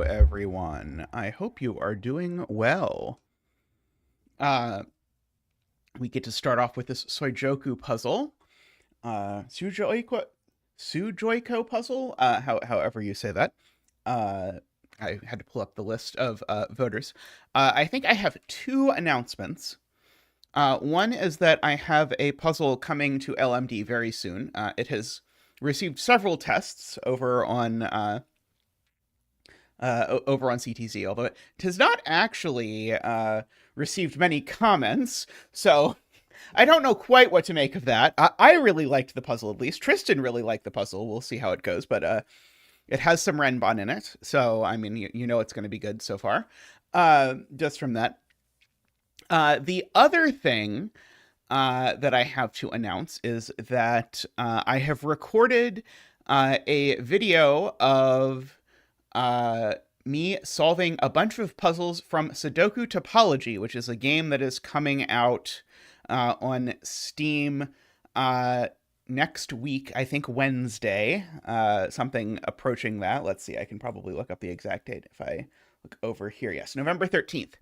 everyone. I hope you are doing well. Uh, we get to start off with this sujoku puzzle. Sujoyku puzzle, however you say that. Uh, I had to pull up the list of voters. I think I have two announcements. One is that I have a puzzle coming to LMD very soon. It has received several tests over on CTZ, although it has not actually received many comments. So I don't know quite what to make of that. I really liked the puzzle, at least. Tristan really liked the puzzle. We'll see how it goes, but it has some Renbon in it. So, I mean, you know it's going to be good so far, just from that. The other thing that I have to announce is that I have recorded a video of me solving a bunch of puzzles from Sudoku Topology, which is a game that is coming out on Steam next week, I think Wednesday, something approaching that. Let's see, I can probably look up the exact date if I look over here. Yes, November 13th.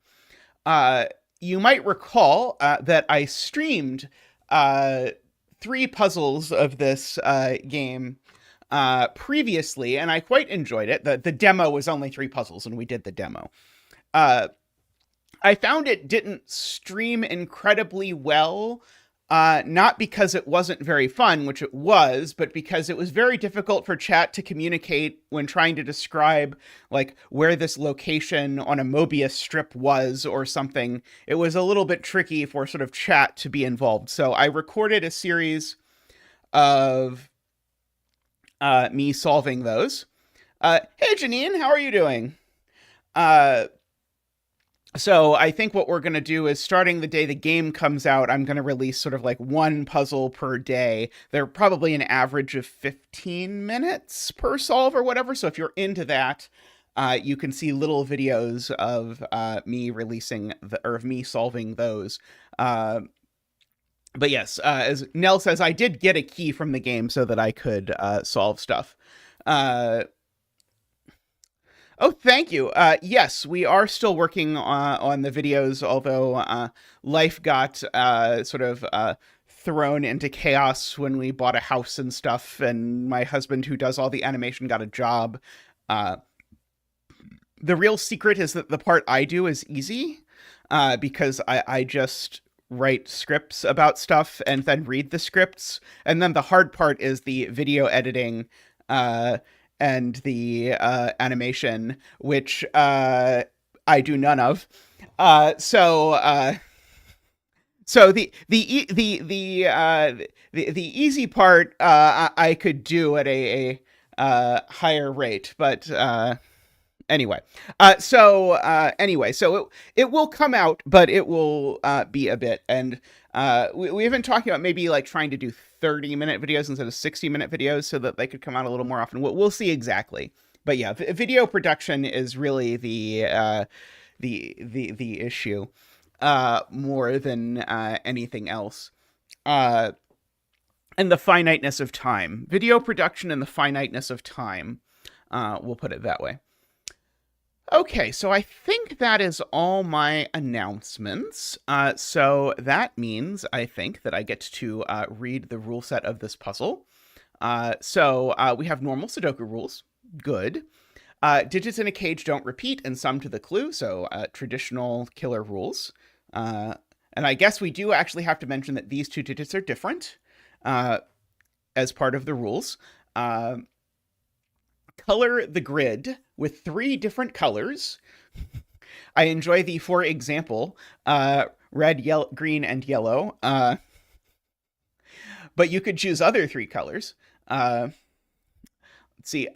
You might recall that I streamed 3 puzzles of this game previously, and I quite enjoyed it. The demo was only 3 puzzles, and we did the demo. I found it didn't stream incredibly well, not because it wasn't very fun, which it was, but because it was very difficult for chat to communicate when trying to describe like where this location on a Mobius strip was or something. It was a little bit tricky for sort of chat to be involved. So I recorded a series of me solving those. Hey, Janine, how are you doing? So I think what we're going to do is starting the day the game comes out, I'm going to release sort of like 1 puzzle per day. They're probably an average of 15 minutes per solve or whatever. So if you're into that, you can see little videos of me me solving those. But yes, as Nell says, I did get a key from the game so that I could solve stuff. Oh, thank you. Yes, we are still working on the videos, although life got sort of thrown into chaos when we bought a house and stuff, and my husband, who does all the animation, got a job. The real secret is that the part I do is easy, because I just write scripts about stuff and then read the scripts, and then the hard part is the video editing, and the animation, which I do none of. So the easy part I could do at a higher rate, but anyway. So it will come out, but it will be a bit, and we've been talking about maybe like trying to do 30-minute videos instead of 60-minute videos so that they could come out a little more often. We'll see exactly. But yeah, video production is really the issue more than anything else. And the finiteness of time. Video production and the finiteness of time. We'll put it that way. Okay, so I think that is all my announcements. So that means, I think, that I get to read the rule set of this puzzle. So we have normal Sudoku rules. Good. Digits in a cage don't repeat, and sum to the clue. So traditional killer rules. And I guess we do actually have to mention that these 2 digits are different as part of the rules. Color the grid with 3 different colors. I enjoy the, for example, red, yellow, green, and yellow. But you could choose other 3 colors. Let's see.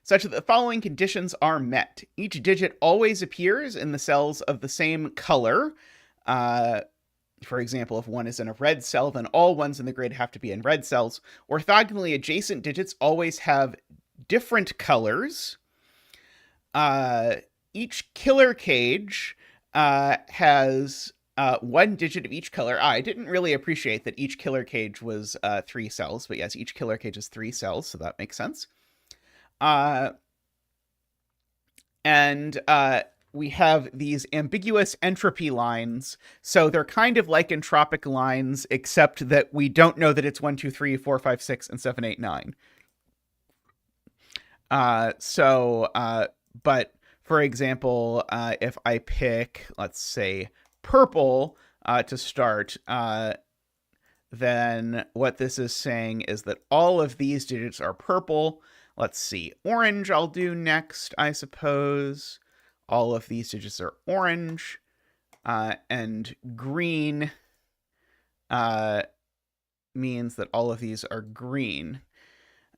Such that the following conditions are met. Each digit always appears in the cells of the same color. For example, if one is in a red cell, then all ones in the grid have to be in red cells. Orthogonally adjacent digits always have different colors. Each killer cage has 1 digit of each color. I didn't really appreciate that each killer cage was 3 cells, but yes, each killer cage is 3 cells, so that makes sense. And we have these ambiguous entropy lines. So they're kind of like entropic lines, except that we don't know that it's 1, 2, 3, 4, 5, 6, and 7, 8, 9. But for example, if I pick, let's say, purple to start, then what this is saying is that all of these digits are purple. Let's see, orange I'll do next, I suppose. All of these digits are orange. And green means that all of these are green.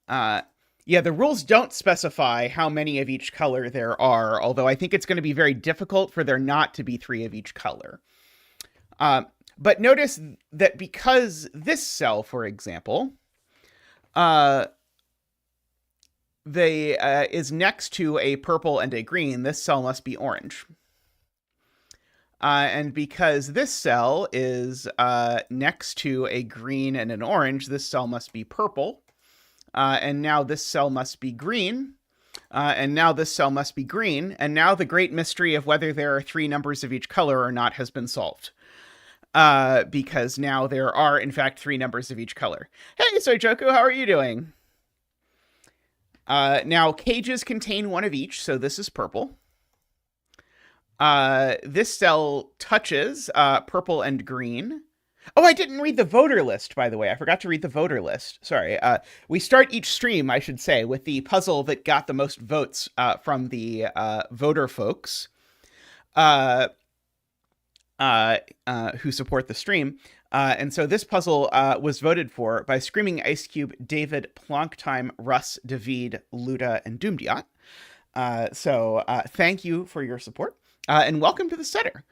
Yeah, the rules don't specify how many of each color there are, although I think it's going to be very difficult for there not to be 3 of each color. But notice that because this cell, for example, is next to a purple and a green, this cell must be orange. And because this cell is next to a green and an orange, this cell must be purple. And now this cell must be green. And now this cell must be green. And now the great mystery of whether there are 3 numbers of each color or not has been solved. Because now there are, in fact, 3 numbers of each color. Hey, Sujoyku, how are you doing? Now, cages contain 1 of each, so this is purple. This cell touches purple and green. Oh, I didn't read the voter list, by the way. I forgot to read the voter list. Sorry. We start each stream, I should say, with the puzzle that got the most votes from the voter folks who support the stream. And so this puzzle was voted for by Screaming Ice Cube, David, Plonktime, Russ, David, Luda, and Doomdiot. So thank you for your support. And welcome to the setter,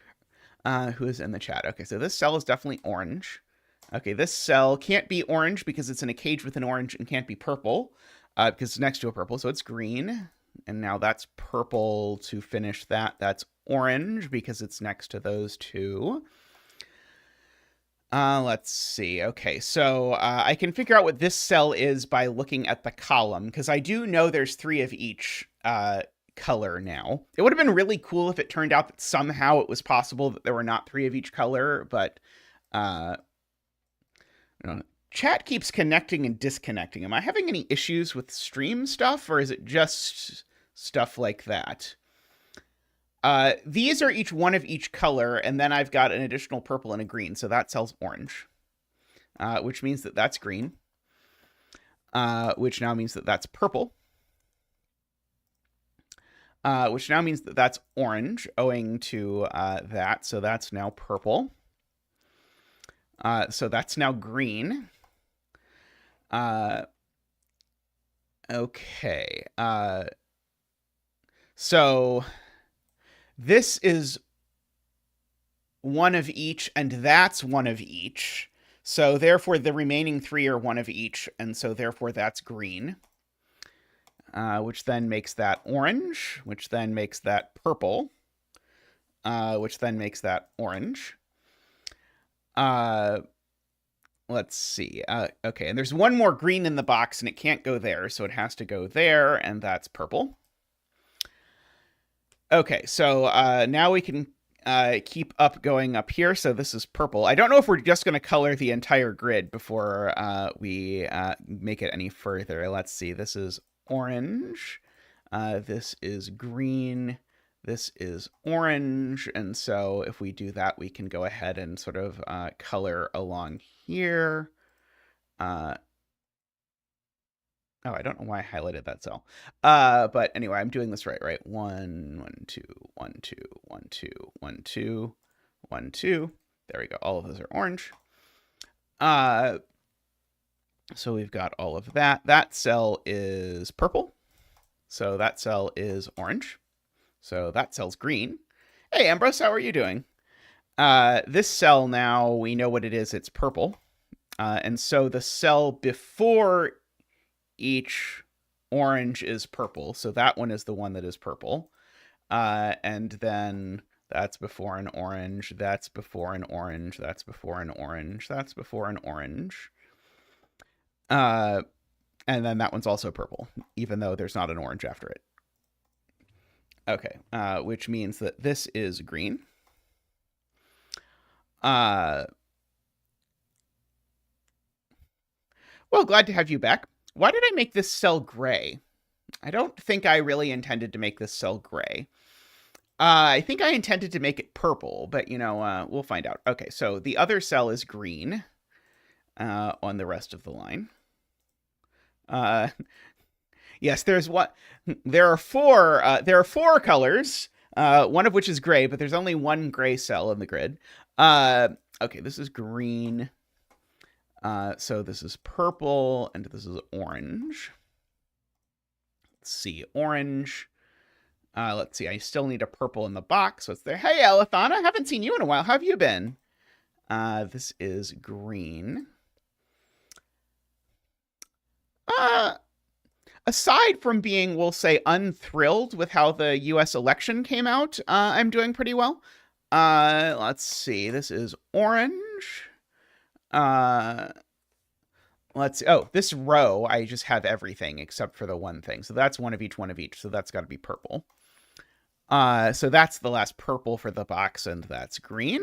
who is in the chat. Okay, so this cell is definitely orange. Okay, this cell can't be orange because it's in a cage with an orange, and can't be purple because it's next to a purple, so it's green. And now that's purple to finish that. That's orange because it's next to those 2. Let's see. Okay, so I can figure out what this cell is by looking at the column, because I do know there's 3 of each color now. It would have been really cool if it turned out that somehow it was possible that there were not 3 of each color, but chat keeps connecting and disconnecting. Am I having any issues with stream stuff, or is it just stuff like that? These are each 1 of each color, and then I've got an additional purple and a green, so that cell's orange, which means that that's green, which now means that that's purple, which now means that that's orange, owing to that, so that's now purple. So that's now green. Okay. So this is 1 of each, and that's 1 of each. So therefore, the remaining 3 are 1 of each, and so therefore that's green. Which then makes that orange, which then makes that purple, which then makes that orange. Let's see. Okay, and there's 1 more green in the box, and it can't go there, so it has to go there, and that's purple. Okay, so now we can keep up going up here. So this is purple. I don't know if we're just going to color the entire grid before we make it any further. Let's see. This is orange. This is green. This is orange. And so if we do that, we can go ahead and sort of color along here. Oh, I don't know why I highlighted that cell. But anyway, I'm doing this right? 1, 1, 2, 1, 2, 1, 2, 1, 2, 1, 2. There we go. All of those are orange. So we've got all of that. That cell is purple. So that cell is orange. So that cell's green. Hey, Ambrose, how are you doing? This cell now, we know what it is. It's purple. And so the cell before each orange is purple. So that one is the one that is purple. And then that's before an orange. That's before an orange. That's before an orange. That's before an orange. And then that one's also purple, even though there's not an orange after it. Okay, which means that this is green. Well, glad to have you back. Why did I make this cell gray? I don't think I really intended to make this cell gray. I think I intended to make it purple, but, we'll find out. Okay, so the other cell is green on the rest of the line. Yes, there are four colors, one of which is gray, but there's only one gray cell in the grid. Okay, this is green. So this is purple, and this is orange. Let's see, orange. Let's see, I still need a purple in the box, so it's there. Hey, Elithana, haven't seen you in a while. How have you been? This is green. Aside from being, we'll say, unthrilled with how the U.S. election came out, I'm doing pretty well. Let's see, this is orange. Let's see. Oh, this row, I just have everything except for the one thing. So that's one of each. So that's got to be purple. So that's the last purple for the box, and that's green.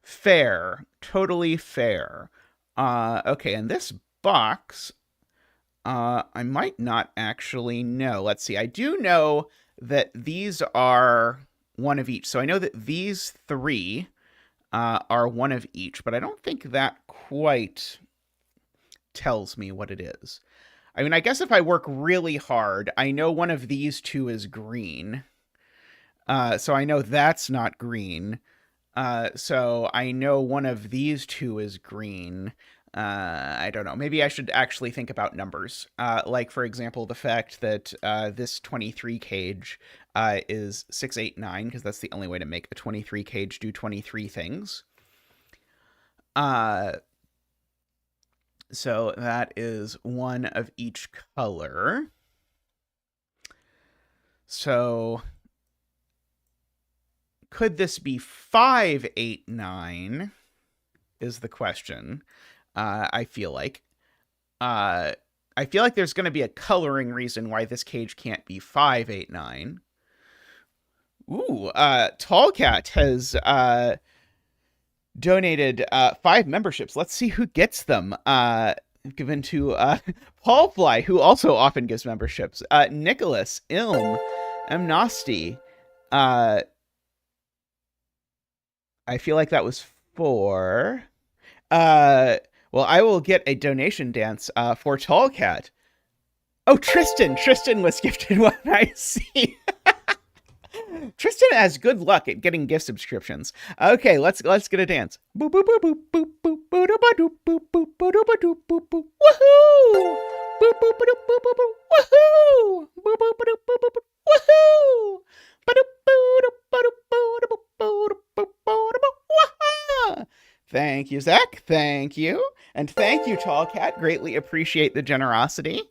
Fair. Totally fair. Okay, and this box, I might not actually know. Let's see. I do know that these are one of each. So I know that these three are one of each, but I don't think that quite tells me what it is. I mean, I guess if I work really hard, I know one of these two is green. So I know that's not green. So I know one of these two is green. I don't know. Maybe I should actually think about numbers. Like, for example, the fact that this 23 cage is 689, because that's the only way to make a 23 cage do 23 things. So that is one of each color. So could this be 589 is the question. I feel like there's going to be a coloring reason why this cage can't be 589. Ooh, Tallcat has donated 5 memberships. Let's see who gets them. Given to Paul Fly, who also often gives memberships. Nicholas, Ilm, Amnosti. I feel like that was 4. Well, I will get a donation dance for Tallcat. Oh, Tristan. Tristan was gifted one, I see. Tristan has good luck at getting gift subscriptions. Okay, let's get a dance. Boop boop boop boop boop boop boop boop boop boop boop boop boop. Woohoo! Boop boop boop boop boop boop. Woohoo! Boop boop boop boop boop boop. Woohoo! Thank you, Zach. Thank you. And thank you, Tallcat. Greatly appreciate the generosity.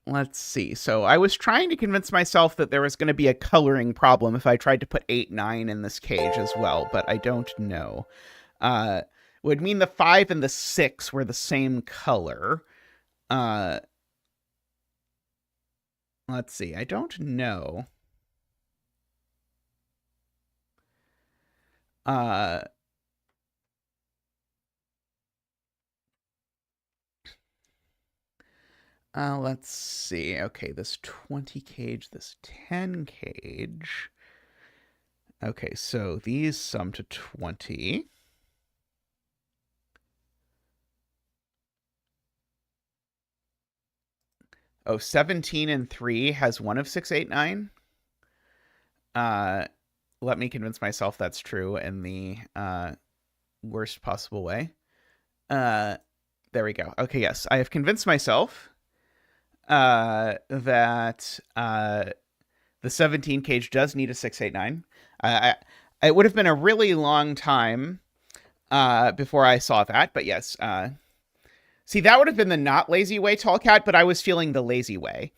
Let's see. So I was trying to convince myself that there was going to be a coloring problem if I tried to put 8, 9 in this cage as well, but I don't know. Would mean the 5 and the 6 were the same color. Let's see. I don't know. Let's see. Okay, this 20 cage, this 10 cage. Okay, so these sum to 20. Oh, 17 and 3 has one of 6, 8, 9. Let me convince myself that's true in the worst possible way. There we go. Okay, yes. I have convinced myself that the 17 cage does need a 6, 8, 9. It would have been a really long time before I saw that, but yes. See, that would have been the not lazy way, Tallcat, but I was feeling the lazy way.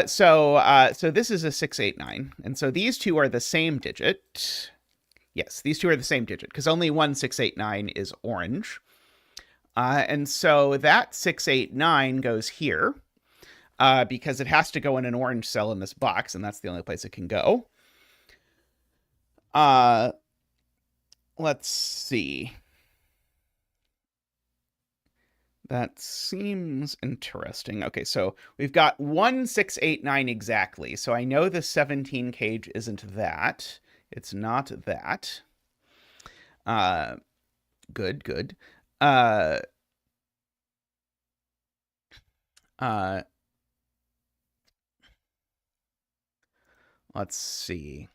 So this is a 6, 8, 9. And so these two are the same digit. Yes, these two are the same digit because only one 6, 8, 9 is orange. And so that 689 goes here because it has to go in an orange cell in this box, and that's the only place it can go. Let's see. That seems interesting. Okay, so we've got 1689 exactly. So I know the 17 cage isn't that. It's not that. Good, good. Let's see.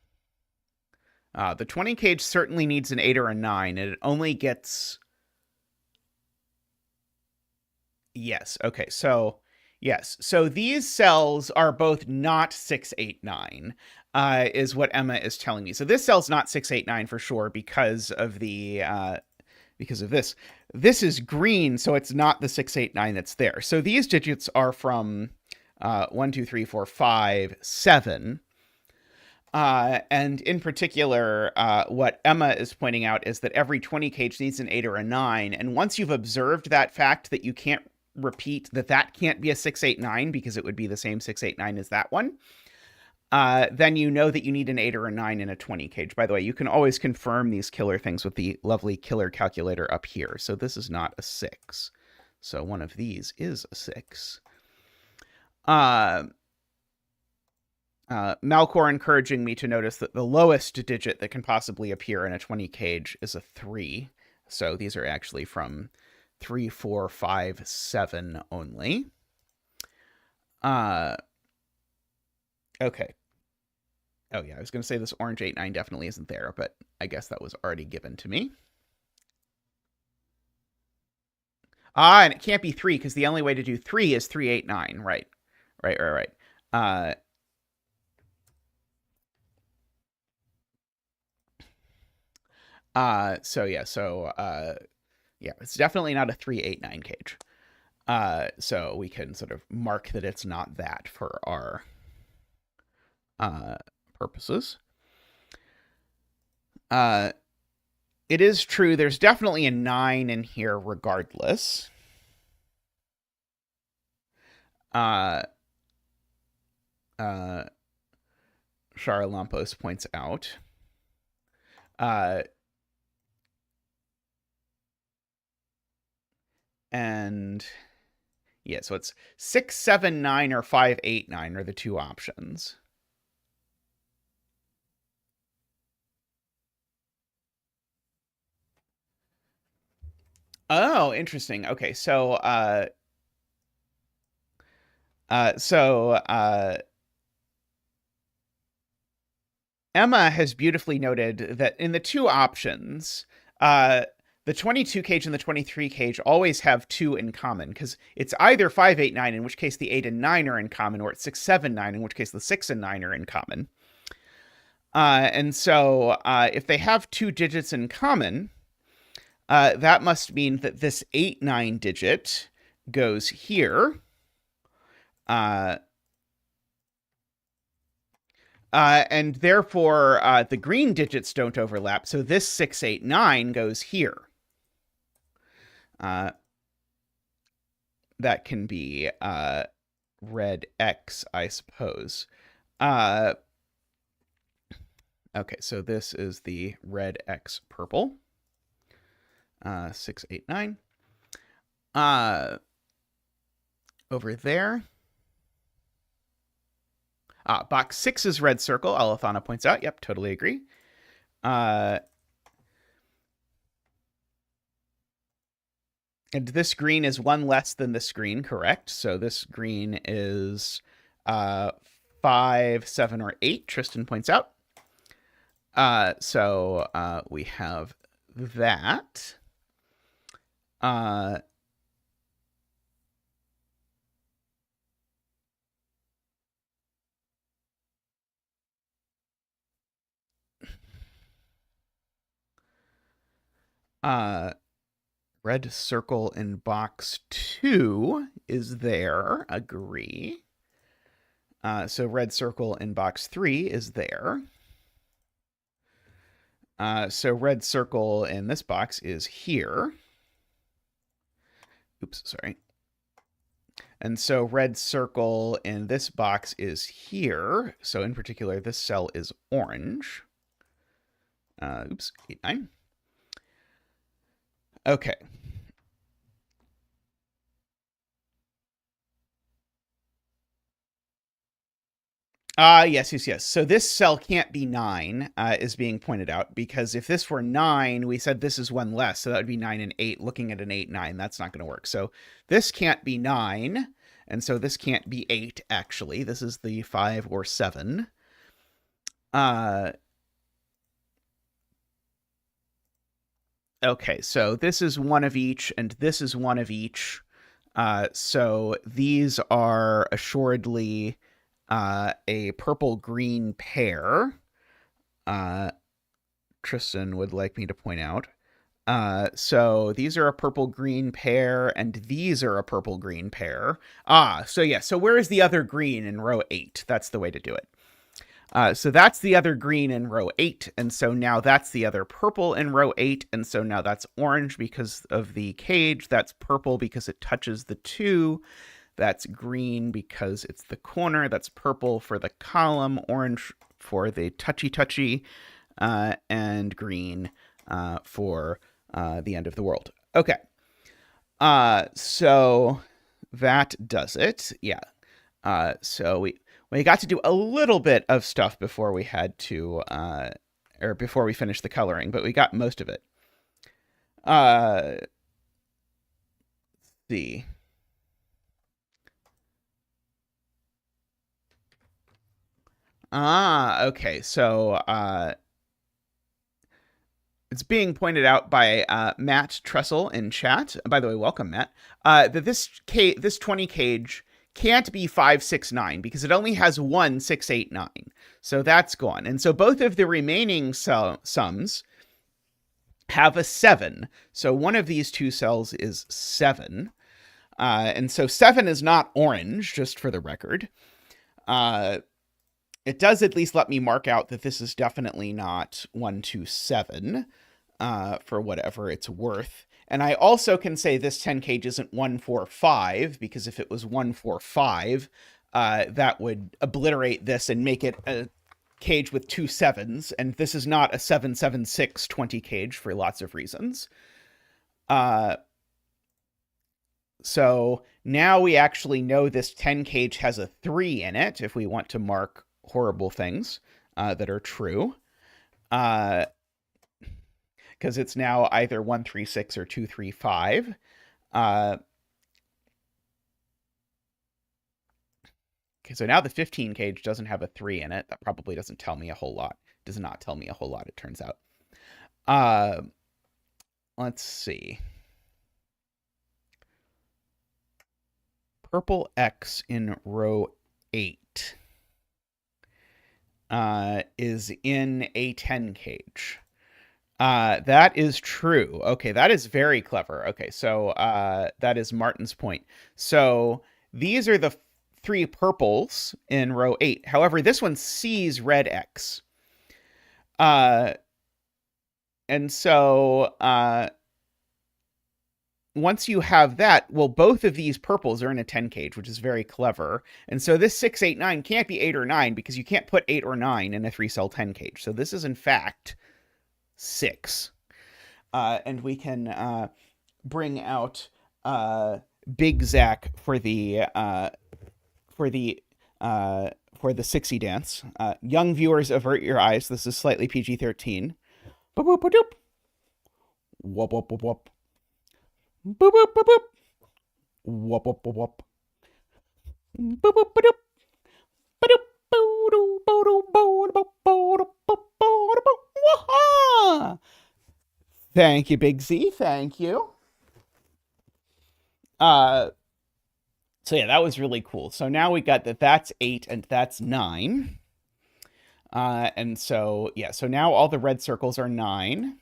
The 20 cage certainly needs an 8 or a 9, and it only gets... Yes, okay, so... Yes, so these cells are both not 689, is what Emma is telling me. So this cell's not 689 for sure because of the... because of this. This is green, so it's not the 689 that's there. So these digits are from 1, 2, 3, 4, 5, 7. And in particular, what Emma is pointing out is that every 20 cage needs an 8 or a 9. And once you've observed that fact that you can't repeat that can't be a 689 because it would be the same 689 as that one, then you know that you need an 8 or a 9 in a 20 cage. By the way, you can always confirm these killer things with the lovely killer calculator up here. So this is not a 6. So one of these is a 6. Malcor encouraging me to notice that the lowest digit that can possibly appear in a 20 cage is a 3. So these are actually from 3, 4, 5, 7 only. Okay. Oh, yeah, I was going to say this orange 8, 9 definitely isn't there, but I guess that was already given to me. And it can't be 3 because the only way to do 3 is 3, 8, 9. Right. Yeah, it's definitely not a 3, 8, 9 cage. So we can sort of mark that it's not that for our purposes. It is true, there's definitely a 9 in here regardless. Charalampos points out. And yeah, so it's 6, 7, 9 or 5, 8, 9 are the two options. Oh, interesting. Okay, so Emma has beautifully noted that in the two options, the 22 cage and the 23 cage always have 2 in common, because it's either 5, 8, 9, in which case the 8 and 9 are in common, or it's 6, 7, 9, in which case the 6 and 9 are in common. And so if they have 2 digits in common, that must mean that this 8, 9 digit goes here. And therefore, the green digits don't overlap, so this 6, 8, 9 goes here. That can be red X, I suppose. Okay, so this is the red X purple. 6, 8, 9. Over there. Box 6 is red circle, Alethana points out. Yep, totally agree. And this green is 1 less than this green, correct? So this green is 5, 7, or 8, Tristan points out. So we have that. Red circle in box 2 is there. Agree. So red circle in box 3 is there. So red circle in this box is here. Oops, sorry. And so red circle in this box is here. So in particular, this cell is orange. Oops, 8, 9. Okay. Yes. So this cell can't be 9, is being pointed out, because if this were 9, we said this is one less, so that would be 9 and 8. Looking at an 8, 9, that's not going to work. So this can't be 9, and so this can't be 8, actually. This is the 5 or 7. Okay, so this is one of each, and this is one of each. So these are assuredly a purple-green pair. Tristan would like me to point out. So these are a purple-green pair, and these are a purple-green pair. So yeah, so where is the other green in row 8? That's the way to do it. So that's the other green in row 8, and so now that's the other purple in row 8, and so now that's orange because of the cage, that's purple because it touches the 2, that's green because it's the corner, that's purple for the column, orange for the touchy, and green for the end of the world. Okay. So that does it. Yeah. So we got to do a little bit of stuff before we had to, or before we finished the coloring, but we got most of it. Let's see. Okay. So, it's being pointed out by Matt Tressel in chat. By the way, welcome, Matt. That this 20 cage can't be 5, 6, 9 because it only has 1, 6, 8, 9. So that's gone. And so both of the remaining sums have a 7. So one of these two cells is 7. And so 7 is not orange, just for the record. It does at least let me mark out that this is definitely not 1, 2, 7, for whatever it's worth. And I also can say this 10 cage isn't 1, 4, 5, because if it was 1, 4, 5, that would obliterate this and make it a cage with 2 7s. And this is not a 7, 7, 6, 20 cage for lots of reasons. So now we actually know this 10 cage has a 3 in it if we want to mark horrible things that are true. Because it's now either 1, 3, 6 or 2, 3, 5. Okay, so now the 15 cage doesn't have a 3 in it. That probably doesn't tell me a whole lot. Does not tell me a whole lot, it turns out. Let's see. Purple X in row 8 is in a 10 cage. That is true. Okay, that is very clever. Okay, so that is Martin's point. So these are the 3 purples in row 8. However, this one sees red X. And so once you have that, well, both of these purples are in a 10 cage, which is very clever. And so this 6, 8, 9 can't be 8 or 9 because you can't put 8 or 9 in a 3-cell 10 cage. So this is, in fact, 6. And we can bring out Big Zach for the 6y dance. Young viewers, avert your eyes. This is slightly PG-13. Boop, boop, boop, boop. Whoop, whoop, whoop, whoop. Boop, boop, boop, boop. Whoop, whoop, whoop, whoop. Boop, boop, boop, boop. Thank you, Big Z. Thank you. So yeah, that was really cool. So now we got that that's 8 and that's 9. And so yeah, so now all the red circles are 9.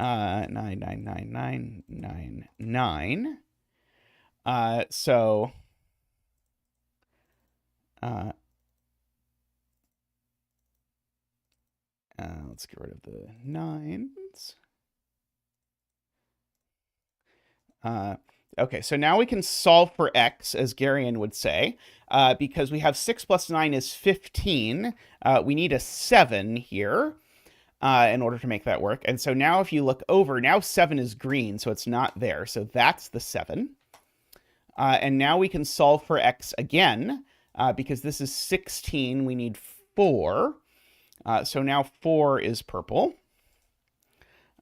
9, 9, 9, 9, 9, 9. So let's get rid of the 9s. Okay, so now we can solve for x, as Garion would say, because we have 6 plus 9 is 15. We need a 7 here in order to make that work. And so now if you look over, now 7 is green, so it's not there. So that's the 7. And now we can solve for x again, because this is 16. We need 4. So now 4 is purple.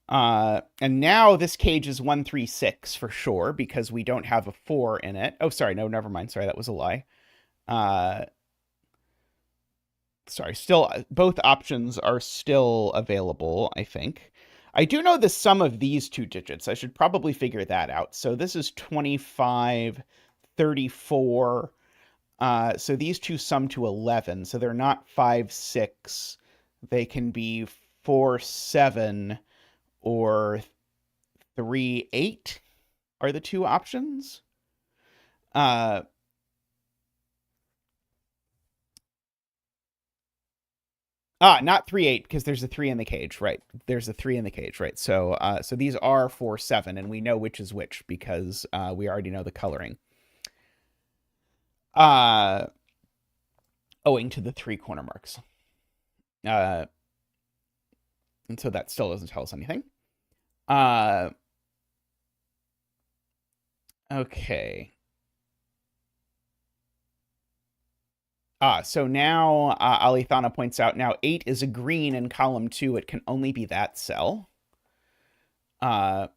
And now this cage is 136 for sure, because we don't have a 4 in it. Oh, sorry. No, never mind. Sorry, that was a lie. Sorry, still, both options are still available, I think. I do know the sum of these two digits. I should probably figure that out. So this is 25, 34. So these two sum to 11. So they're not 5, 6. They can be 4, 7, or 3, 8 are the two options. Not 3, 8, because there's a 3 in the cage, right? There's a 3 in the cage, right? So so these are 4, 7, and we know which is which because we already know the coloring. Owing to the 3 corner marks. And so that still doesn't tell us anything. Okay. So now Alithana points out now 8 is a green in column 2. It can only be that cell. Let's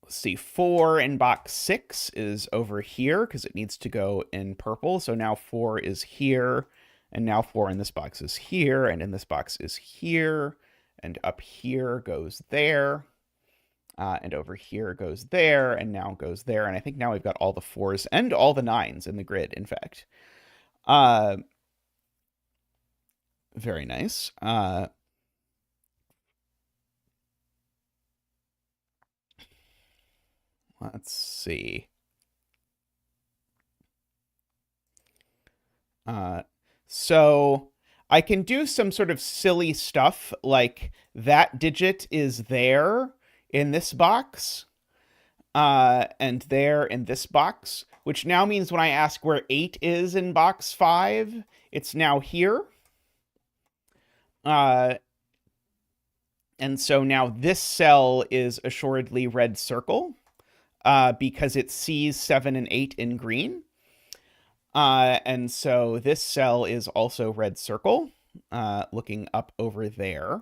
see, 4 in box 6 is over here because it needs to go in purple. So now 4 is here, and now 4 in this box is here, and in this box is here, and up here goes there. And over here goes there, and now goes there. And I think now we've got all the 4s and all the 9s in the grid, in fact. Very nice. Let's see. So I can do some sort of silly stuff like that digit is there in this box, and there in this box, which now means when I ask where 8 is in box 5, it's now here. And so now this cell is assuredly red circle, because it sees 7 and 8 in green. And so this cell is also red circle, looking up over there.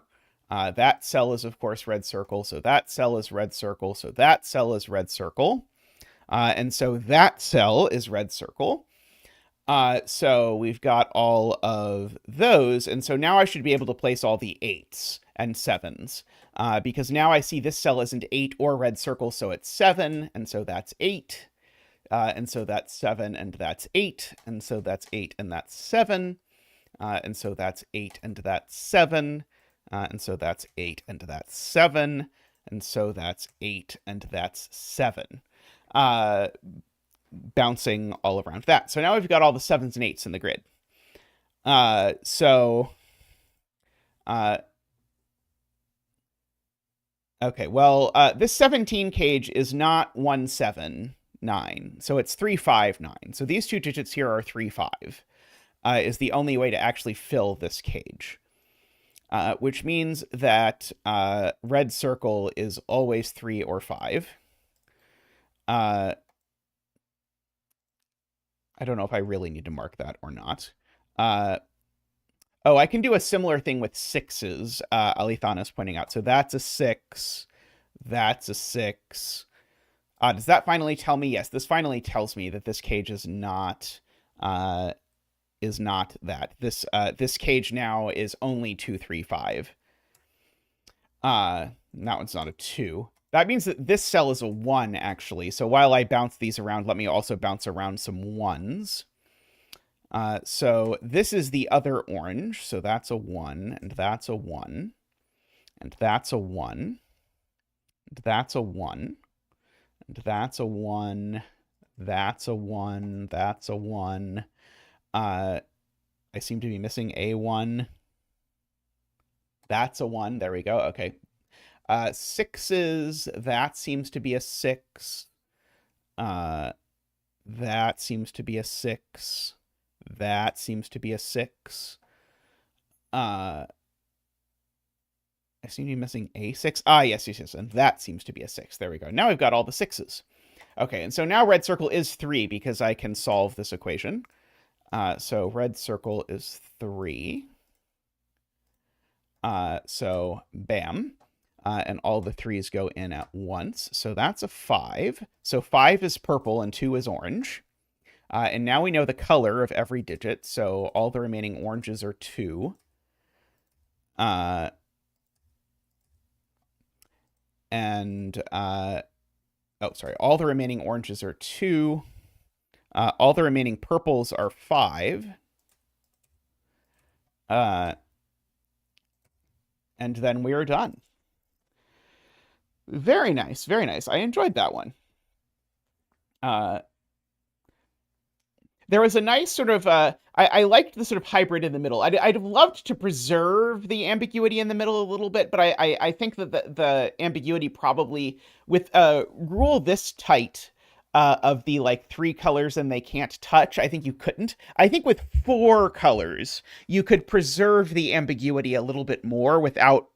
That cell is, of course, red circle. So that cell is red circle. So that cell is red circle. And so that cell is red circle. So we've got all of those. And so now I should be able to place all the 8s and 7s. Because now I see this cell isn't 8 or red circle, so it's 7. And so that's 8. And so that's 7, and that's 8. And so that's 8, and that's 7. And so that's 8, and that's 7. And so that's 8, and that's 7. And so that's 8, and that's 7. Bouncing all around that. So now we've got all the 7s and 8s in the grid. Okay, well, this 17 cage is not 179, so it's 359. So these two digits here are 35, is the only way to actually fill this cage. Which means that red circle is always 3 or 5. I don't know if I really need to mark that or not. Oh, I can do a similar thing with 6s, Alithana's pointing out. So that's a 6. That's a 6. Does that finally tell me? Yes, this finally tells me that this cage is not that. This cage now is only 2, 3, 5. That one's not a 2. That means that this cell is a 1, actually. So while I bounce these around, let me also bounce around some 1s. So this is the other orange. So that's a 1, and that's a 1, and that's a 1, and that's a 1, and that's a 1, that's a 1, that's a 1. I seem to be missing a 1. That's a 1. There we go. Okay. Sixes, that seems to be a 6. That seems to be a 6. That seems to be a 6. I seem to be missing a 6. Yes, and that seems to be a 6. There we go. Now we've got all the 6s. Okay, and so now red circle is 3 because I can solve this equation. So red circle is 3. So bam. And all the 3s go in at once. So that's a 5. So 5 is purple and 2 is orange. And now we know the color of every digit. So all the remaining oranges are 2. All the remaining oranges are 2. All the remaining purples are 5. And then we are done. Very nice, very nice. I enjoyed that one. There was a nice sort of, I liked the sort of hybrid in the middle. I'd have loved to preserve the ambiguity in the middle a little bit, but I think that the ambiguity probably, with a rule this tight of the like 3 colors and they can't touch, I think you couldn't. I think with 4 colors, you could preserve the ambiguity a little bit more without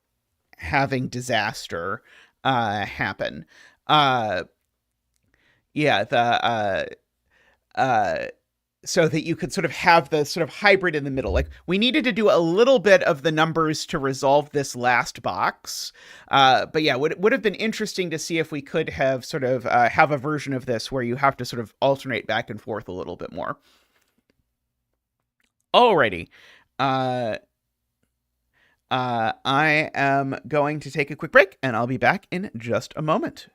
having disaster happen. So that you could sort of have the sort of hybrid in the middle. Like, we needed to do a little bit of the numbers to resolve this last box. But yeah, would have been interesting to see if we could have sort of have a version of this where you have to sort of alternate back and forth a little bit more. Alrighty. I am going to take a quick break, and I'll be back in just a moment.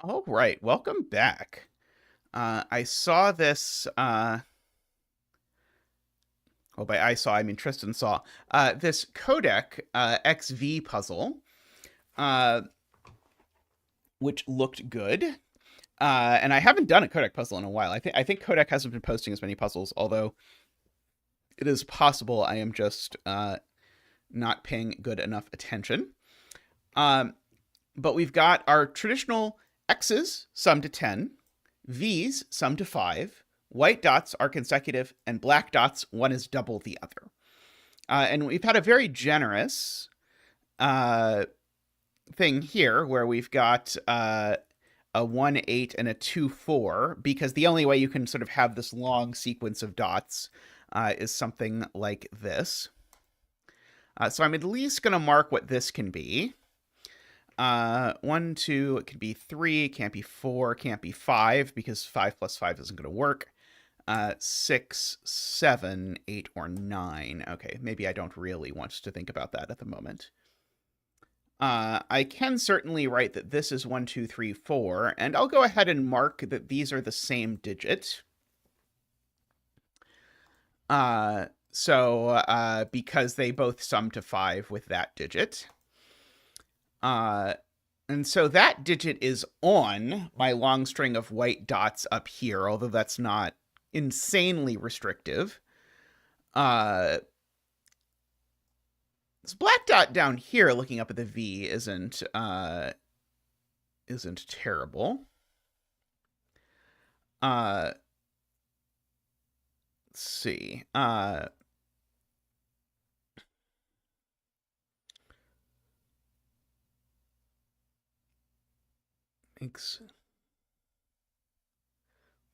All right, welcome back. I saw this. Well, by I saw, I mean Tristan saw this codec XV puzzle, uh, which looked good. And I haven't done a codec puzzle in a while. I think codec hasn't been posting as many puzzles, although it is possible I am just not paying good enough attention. But we've got our traditional X's sum to 10, V's sum to 5, white dots are consecutive, and black dots, one is double the other. And we've had a very generous thing here where we've got a 1, 8, and a 2, 4, because the only way you can sort of have this long sequence of dots is something like this. So I'm at least going to mark what this can be. 1, 2, it could be 3, can't be 4, can't be 5, because 5 plus 5 isn't going to work. 6, 7, 8, or 9. Okay, maybe I don't really want to think about that at the moment. I can certainly write that this is 1, 2, 3, 4, and I'll go ahead and mark that these are the same digit. Because they both sum to 5 with that digit. And so that digit is on my long string of white dots up here, although that's not insanely restrictive. This black dot down here looking up at the V isn't terrible. Let's see. Makes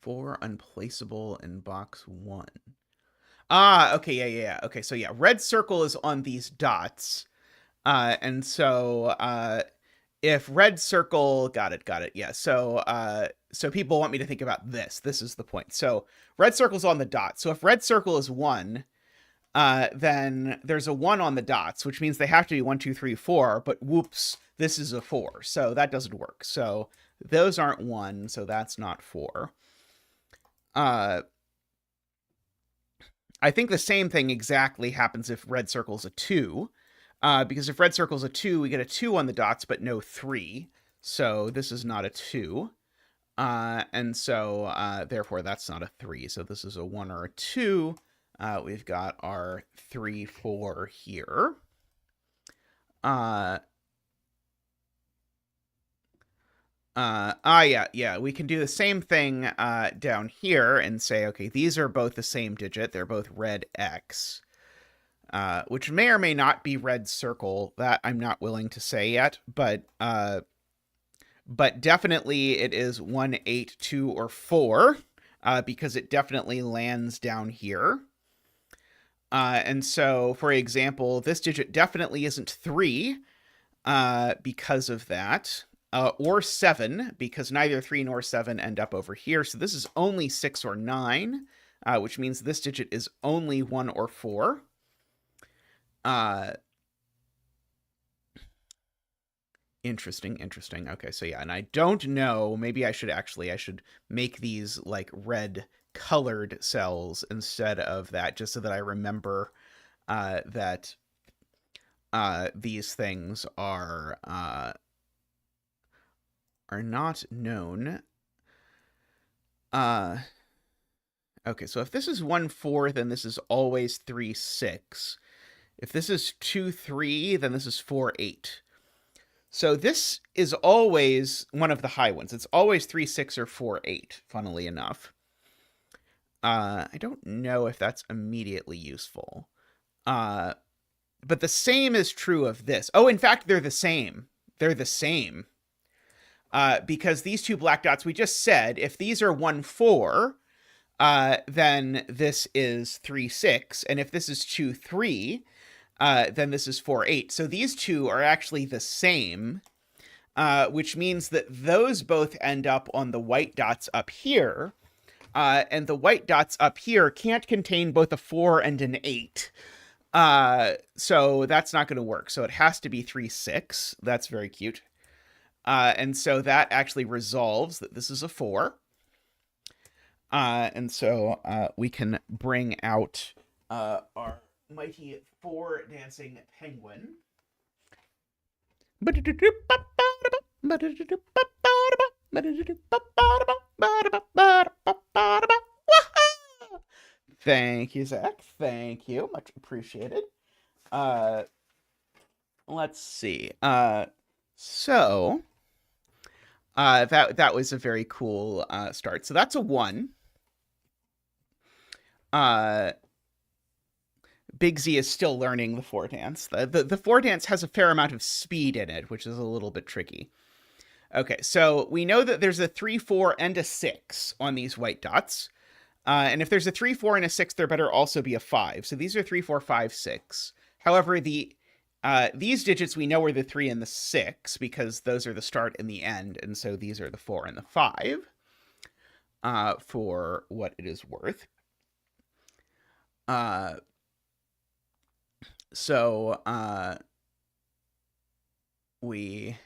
4 unplaceable in box 1. Okay, yeah. Okay, so yeah, red circle is on these dots. And so if red circle, got it. Yeah, so people want me to think about this. This is the point. So red circle's on the dot. So if red circle is 1, then there's a 1 on the dots, which means they have to be 1, 2, 3, 4, but whoops, this is a 4. So that doesn't work. So those aren't 1, so that's not 4. I think the same thing exactly happens if red circle's a 2. Because if red circle's a 2, we get a 2 on the dots, but no 3. So this is not a 2. And so, therefore, that's not a 3. So this is a 1 or a 2. We've got our 3, 4 here. Yeah. We can do the same thing down here and say, okay, these are both the same digit. They're both red X, which may or may not be red circle. That I'm not willing to say yet, but definitely it is 1, 8, 2, or 4, because it definitely lands down here. And so, for example, this digit definitely isn't 3 because of that. Or 7, because neither 3 nor 7 end up over here. So this is only 6 or 9, which means this digit is only 1 or 4. Interesting. Okay, so yeah, and I don't know, maybe I should make these like red colored cells instead of that, just so that I remember that these things are not known. Okay, so if this is 1, 4, then this is always 3, 6. If this is 2, 3, then this is 4, 8. So this is always one of the high ones. It's always 3, 6, or 4, 8, funnily enough. I don't know if that's immediately useful. But the same is true of this. Oh, in fact, they're the same. Because these two black dots, we just said, if these are 1, 4, then this is 3, 6. And if this is 2, 3, then this is 4, 8. So these two are actually the same, which means that those both end up on the white dots up here. And the white dots up here can't contain both a 4 and an 8. So that's not going to work. So it has to be 3, 6. That's very cute. And so that actually resolves that this is a 4. And so we can bring out our mighty 4 dancing penguin. Thank you, Zach. Thank you. Much appreciated. Let's see. So that was a very cool start. So that's a 1. Big Z is still learning the 4 dance. The 4 dance has a fair amount of speed in it, which is a little bit tricky. Okay, so we know that there's a 3, 4, and a 6 on these white dots. And if there's a 3, 4, and a 6, there better also be a 5. So these are 3, 4, 5, 6. However, these digits we know are the 3 and the 6 because those are the start and the end. And so these are the 4 and the 5 for what it is worth. So we...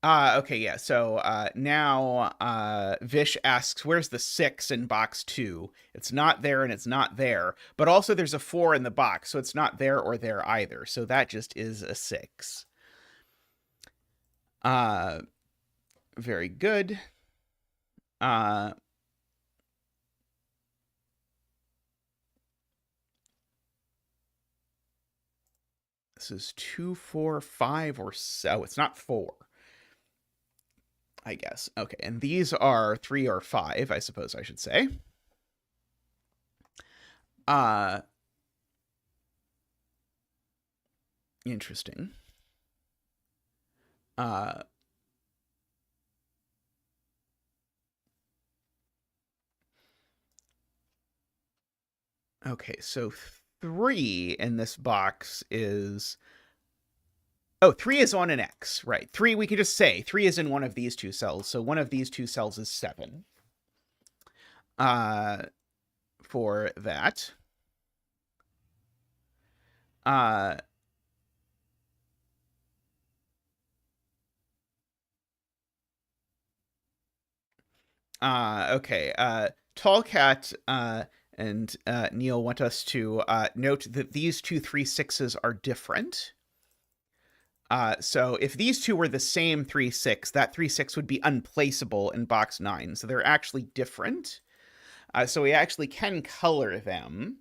okay, yeah. So now Vish asks, where's the 6 in box 2? It's not there and it's not there. But also there's a 4 in the box, so it's not there or there either. So that just is a 6. Very good. This is 2, 4, 5, or so. It's not 4. I guess. Okay, and these are 3 or 5, I suppose I should say. Interesting. Okay, so 3 in this box is... Oh, 3 is on an X, right. 3, we could just say 3 is in one of these 2 cells. So one of these 2 cells is 7. For that. Okay. Tallcat and Neil want us to note that these 2 3 6s are different. So if these 2 were the same 3 6, that 3 6 would be unplaceable in box 9. So they're actually different. So we actually can color them.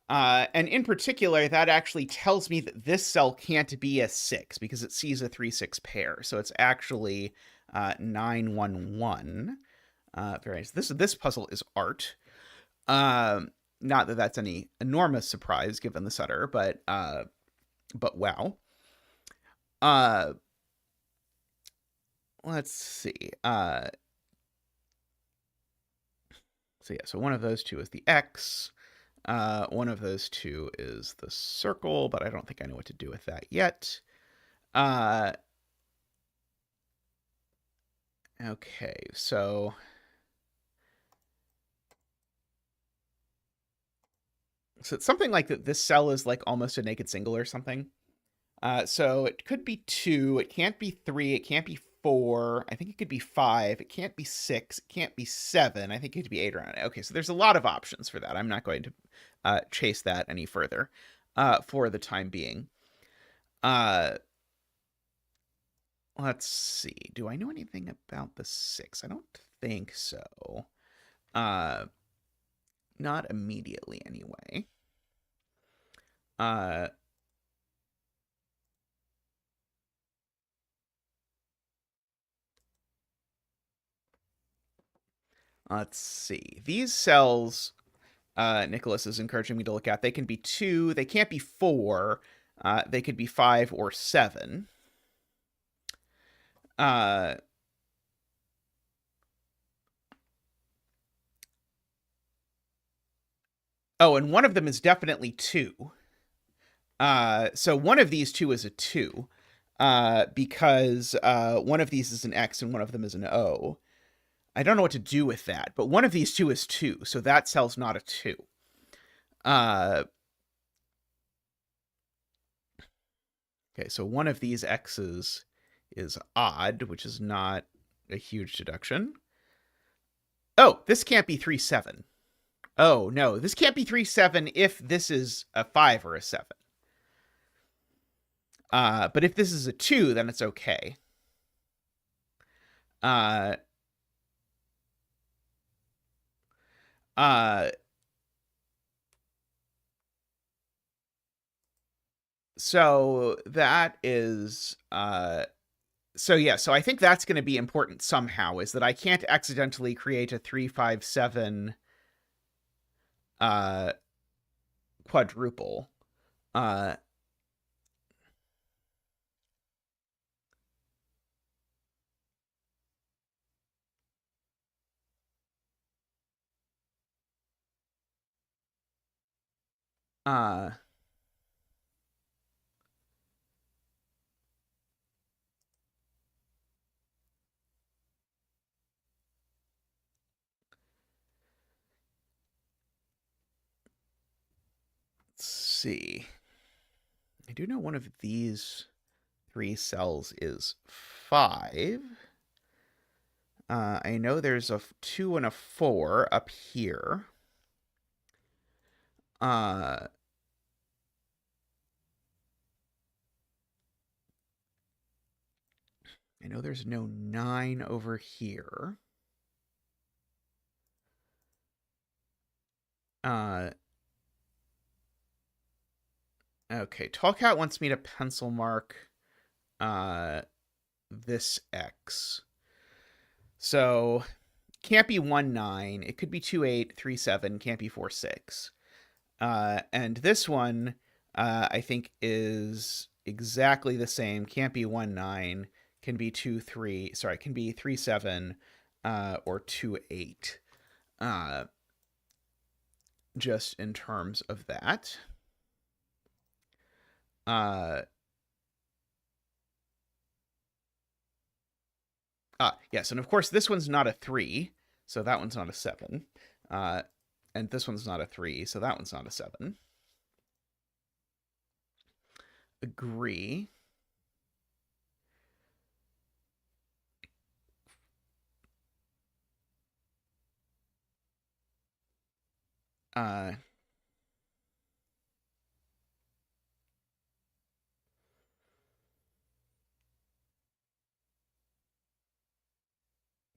And in particular, that actually tells me that this cell can't be a 6 because it sees a 3 6 pair. So it's actually 9 1 1. Very nice. This puzzle is art. Not that that's any enormous surprise given the setter, but wow. Let's see. So yeah, so one of those 2 is the X. One of those 2 is the circle, but I don't think I know what to do with that yet. Okay, so... So it's something like that. This cell is like almost a naked single or something. So it could be 2. It can't be 3. It can't be 4. I think it could be 5. It can't be 6. It can't be 7. I think it could be 8 or 9. Okay, so there's a lot of options for that. I'm not going to chase that any further for the time being. Let's see. Do I know anything about the 6? I don't think so. Not immediately, anyway. Let's see. These cells, Nicholas is encouraging me to look at, they can be 2. They can't be 4. They could be 5 or 7. Oh, and one of them is definitely 2. So one of these 2 is a 2. Because one of these is an X and one of them is an O. I don't know what to do with that, but one of these 2 is 2, so that cell's not a 2. Okay, so one of these x's is odd, which is not a huge deduction. Oh, this can't be 3, 7. Oh, no, this can't be 3, 7 if this is a 5 or a 7. But if this is a 2, then it's okay. Uh, uh, so that is so yeah, so I think that's going to be important somehow, is that I can't accidentally create a 3, 5, 7 quadruple. Uh, let's see. I do know one of these 3 cells is 5. I know there's a 2 and a 4 up here. I know there's no 9 over here. Okay, Tallcat wants me to pencil mark this X. So can't be 1, 9. It could be 2, 8, 3, 7. Can't be 4, 6. And this one, I think, is exactly the same. Can't be 1, 9. Can be 2, 3. Sorry, can be 3, 7 or 2, 8. Just in terms of that. Yes, and of course this one's not a 3, so that one's not a 7. And this one's not a 3, so that one's not a 7. Agree.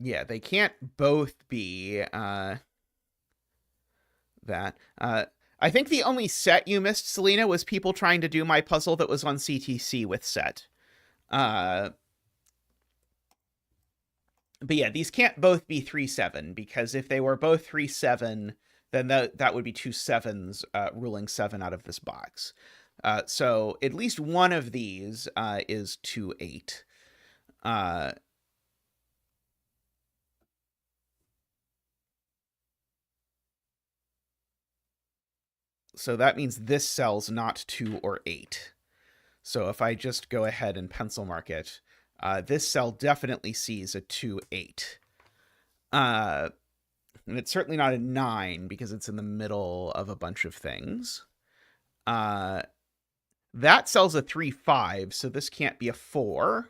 Yeah, they can't both be that. I think the only set you missed, Selena, was people trying to do my puzzle that was on CTC with set. But yeah, these can't both be 3, 7, because if they were both 3, 7, then that would be 2 7s ruling 7 out of this box. So at least one of these is 2, 8. So that means this cell's not 2 or 8. So if I just go ahead and pencil mark it, this cell definitely sees a 2, 8. And it's certainly not a 9 because it's in the middle of a bunch of things. That cell's a 3, 5, so this can't be a 4.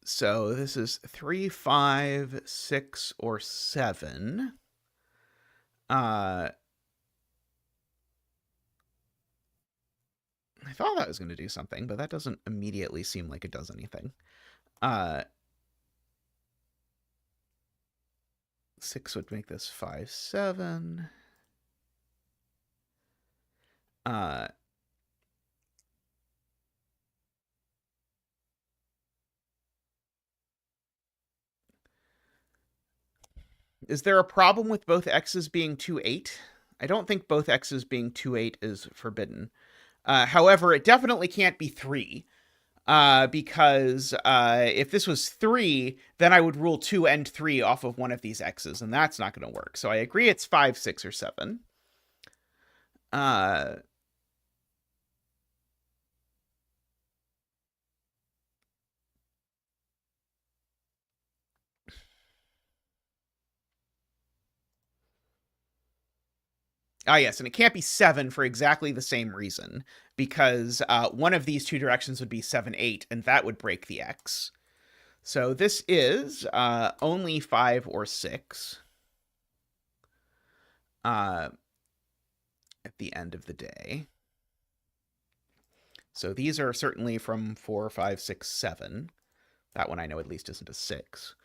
So this is 3, 5, 6, or 7. I thought that was going to do something, but that doesn't immediately seem like it does anything. 6 would make this 5, 7. Is there a problem with both x's being 2, 8? I don't think both x's being 2, 8 is forbidden. However, it definitely can't be 3. Because if this was 3, then I would rule 2 and 3 off of one of these x's, and that's not going to work. So I agree it's 5, 6, or 7. Ah, yes, and it can't be 7 for exactly the same reason, because one of these two directions would be 7, 8, and that would break the x. So this is only 5 or 6 at the end of the day. So these are certainly from 4, 5, 6, 7. That one I know at least isn't a 6.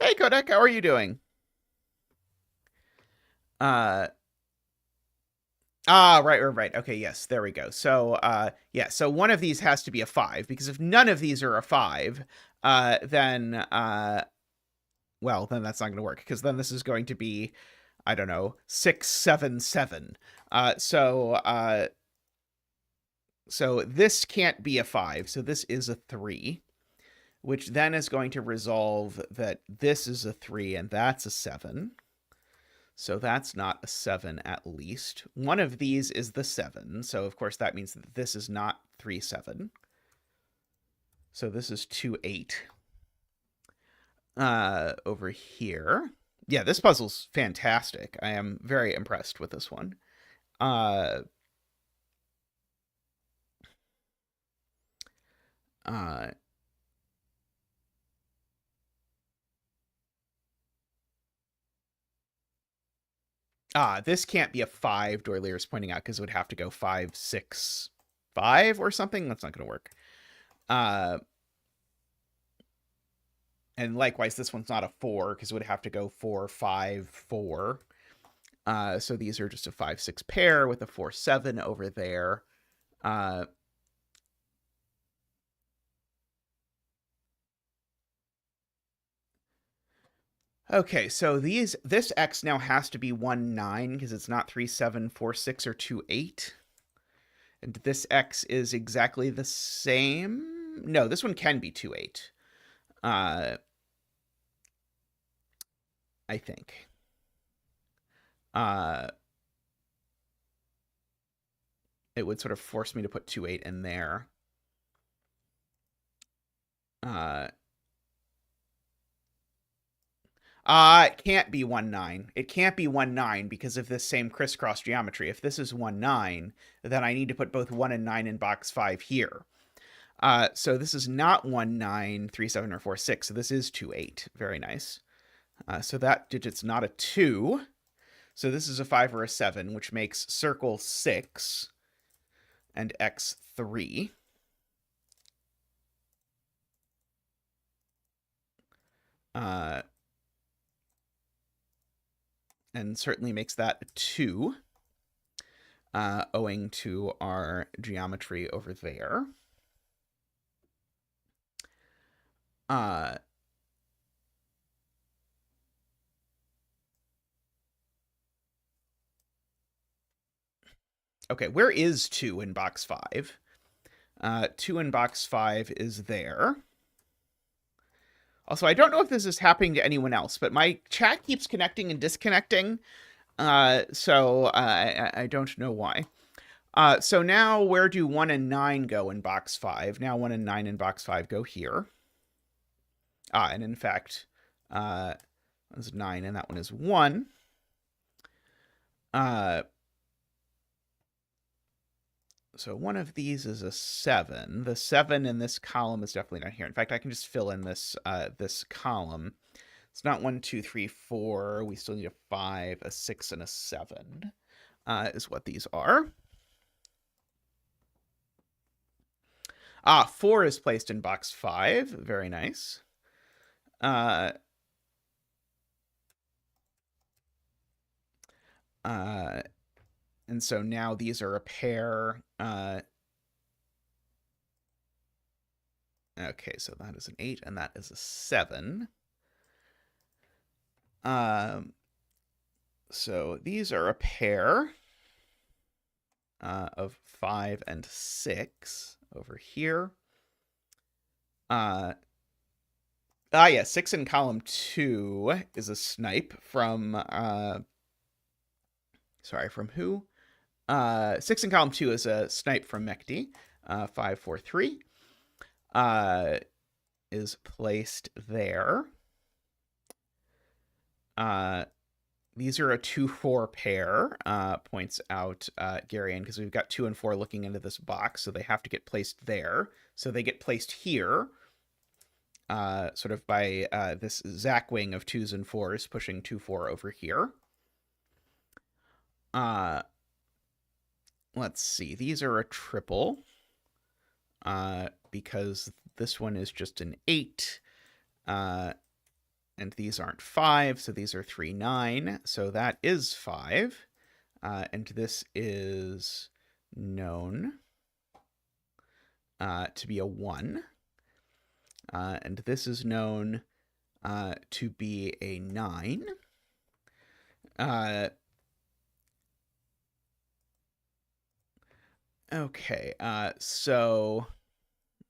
Hey, Kodak, how are you doing? Right. Okay, yes, there we go. So, yeah, so one of these has to be a 5, because if none of these are a 5, then, well, then that's not going to work, because then this is going to be, I don't know, 6, 7, 7. So this can't be a 5, so this is a 3, which then is going to resolve that this is a 3 and that's a 7. So that's not a 7 at least. One of these is the 7, so of course that means that this is not 3, 7. So this is 2, 8. Over here. Yeah, this puzzle's fantastic. I am very impressed with this one. This can't be a 5, Doylear is pointing out, because it would have to go 5, 6, 5 or something. That's not going to work. And likewise, this one's not a 4, because it would have to go 4, 5, 4. So these are just a 5, 6 pair with a 4, 7 over there. Okay, so this x now has to be 1, 9, because it's not 3, 7, 4, 6, or 2, 8. And this x is exactly the same. No, this one can be 2, 8. I think. It would sort of force me to put 2, 8 in there. It can't be 1, 9. It can't be 1, 9 because of this same crisscross geometry. If this is 1, 9, then I need to put both 1 and 9 in box 5 here. So this is not 1, 9, 3, 7, or 4, 6. So this is 2, 8. Very nice. So that digit's not a 2. So this is a 5 or a 7, which makes circle 6 and x 3. And certainly makes that a 2, owing to our geometry over there. Okay, where is 2 in box 5? 2 in box 5 is there. Also, I don't know if this is happening to anyone else, but my chat keeps connecting and disconnecting, so I don't know why. So now where do 1 and 9 go in box 5? Now 1 and 9 in box 5 go here. And in fact, that's 9, and that one is 1. So one of these is a 7. The 7 in this column is definitely not here. In fact, I can just fill in this this column. It's not 1, 2, 3, 4. We still need a 5, a 6, and a 7 is what these are. 4 is placed in box 5. Very nice. And so now these are a pair. Okay, so that is an 8, and that is a 7. So these are a pair of 5 and 6 over here. Yeah, 6 in column 2 is a snipe from, sorry, from who? 6 in column 2 is a snipe from Mekti, 5, 4, 3. is placed there. These are a 2-4 pair, points out Garian, because we've got 2 and 4 looking into this box, so they have to get placed there. So they get placed here, sort of by this Zackwing of 2s and 4s, pushing 2-4 over here. Let's see. These are a triple, because this one is just an 8. And these aren't 5, so these are 3, 9. So that is 5. And this is known to be a 1. And this is known to be a 9. Okay, so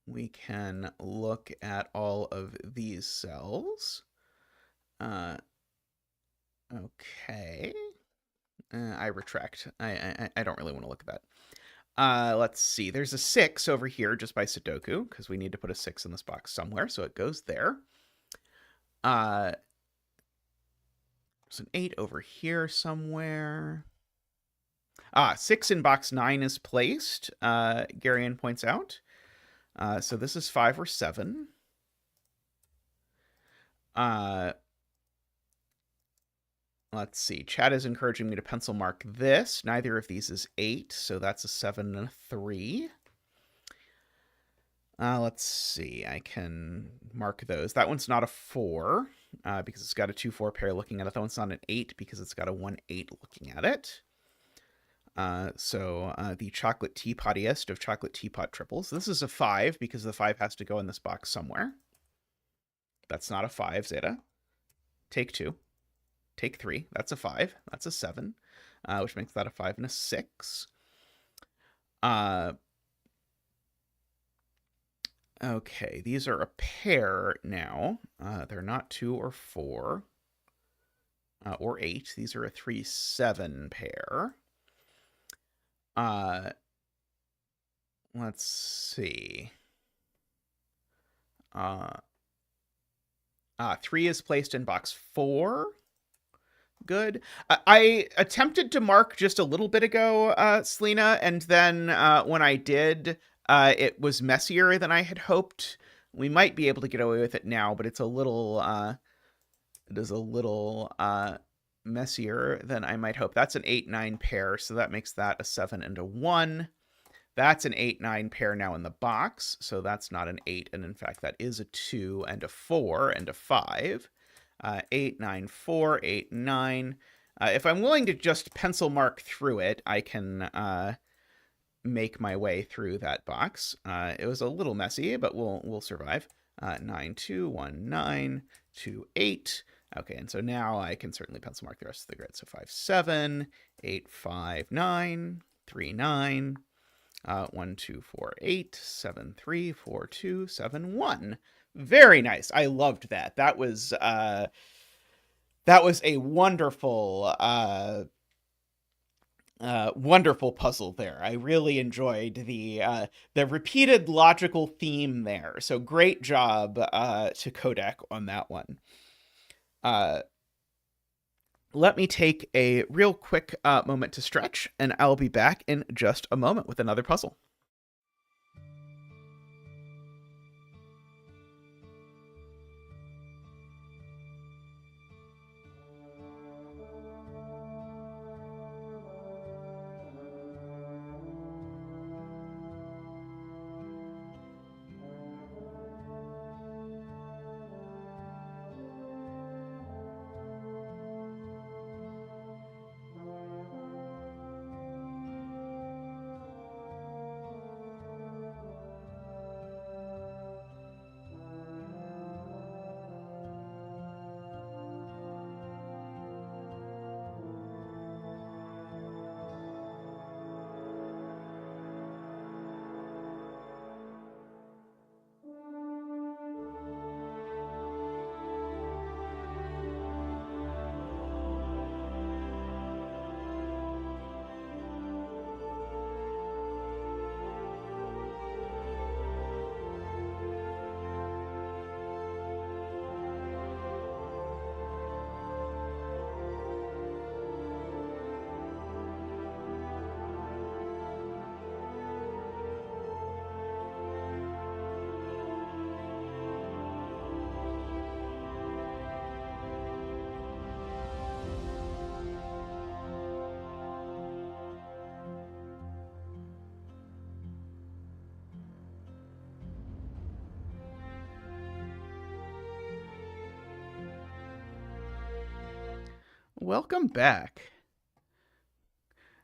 we can look at all of these cells. Okay. I retract. I don't really want to look at that. Let's see. There's a 6 over here just by sudoku, because we need to put a 6 in this box somewhere, so it goes there. There's an 8 over here somewhere. 6 in box 9 is placed, Garian points out. So this is 5 or 7. Let's see. Chat is encouraging me to pencil mark this. Neither of these is 8, so that's a 7 and a 3. Let's see. I can mark those. That one's not a 4, because it's got a 2-4 pair looking at it. That one's not an 8 because it's got a 1-8 looking at it. So the chocolate teapottiest of chocolate teapot triples. This is a 5 because the 5 has to go in this box somewhere. That's not a 5, Zeta. Take 2. Take 3. That's a 5. That's a 7, which makes that a 5 and a 6. Okay, these are a pair now. They're not 2 or 4 or 8. These are a 3-7 pair. Let's see. 3 is placed in box 4. Good. I attempted to mark just a little bit ago, Selena, and then when I did, it was messier than I had hoped. We might be able to get away with it now, but it's a little, it is a little messier than I might hope. That's an 8-9 pair, so that makes that a 7 and a 1. That's an 8-9 pair now in the box, so that's not an 8, and in fact that is a 2 and a 4 and a 5. 8, 9, 4, 8, 9. If I'm willing to just pencil mark through it, I can make my way through that box. It was a little messy, but we'll survive. 9, 2, 1, 9, 2, 8. Okay, and so now I can certainly pencil mark the rest of the grid. So 5, 7, 8, 5, 9, 3, 9, 1, 2, 4, 8, 7, 3, 4, 2, 7, 1. Very nice. I loved that. That was a wonderful wonderful puzzle there. I really enjoyed the repeated logical theme there. So great job to Kodak on that one. Let me take a real quick moment to stretch, and I'll be back in just a moment with another puzzle. Welcome back.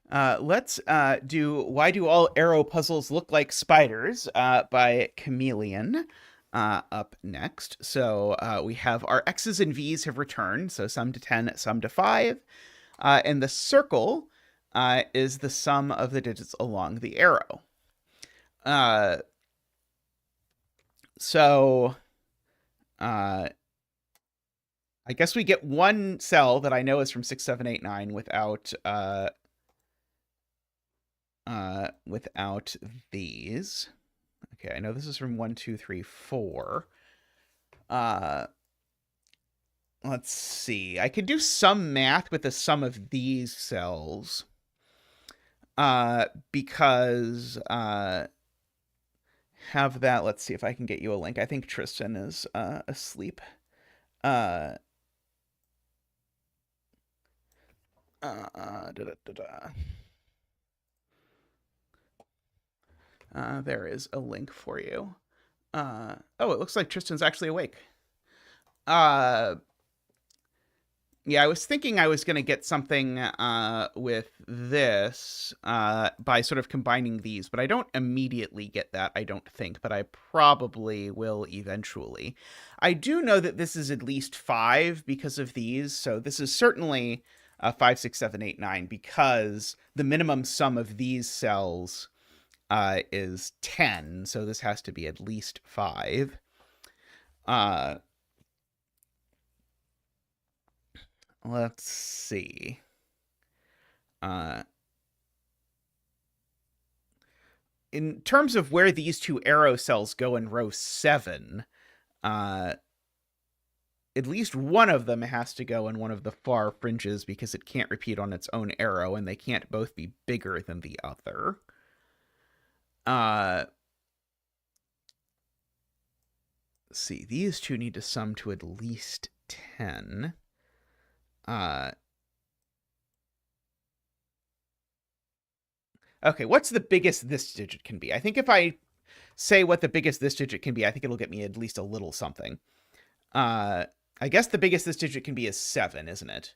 Let's do Why Do All Arrow Puzzles Look Like Spiders by Chameleon up next. So we have our X's and V's have returned, so some to 10, some to 5. And the circle is the sum of the digits along the arrow. So I guess we get one cell that I know is from 6, 7, 8, 9 without these. Okay, I know this is from 1, 2, 3, 4. Let's see. I could do some math with the sum of these cells. Because have that. Let's see if I can get you a link. I think Tristan is asleep. There is a link for you. Oh, it looks like Tristan's actually awake. Yeah, I was thinking I was going to get something with this by sort of combining these, but I don't immediately get that, I don't think, but I probably will eventually. I do know that this is at least 5 because of these, so this is certainly 5, 6, 7, 8, 9, because the minimum sum of these cells is 10, so this has to be at least 5. Let's see. In terms of where these two arrow cells go in row 7, at least one of them has to go in one of the far fringes because it can't repeat on its own arrow, and they can't both be bigger than the other. Let's see. These two need to sum to at least 10. Okay, what's the biggest this digit can be? I think if I say what the biggest this digit can be, I think it'll get me at least a little something. I guess the biggest this digit can be is 7, isn't it?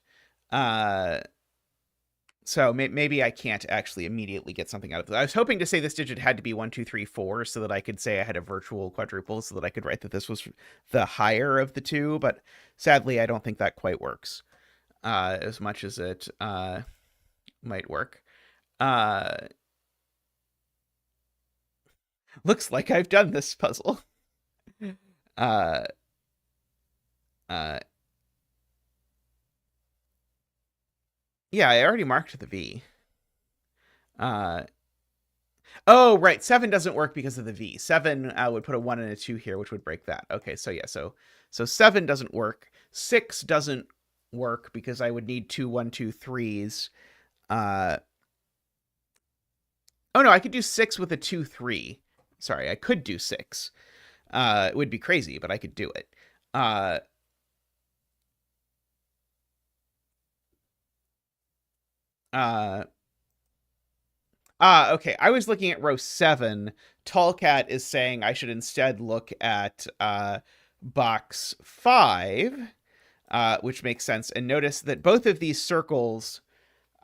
So maybe I can't actually immediately get something out of this. I was hoping to say this digit had to be 1, 2, 3, 4 so that I could say I had a virtual quadruple so that I could write that this was the higher of the two, but sadly I don't think that quite works as much as it might work. Looks like I've done this puzzle. Yeah, I already marked the V. Oh, right. 7 doesn't work because of the V. 7 would put a 1 and a 2 here, which would break that. Okay, so yeah, so 7 doesn't work. 6 doesn't work because I would need 2, 1, 2, 3s. Oh no, I could do 6 with a 2, 3. Sorry, I could do 6. It would be crazy, but I could do it. Okay. I was looking at row 7. Tallcat is saying I should instead look at box 5, which makes sense. And notice that both of these circles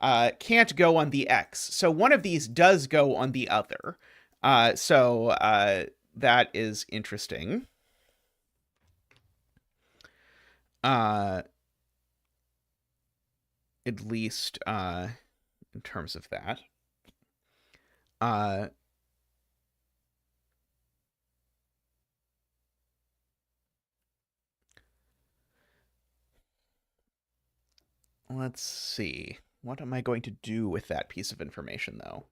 can't go on the X. So one of these does go on the other. So that is interesting. At least in terms of that. Let's see. What am I going to do with that piece of information, though?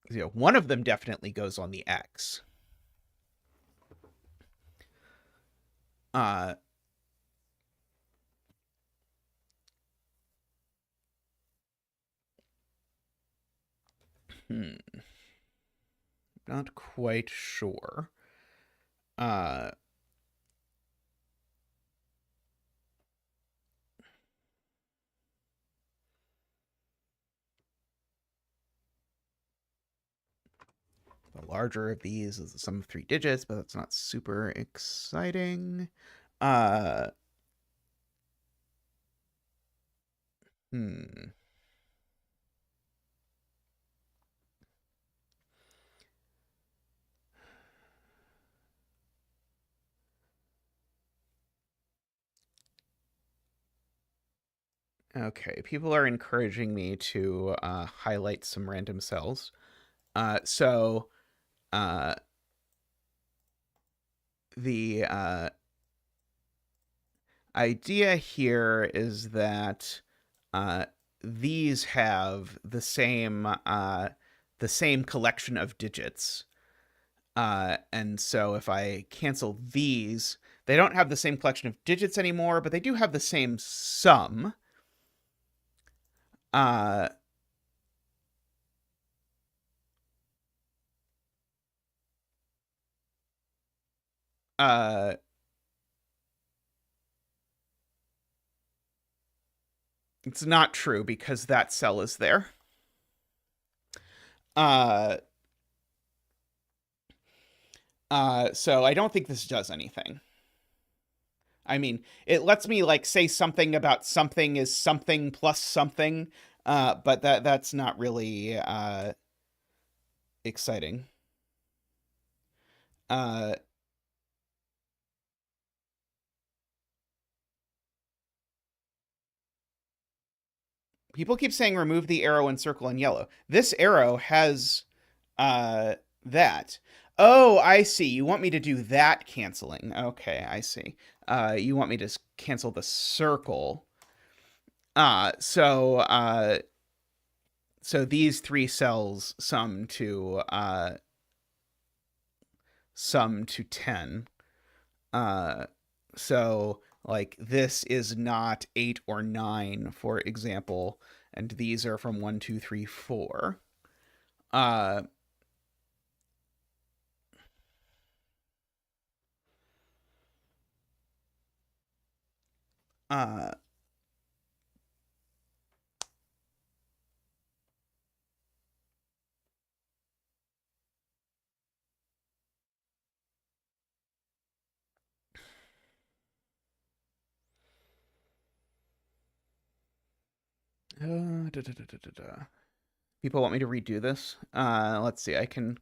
You know, one of them definitely goes on the X. Not quite sure. larger of these is the sum of 3 digits, but that's not super exciting. Uh, hmm. Okay, people are encouraging me to highlight some random cells. So uh, the idea here is that uh, these have the same collection of digits. And so if I cancel these, they don't have the same collection of digits anymore, but they do have the same sum. Uh, uh, it's not true because that cell is there. Uh, so I don't think this does anything. I mean, it lets me like say something about something is something plus something, but that's not really exciting. Uh, People keep saying remove the arrow and circle in yellow. This arrow has uh, that. Oh, I see. You want me to do that canceling. Okay, I see. You want me to cancel the circle. So these 3 cells sum to 10. Uh, so like this is not 8 or 9, for example, and these are from 1, 2, 3, 4. Uh, uh, da, da, da. People want me to redo this. Let's see. I can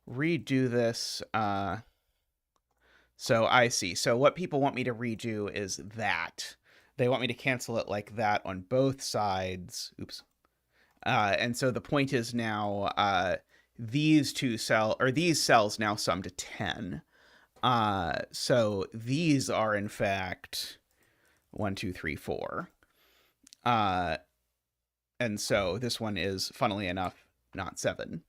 redo this. So I see. So what people want me to redo is that. They want me to cancel it like that on both sides. Oops. And so the point is now these cells now sum to 10. So these are in fact 1, 2, 3, 4. Uh, and so this one is, funnily enough, not 7.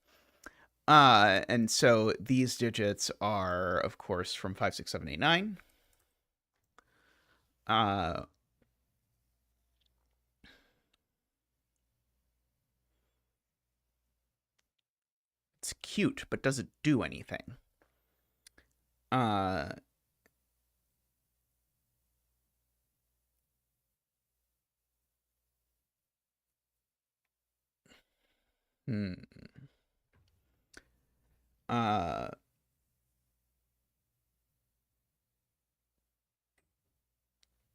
And so these digits are, of course, from 5, 6, 7, 8, 9. Uh, it's cute, but does it do anything? Uh, hmm. Uh,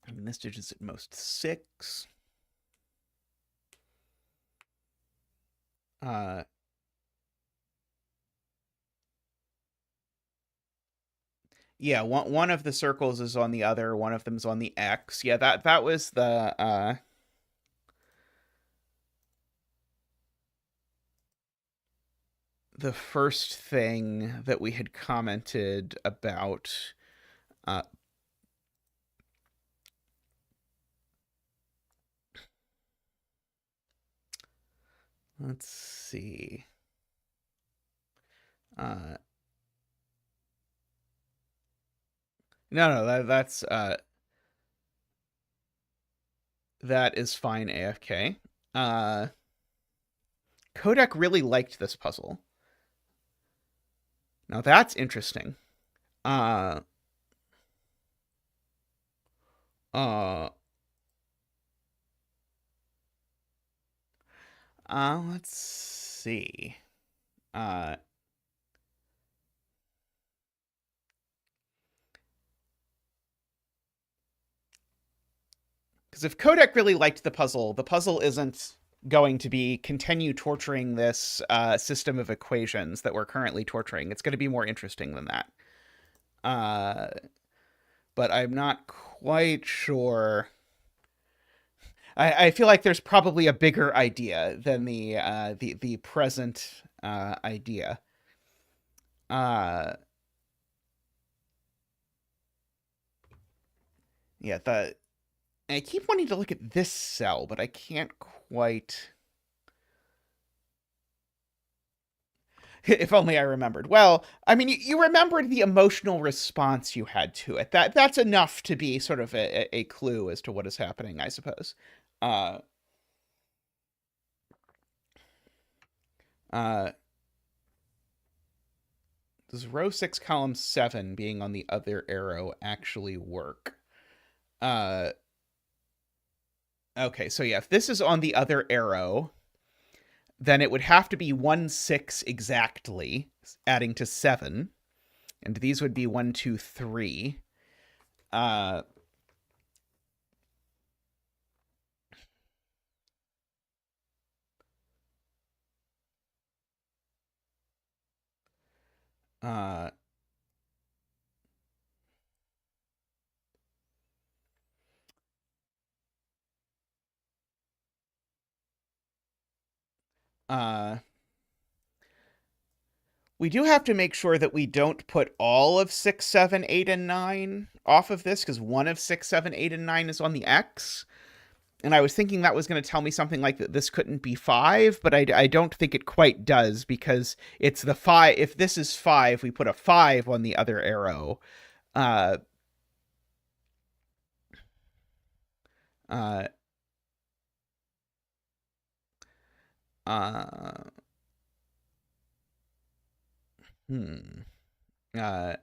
I mean, this digit's at most 6. Uh, yeah, one of the circles is on the other. One of them's on the X. Yeah, that was the first thing that we had commented about. Uh, let's see. Uh, no, that is fine. AFK. Uh, Kodak really liked this puzzle. Now that's interesting. Uh, uh, let's see. Uh, Because if Kodak really liked the puzzle isn't going to be continue torturing this system of equations that we're currently torturing. It's going to be more interesting than that. But I'm not quite sure. I feel like there's probably a bigger idea than the present idea. Yeah, I keep wanting to look at this cell, but I can't quite. If only I remembered. Well, I mean, you remembered the emotional response you had to it. That's enough to be sort of a clue as to what is happening, I suppose. Uh, uh, does row 6, column 7 being on the other arrow actually work? Okay, so yeah, if this is on the other arrow, then it would have to be 1, 6 exactly, adding to 7. And these would be 1, 2, 3. Uh, uh, uh, we do have to make sure that we don't put all of 6, 7, 8, and 9 off of this, because one of 6, 7, 8, and 9 is on the X. And I was thinking that was going to tell me something like that this couldn't be 5, but I don't think it quite does, because it's the 5. If this is 5, we put a 5 on the other arrow. Uh, uh, uh, hmm. Uh,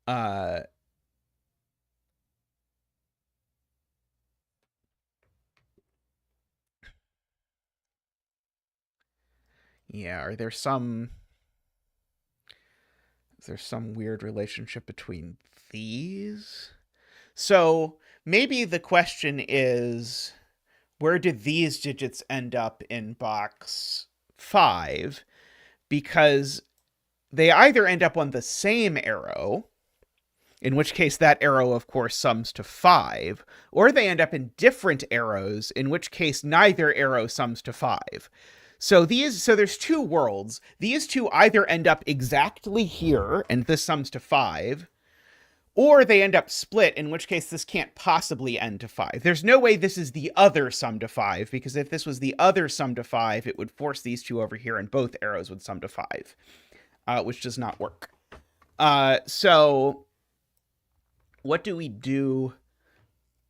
uh, yeah, is there some weird relationship between these? So maybe the question is, where did these digits end up in box 5? Because they either end up on the same arrow, in which case that arrow, of course, sums to 5, or they end up in different arrows, in which case neither arrow sums to 5. So there's two worlds. These two either end up exactly here, and this sums to 5, or they end up split, in which case this can't possibly end to 5. There's no way this is the other sum to 5, because if this was the other sum to 5, it would force these two over here, and both arrows would sum to 5, which does not work. So what do we do?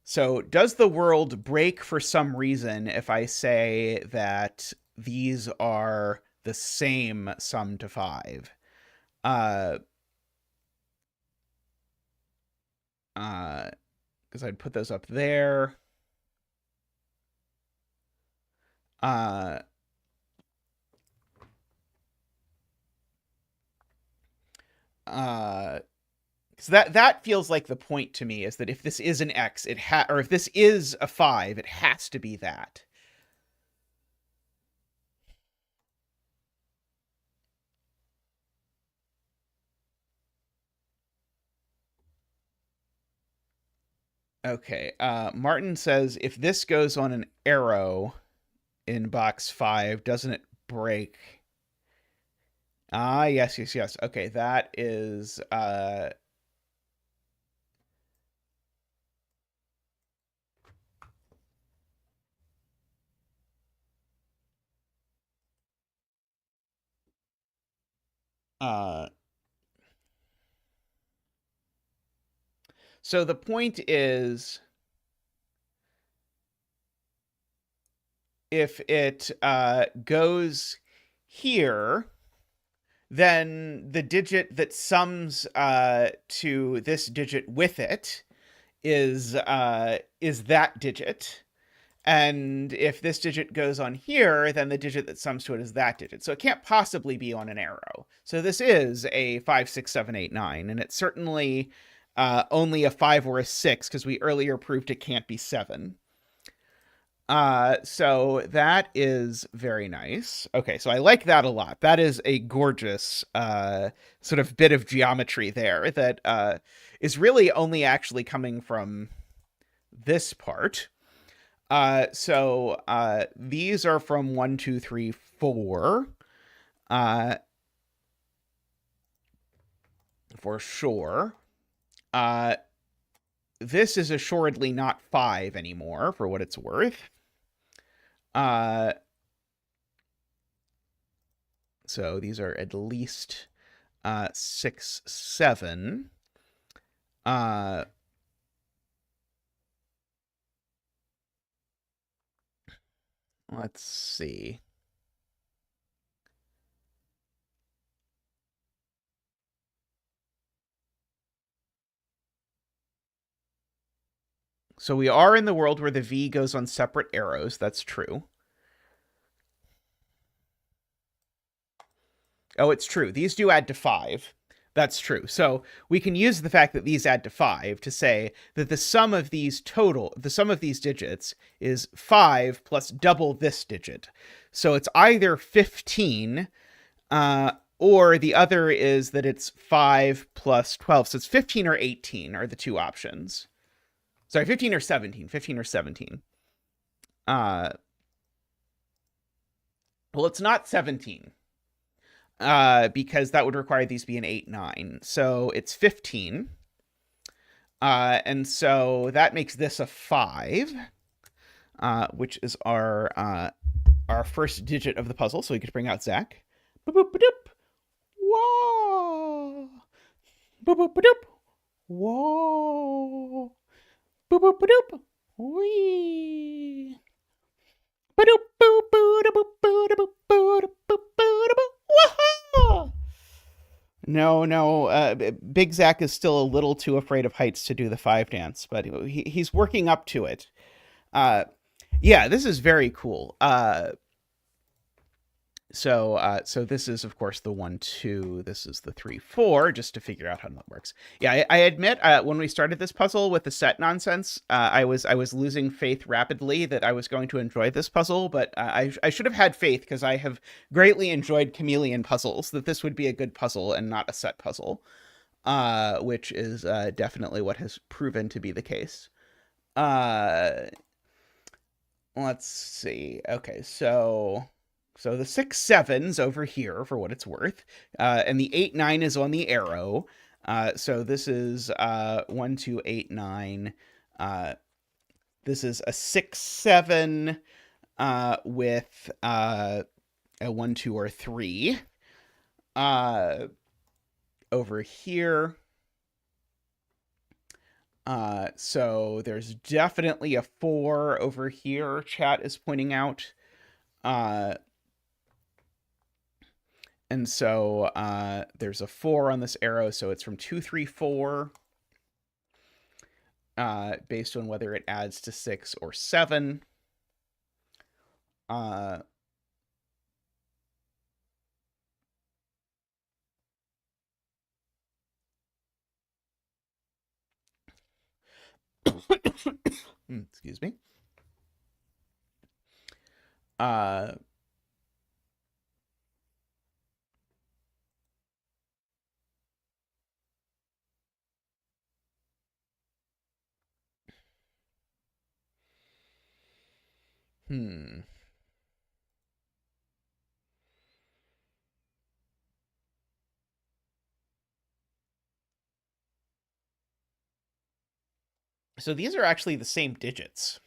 So does the world break for some reason if I say that these are the same sum to 5? Because I'd put those up there. So that feels like the point to me, is that if this is an X, or if this is a 5, it has to be that. Okay. Martin says, if this goes on an arrow in box 5, doesn't it break? Ah, yes, yes, yes. Okay, that is so the point is, if it goes here, then the digit that sums to this digit with it is that digit. And if this digit goes on here, then the digit that sums to it is that digit. So it can't possibly be on an arrow. So this is a 5, 6, 7, 8, 9, and it certainly only a 5 or a 6, because we earlier proved it can't be 7. So that is very nice. Okay, so I like that a lot. That is a gorgeous sort of bit of geometry there that is really only actually coming from this part. So these are from 1, 2, 3, 4. For sure. This is assuredly not 5 anymore, for what it's worth. So these are at least 6, 7. Let's see. So we are in the world where the V goes on separate arrows. That's true. Oh, it's true. These do add to 5. That's true. So we can use the fact that these add to 5 to say that the sum of these digits is 5 plus double this digit. So it's either 15, or the other is that it's 5 plus 12. So it's 15 or 18 are the two options. Sorry, 15 or 17. 15 or 17. Well, it's not 17. Because that would require these to be an 8, 9. So it's 15. And so that makes this a 5, which is our first digit of the puzzle. So we could bring out Zach. Boop, boop, ba-doop. Whoa. Boop, boop, ba-doop. Whoa. Boop, boop, ba-doop. Wee. Ba-doop, boop, boop, boop, boop, boop, boop, boop, boop. Whoa! No. Big Zach is still a little too afraid of heights to do the 5 dance, but he's working up to it. Yeah, this is very cool. So this is, of course, the 1, 2. This is the 3, 4, just to figure out how that works. Yeah, I admit, when we started this puzzle with the set nonsense, I was losing faith rapidly that I was going to enjoy this puzzle, but I should have had faith, because I have greatly enjoyed chameleon puzzles, that this would be a good puzzle and not a set puzzle, which is definitely what has proven to be the case. Let's see. Okay, so the 6, 7's over here, for what it's worth. And the 8, 9 is on the arrow. So this is 1, 2, 8, 9. This is a 6, 7 with a 1, 2, or 3. Over here. So there's definitely a 4 over here, chat is pointing out. And so there's a 4 on this arrow, so it's from 2, 3, 4, based on whether it adds to 6 or 7. Excuse me. So these are actually the same digits.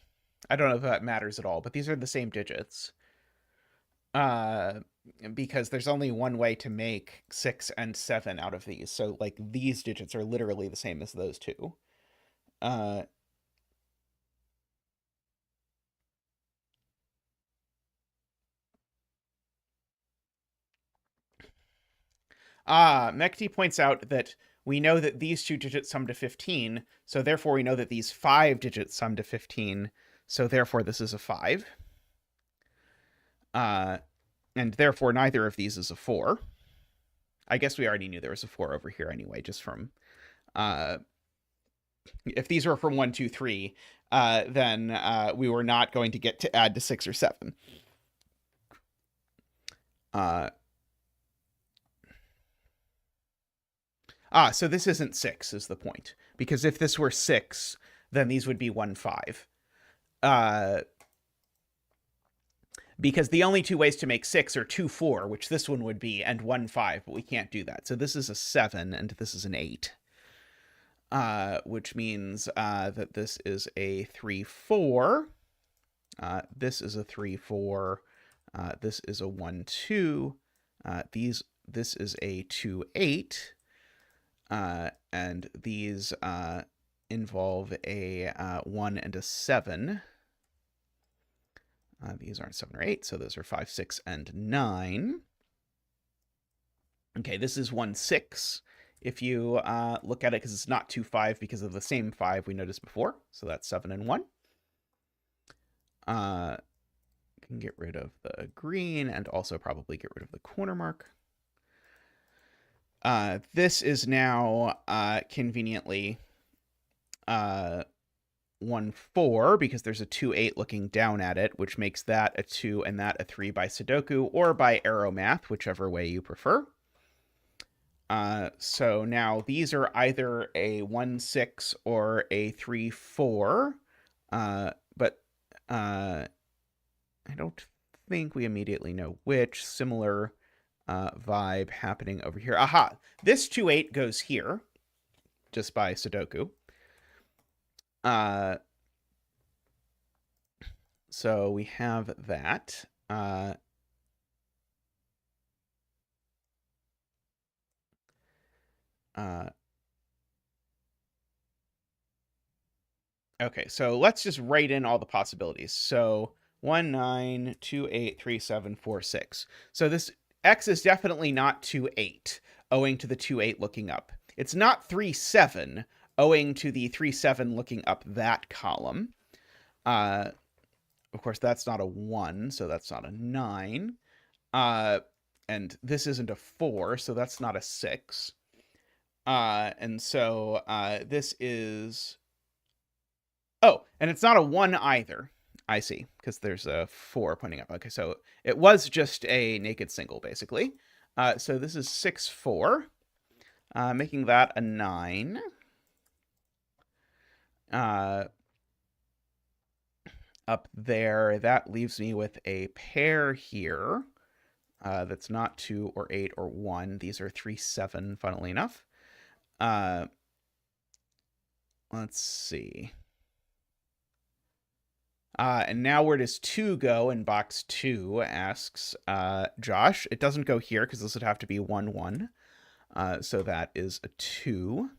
I don't know if that matters at all, but these are the same digits. Because there's only one way to make 6 and 7 out of these. So, like, these digits are literally the same as those two. Mekti points out that we know that these 2 digits sum to 15, so therefore we know that these 5 digits sum to 15, so therefore this is a 5. And therefore neither of these is a 4. I guess we already knew there was a 4 over here anyway, just from if these were from 1, 2, 3, then we were not going to get to add to 6 or 7. So this isn't 6 is the point. Because if this were 6, then these would be 1, 5. Because the only two ways to make 6 are 2, 4, which this one would be, and 1, 5, but we can't do that. So this is a 7, and this is an 8. Which means that this is a 3, 4. This is a 3, 4. This is a 1, 2. This is a 2, 8. And these involve a 1 and a 7. These aren't 7 or 8, so those are 5, 6, and 9. Okay, this is 1, 6. If you look at it, because it's not 2, 5 because of the same 5 we noticed before. So that's 7 and 1. Can get rid of the green and also probably get rid of the corner mark. This is now conveniently 1, 4 because there's a 2, 8 looking down at it, which makes that a 2 and that a 3 by sudoku or by arrow math, whichever way you prefer. So now these are either a 1, 6 or a 3, 4. But I don't think we immediately know which. Similar vibe happening over here. Aha! This 2, 8 goes here just by sudoku. So we have that. Okay, so let's just write in all the possibilities. So 1, 9, 2, 8, 3, 7, 4, 6. So this X is definitely not 2, 8, owing to the 2, 8 looking up. It's not 3, 7, owing to the 3, 7 looking up that column. Of course, that's not a 1, so that's not a 9. And this isn't a 4, so that's not a 6. And so this is... Oh, and it's not a 1 either. I see, because there's a 4 pointing up. Okay, so it was just a naked single, basically. So this is 6, 4, making that a 9. Up there, that leaves me with a pair here that's not 2 or 8 or 1. These are 3, 7, funnily enough. Let's see. And now where does 2 go in box 2, asks Josh. It doesn't go here because this would have to be 1, 1. So that is a 2.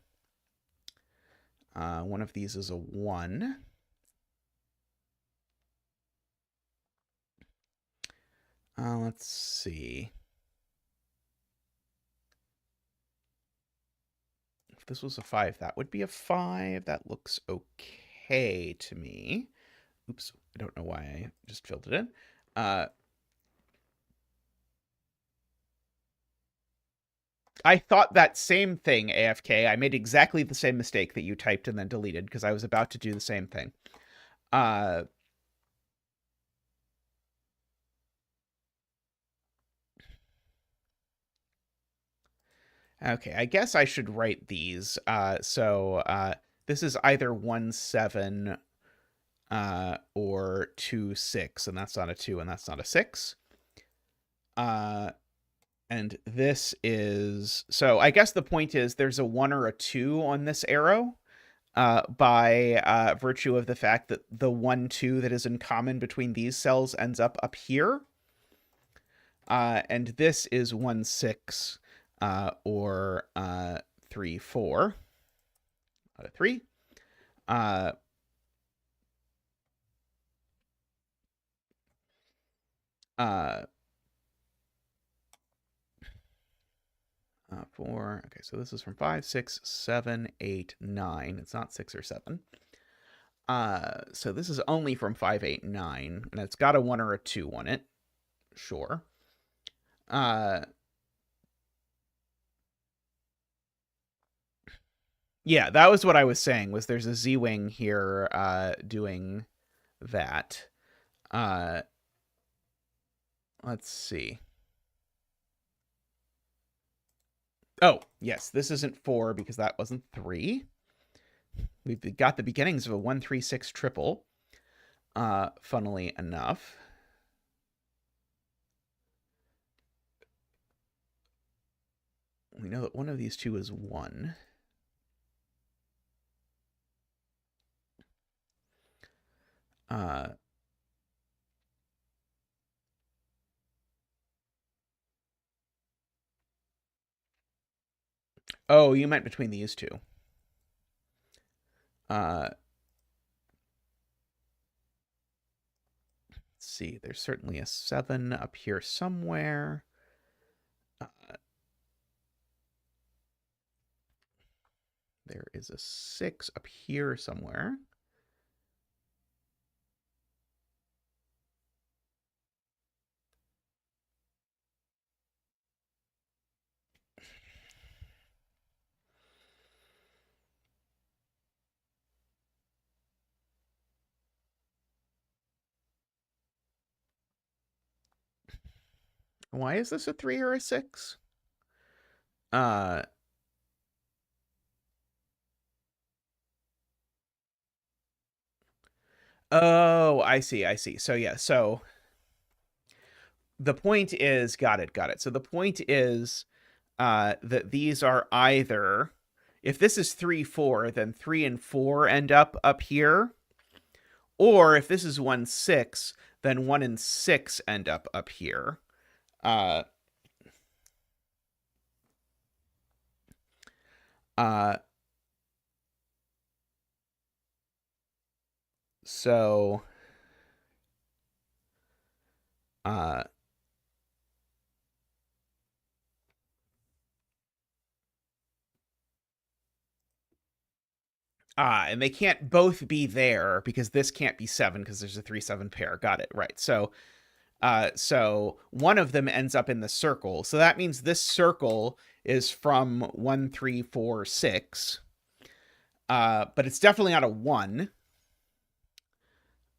One of these is a 1. Let's see. If this was a 5, that would be a 5. That looks okay to me. Oops, I don't know why I just filled it in. I thought that same thing, AFK. I made exactly the same mistake that you typed and then deleted because I was about to do the same thing. Okay, I guess I should write these. So this is either 1, 7 or 2, 6, and that's not a 2 and that's not a 6. And this is... So I guess the point is there's a 1 or a 2 on this arrow by virtue of the fact that the 1, 2 that is in common between these cells ends up here. And this is 1, 6 or 3, 4. Not a 3. 4. Okay, so this is from 5, 6, 7, 8, 9. It's not 6 or 7. So this is only from 5, 8, 9, and it's got a 1 or a 2 on it. Sure. Yeah, that was what I was saying, was there's a Z-wing here doing that. Uh, let's see. Oh, yes, this isn't 4 because that wasn't 3. We've got the beginnings of a 1-3-6 triple, funnily enough. We know that one of these two is 1. Oh, you meant between these two. Let's see. There's certainly a 7 up here somewhere. There is a 6 up here somewhere. Why is this a 3 or a 6? Oh, I see. So yeah, so the point is, got it. So the point is that these are either, if this is 3, 4, then 3 and 4 end up here. Or if this is 1, 6, then 1 and 6 end up here. Uh, so and they can't both be there because this can't be 7 because there's a 3-7 pair. Got it. Right. So one of them ends up in the circle. So that means this circle is from 1, 3, 4, 6. But it's definitely not a 1.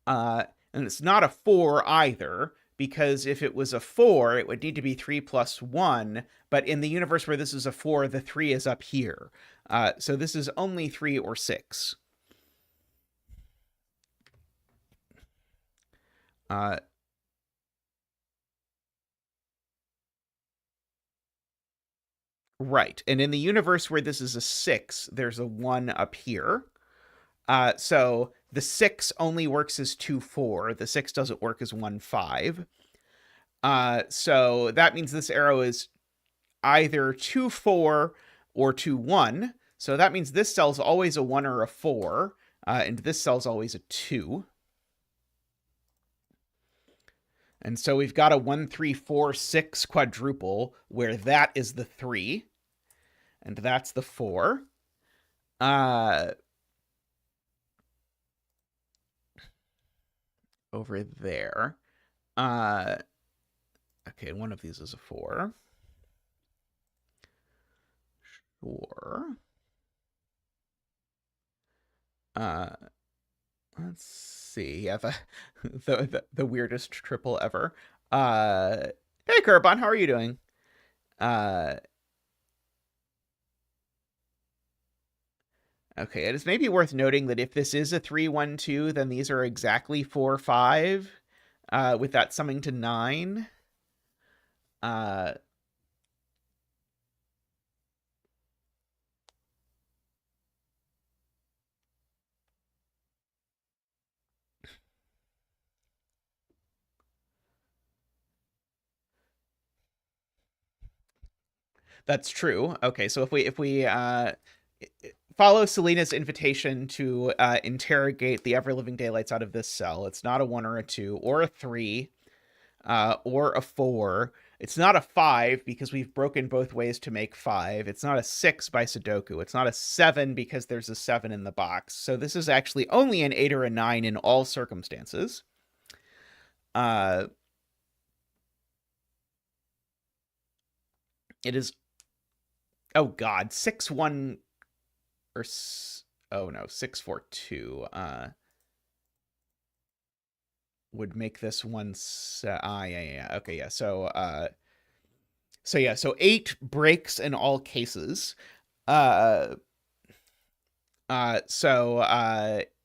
And it's not a 4 either, because if it was a 4, it would need to be 3 plus 1. But in the universe where this is a 4, the 3 is up here. So this is only 3 or 6. Right. And in the universe where this is a 6, there's a 1 up here. So the 6 only works as 2, 4. The 6 doesn't work as 1, 5. So that means this arrow is either 2, 4 or 2, 1. So that means this cell's always a 1 or a 4, and this cell's always a 2. And so we've got a 1, 3, 4, 6 quadruple where that is the 3, and that's the 4. Over there. Okay, one of these is a 4. Sure. Let's see. Yeah, the weirdest triple ever. Hey Kerbon, how are you doing? Okay, it is maybe worth noting that if this is a 3, 1, 2, then these are exactly 4, 5, with that summing to 9. That's true. Okay, so if we follow Selena's invitation to interrogate the ever-living daylights out of this cell, it's not a 1 or a 2 or a 3 or a 4. It's not a 5 because we've broken both ways to make 5. It's not a 6 by Sudoku. It's not a 7 because there's a 7 in the box. So this is actually only an 8 or a 9 in all circumstances. It is, oh god, 6, 1, or oh no, 642 would make this one yeah. Okay, yeah. So 8 breaks in all cases. Uh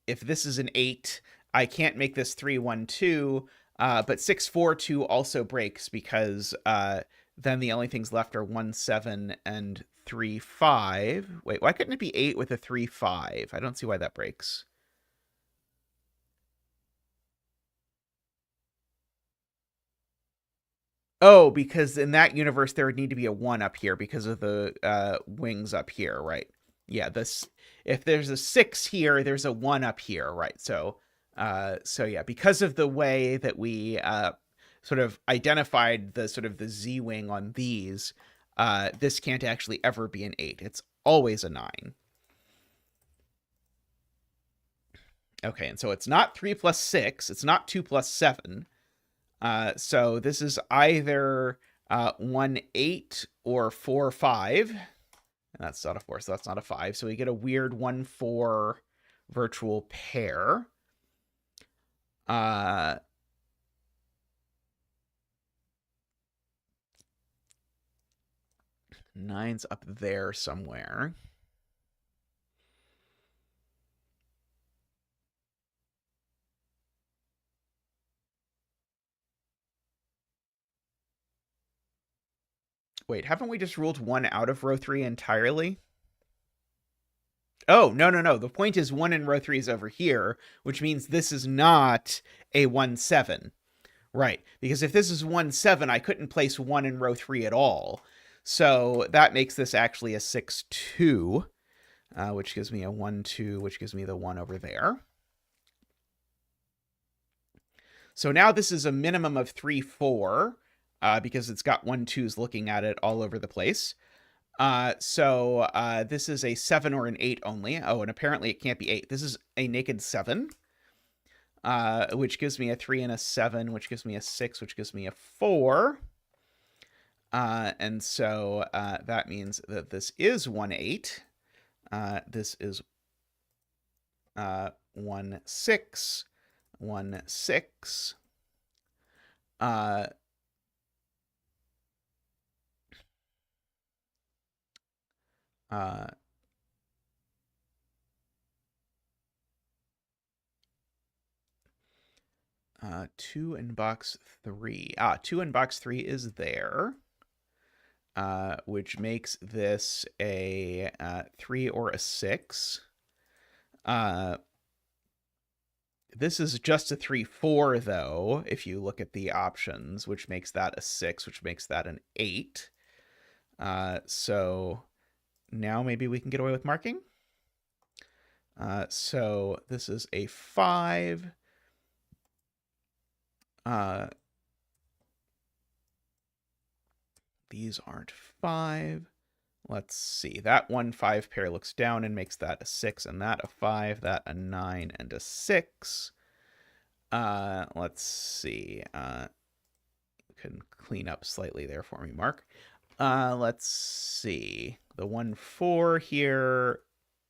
if this is an 8, I can't make this 312, but 642 also breaks because then the only things left are 1 7 and 3 5. Wait, why couldn't it be 8 with a 3 5? I don't see why that breaks. Oh, because in that universe there would need to be a 1 up here because of the wings up here, right? Yeah, this if there's a 6 here, there's a 1 up here, right? So yeah, because of the way that we sort of identified the sort of the Z wing on these, this can't actually ever be an 8. It's always a 9. Okay, and so it's not 3 plus 6, it's not 2 plus 7. So this is either 1 8 or 4 5. And that's not a 4, so that's not a 5. So we get a weird 1 4 virtual pair. Nine's up there somewhere. Wait, haven't we just ruled 1 out of row 3 entirely? Oh, no. The point is 1 in row 3 is over here, which means this is not a 1 7. Right, because if this is 1 7, I couldn't place 1 in row 3 at all. So that makes this actually a 6 2, which gives me a 1 2, which gives me the 1 over there. So now this is a minimum of 3 4, because it's got 1 2s looking at it all over the place. So this is a 7 or an 8 only. Oh, and apparently it can't be 8. This is a naked 7, which gives me a 3 and a 7, which gives me a 6, which gives me a 4. And so that means that this is 1 8. This is 1 6, 1 6. 2 in box 3. 2 in box 3 is there, which makes this a 3 or a 6. This is just a 3 4, though, if you look at the options, which makes that a 6, which makes that an 8. So now maybe we can get away with marking. So this is a 5. These aren't 5. Let's see. That 1 5 pair looks down and makes that a 6, and that a 5, that a 9, and a 6. Let's see. You can clean up slightly there for me, Mark. Let's see. The 1 4 here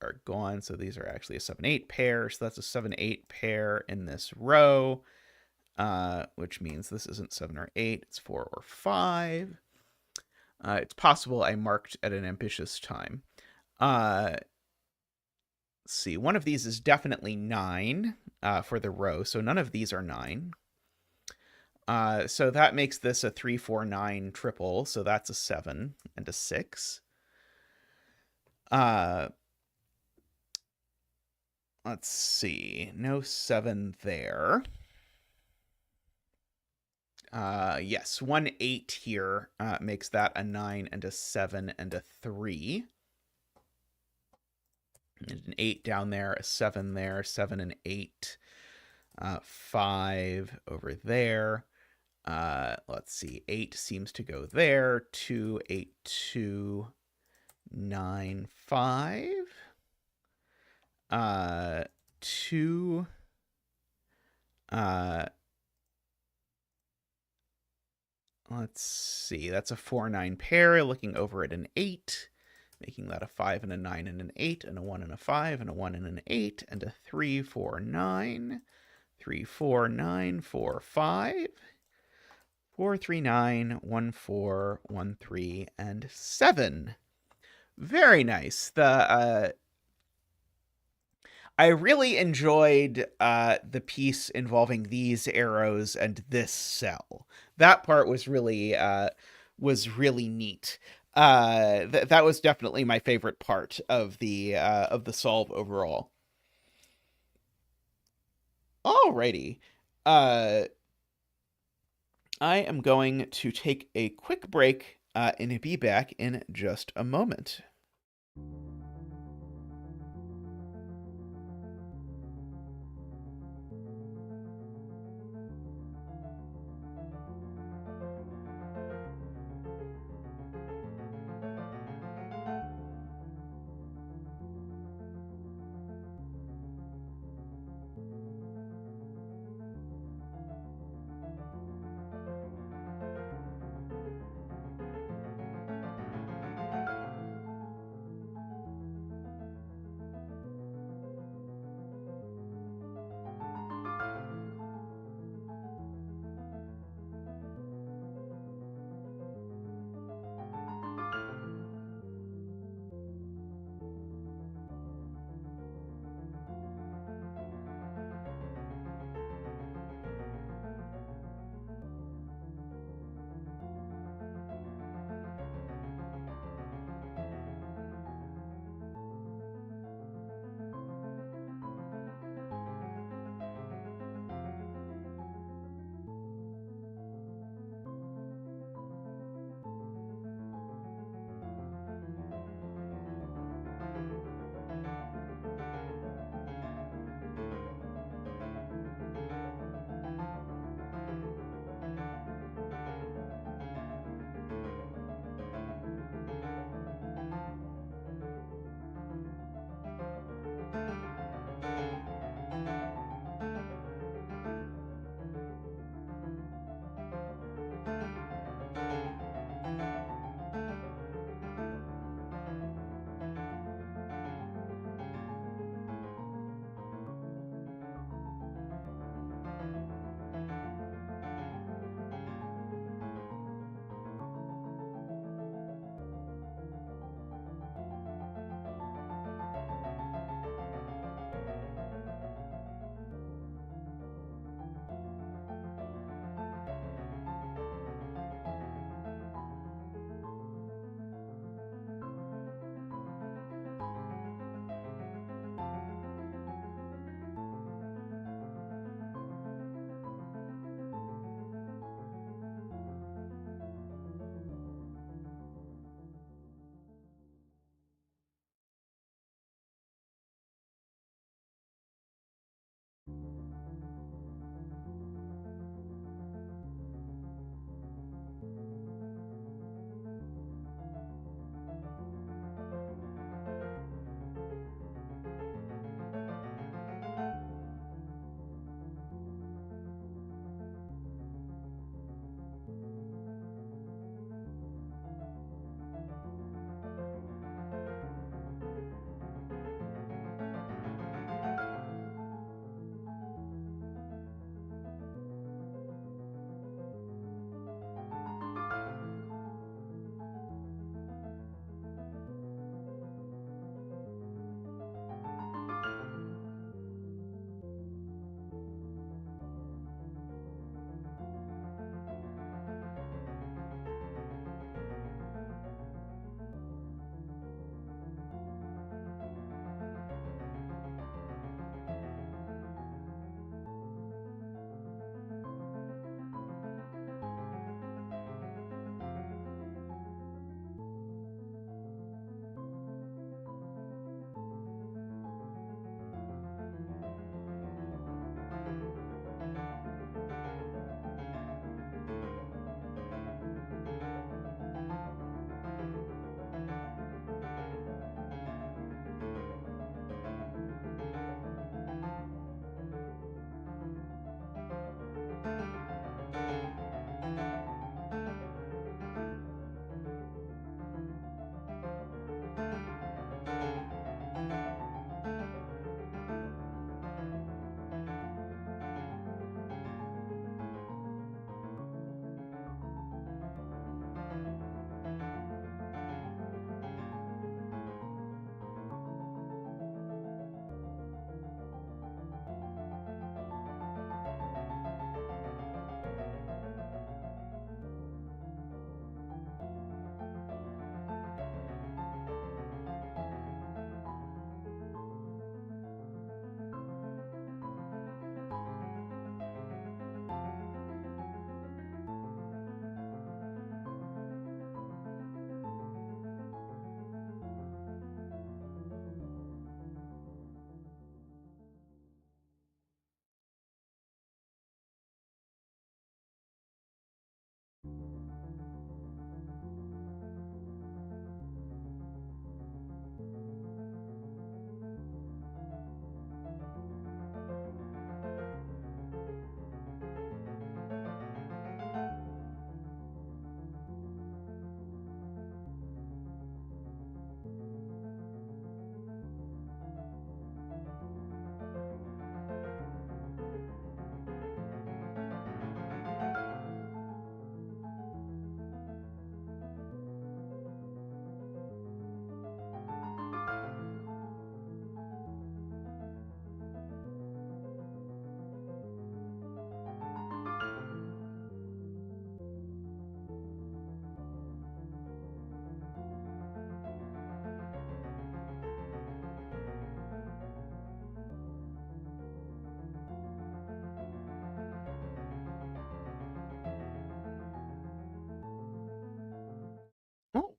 are gone, so these are actually a 7 8 pair. So that's a 7 8 pair in this row, which means this isn't 7 or 8, it's 4 or 5. It's possible I marked at an ambitious time. Let's see. One of these is definitely 9 for the row, so none of these are 9. So that makes this a 3 4 9 triple, so that's a 7 and a 6. Let's see. No 7 there. Yes, 1 8 here makes that a 9 and a 7 and a 3. And an 8 down there, a 7 there, 7 and 8. 5 over there. Let's see, 8 seems to go there. 2, 8, 2, 9, 5. 2. Let's see, that's a 4 9 pair looking over at an 8. making that a 5 and a 9 and an 8 and a 1 and a 5 and a 1 and an 8 and a 3, 4, 9. 3, 4, 9, 4, 5. 4, 3, 9, 1, 4, 1, 3, and 7. Very nice. I really enjoyed the piece involving these arrows and this cell. That part was really neat. That was definitely my favorite part of the solve overall. Alrighty. I am going to take a quick break and be back in just a moment.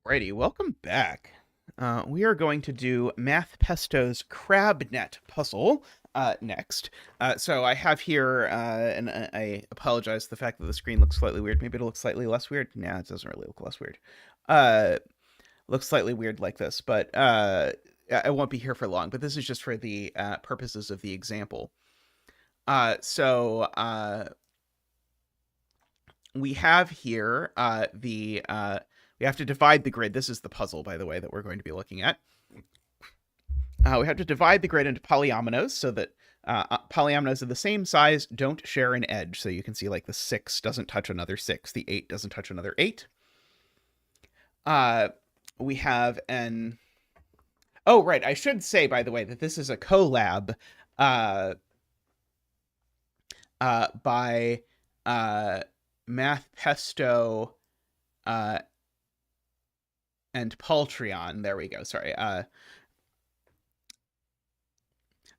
Alrighty, welcome back. We are going to do Math Pesto's CrabNet puzzle next. So I have here, and I apologize for the fact that the screen looks slightly weird. Maybe it'll look slightly less weird. Nah, it doesn't really look less weird. Looks slightly weird like this, but I won't be here for long. But this is just for the purposes of the example. We have here we have to divide the grid. This is the puzzle, by the way, that we're going to be looking at. We have to divide the grid into polyominoes so that polyominoes of the same size don't share an edge. So you can see like the 6 doesn't touch another 6. The 8 doesn't touch another 8. We have an... Oh, right. I should say, by the way, that this is a collab by Math Pesto and Paltreon. There we go. Sorry.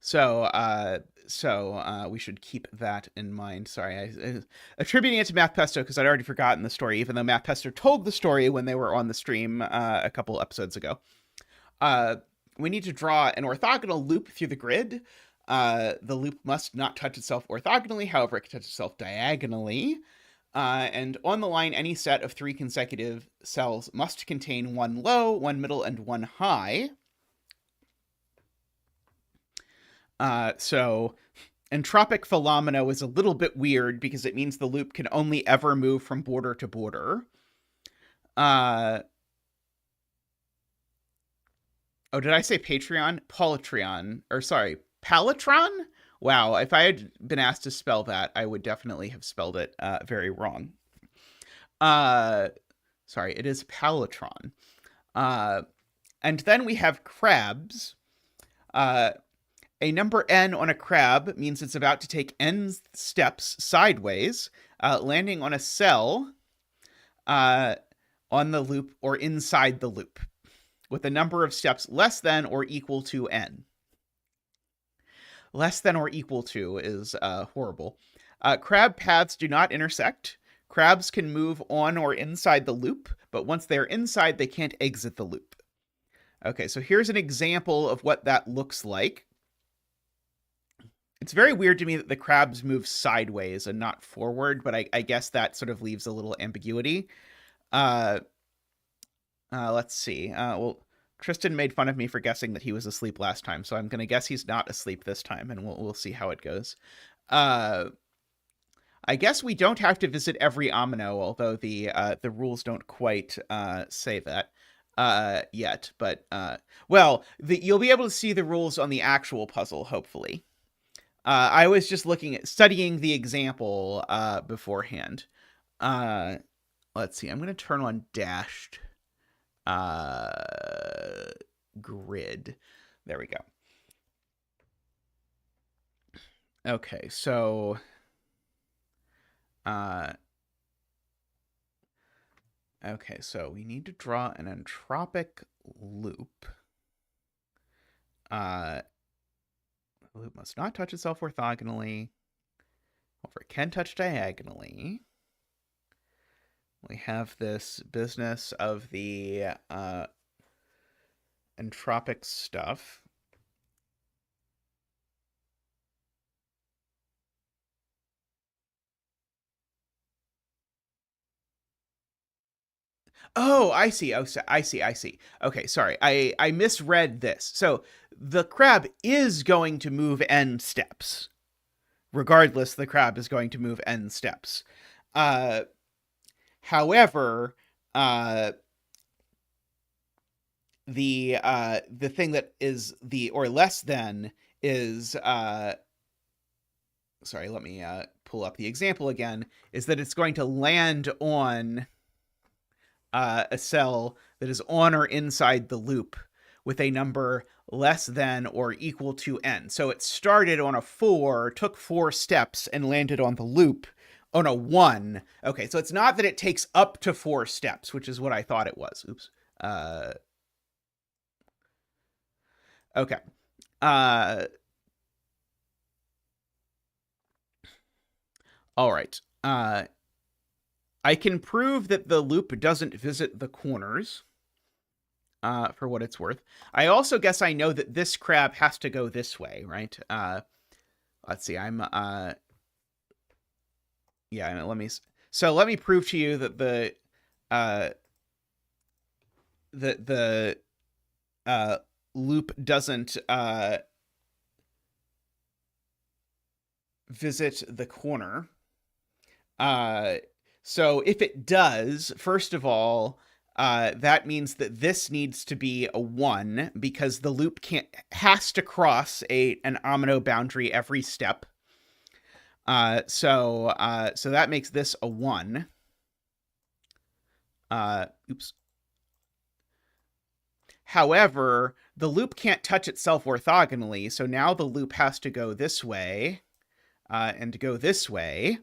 So we should keep that in mind. Sorry, I attributing it to Math Pesto because I'd already forgotten the story, even though Math Pesto told the story when they were on the stream a couple episodes ago. We need to draw an orthogonal loop through the grid. The loop must not touch itself orthogonally, however, it can touch itself diagonally. And on the line, any set of 3 consecutive cells must contain 1 low, 1 middle, and 1 high. So entropic phenomena is a little bit weird because it means the loop can only ever move from border to border. Oh, did I say Patreon? Polytron. Or sorry, Palitron? Wow, if I had been asked to spell that, I would definitely have spelled it very wrong. Sorry, it is Palitron. And then we have crabs. A number n on a crab means it's about to take n steps sideways, landing on a cell on the loop or inside the loop, with a number of steps less than or equal to n. Less than or equal to is horrible. Crab paths do not intersect. Crabs can move on or inside the loop, but once they're inside, they can't exit the loop. Okay, so here's an example of what that looks like. It's very weird to me that the crabs move sideways and not forward, but I guess that sort of leaves a little ambiguity. Let's see. Well, Tristan made fun of me for guessing that he was asleep last time, so I'm going to guess he's not asleep this time, and we'll see how it goes. I guess we don't have to visit every omino, although the rules don't quite say that yet. But, well, you'll be able to see the rules on the actual puzzle, hopefully. I was just studying the example beforehand. Let's see. I'm going to turn on dashed grid. There we go. Okay, so we need to draw an entropic loop. The loop must not touch itself orthogonally. However, it can touch diagonally. We have this business of the entropic stuff. Oh, I see. Oh, I see. Okay, sorry. I misread this. So the crab is going to move n steps. Regardless, the crab is going to move n steps. However, the thing that is the or less than is sorry, let me pull up the example again, is that it's going to land on a cell that is on or inside the loop with a number less than or equal to n. So it started on a 4, took 4 steps, and landed on the loop on a 1. Okay, so it's not that it takes up to 4 steps, which is what I thought it was. Oops. Okay. All right. I can prove that the loop doesn't visit the corners. for what it's worth. I also guess I know that this crab has to go this way, right? Let's see. Yeah. Let me prove to you that uh, the loop doesn't visit the corner. So if it does, first of all, that means that this needs to be a 1 because the loop has to cross an omino boundary every step. So that makes this a 1. Oops. However, the loop can't touch itself orthogonally, so now the loop has to go this way and go this way.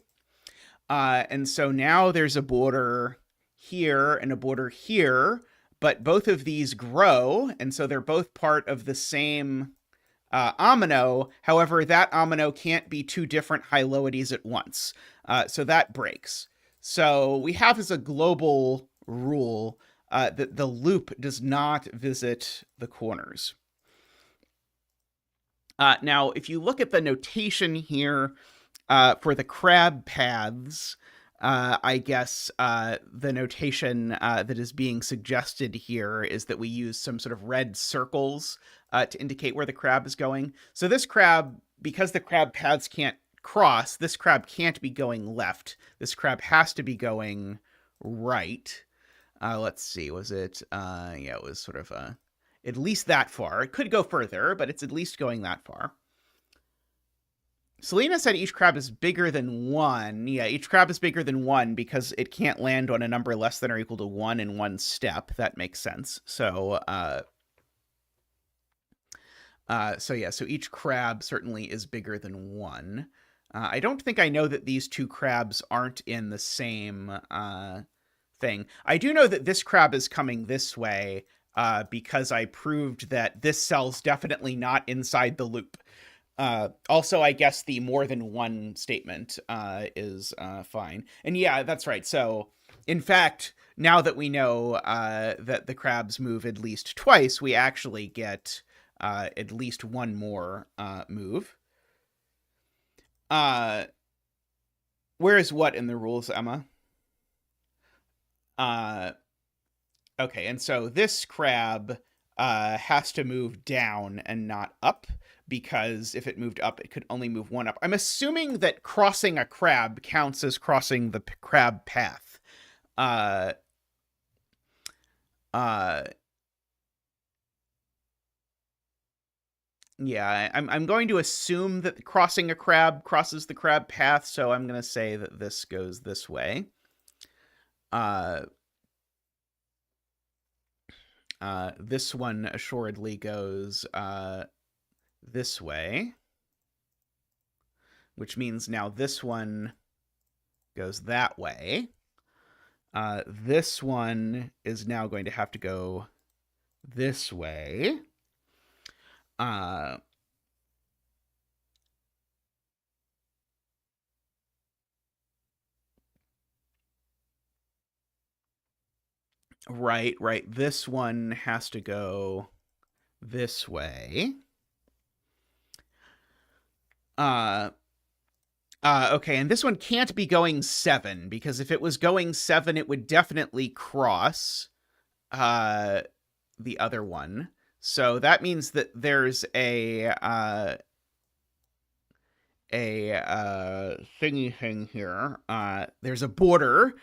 And so now there's a border here and a border here, but both of these grow, and so they're both part of the same omino. However, that omino can't be two different hyloides at once. So that breaks. So we have as a global rule that the loop does not visit the corners. Now, if you look at the notation here for the crab paths, I guess the notation that is being suggested here is that we use some sort of red circles to indicate where the crab is going. So this crab, because the crab paths can't cross, this crab can't be going left. This crab has to be going right. Let's see, was it? Yeah, it was sort of at least that far. It could go further, but it's at least going that far. Selena said each crab is bigger than 1. Yeah, each crab is bigger than 1 because it can't land on a number less than or equal to 1 in one step. That makes sense. So, so each crab certainly is bigger than 1. I don't think I know that these two crabs aren't in the same thing. I do know that this crab is coming this way because I proved that this cell's definitely not inside the loop. Also, I guess the more than 1 statement is fine. And yeah, that's right. So, in fact, now that we know that the crabs move at least twice, we actually get at least 1 more move. Where is what in the rules, Emma? Okay, and so this crab has to move down and not up, because if it moved up, it could only move 1 up. I'm assuming that crossing a crab counts as crossing the crab path. Yeah, I'm going to assume that crossing a crab crosses the crab path, so I'm going to say that this goes this way. This one assuredly goes this way, which means now this one goes that way. This one is now going to have to go this way. Right. This one has to go this way. Okay, and this one can't be going 7, because if it was going 7, it would definitely cross the other one. So that means that there's a thingy thing here. There's a border.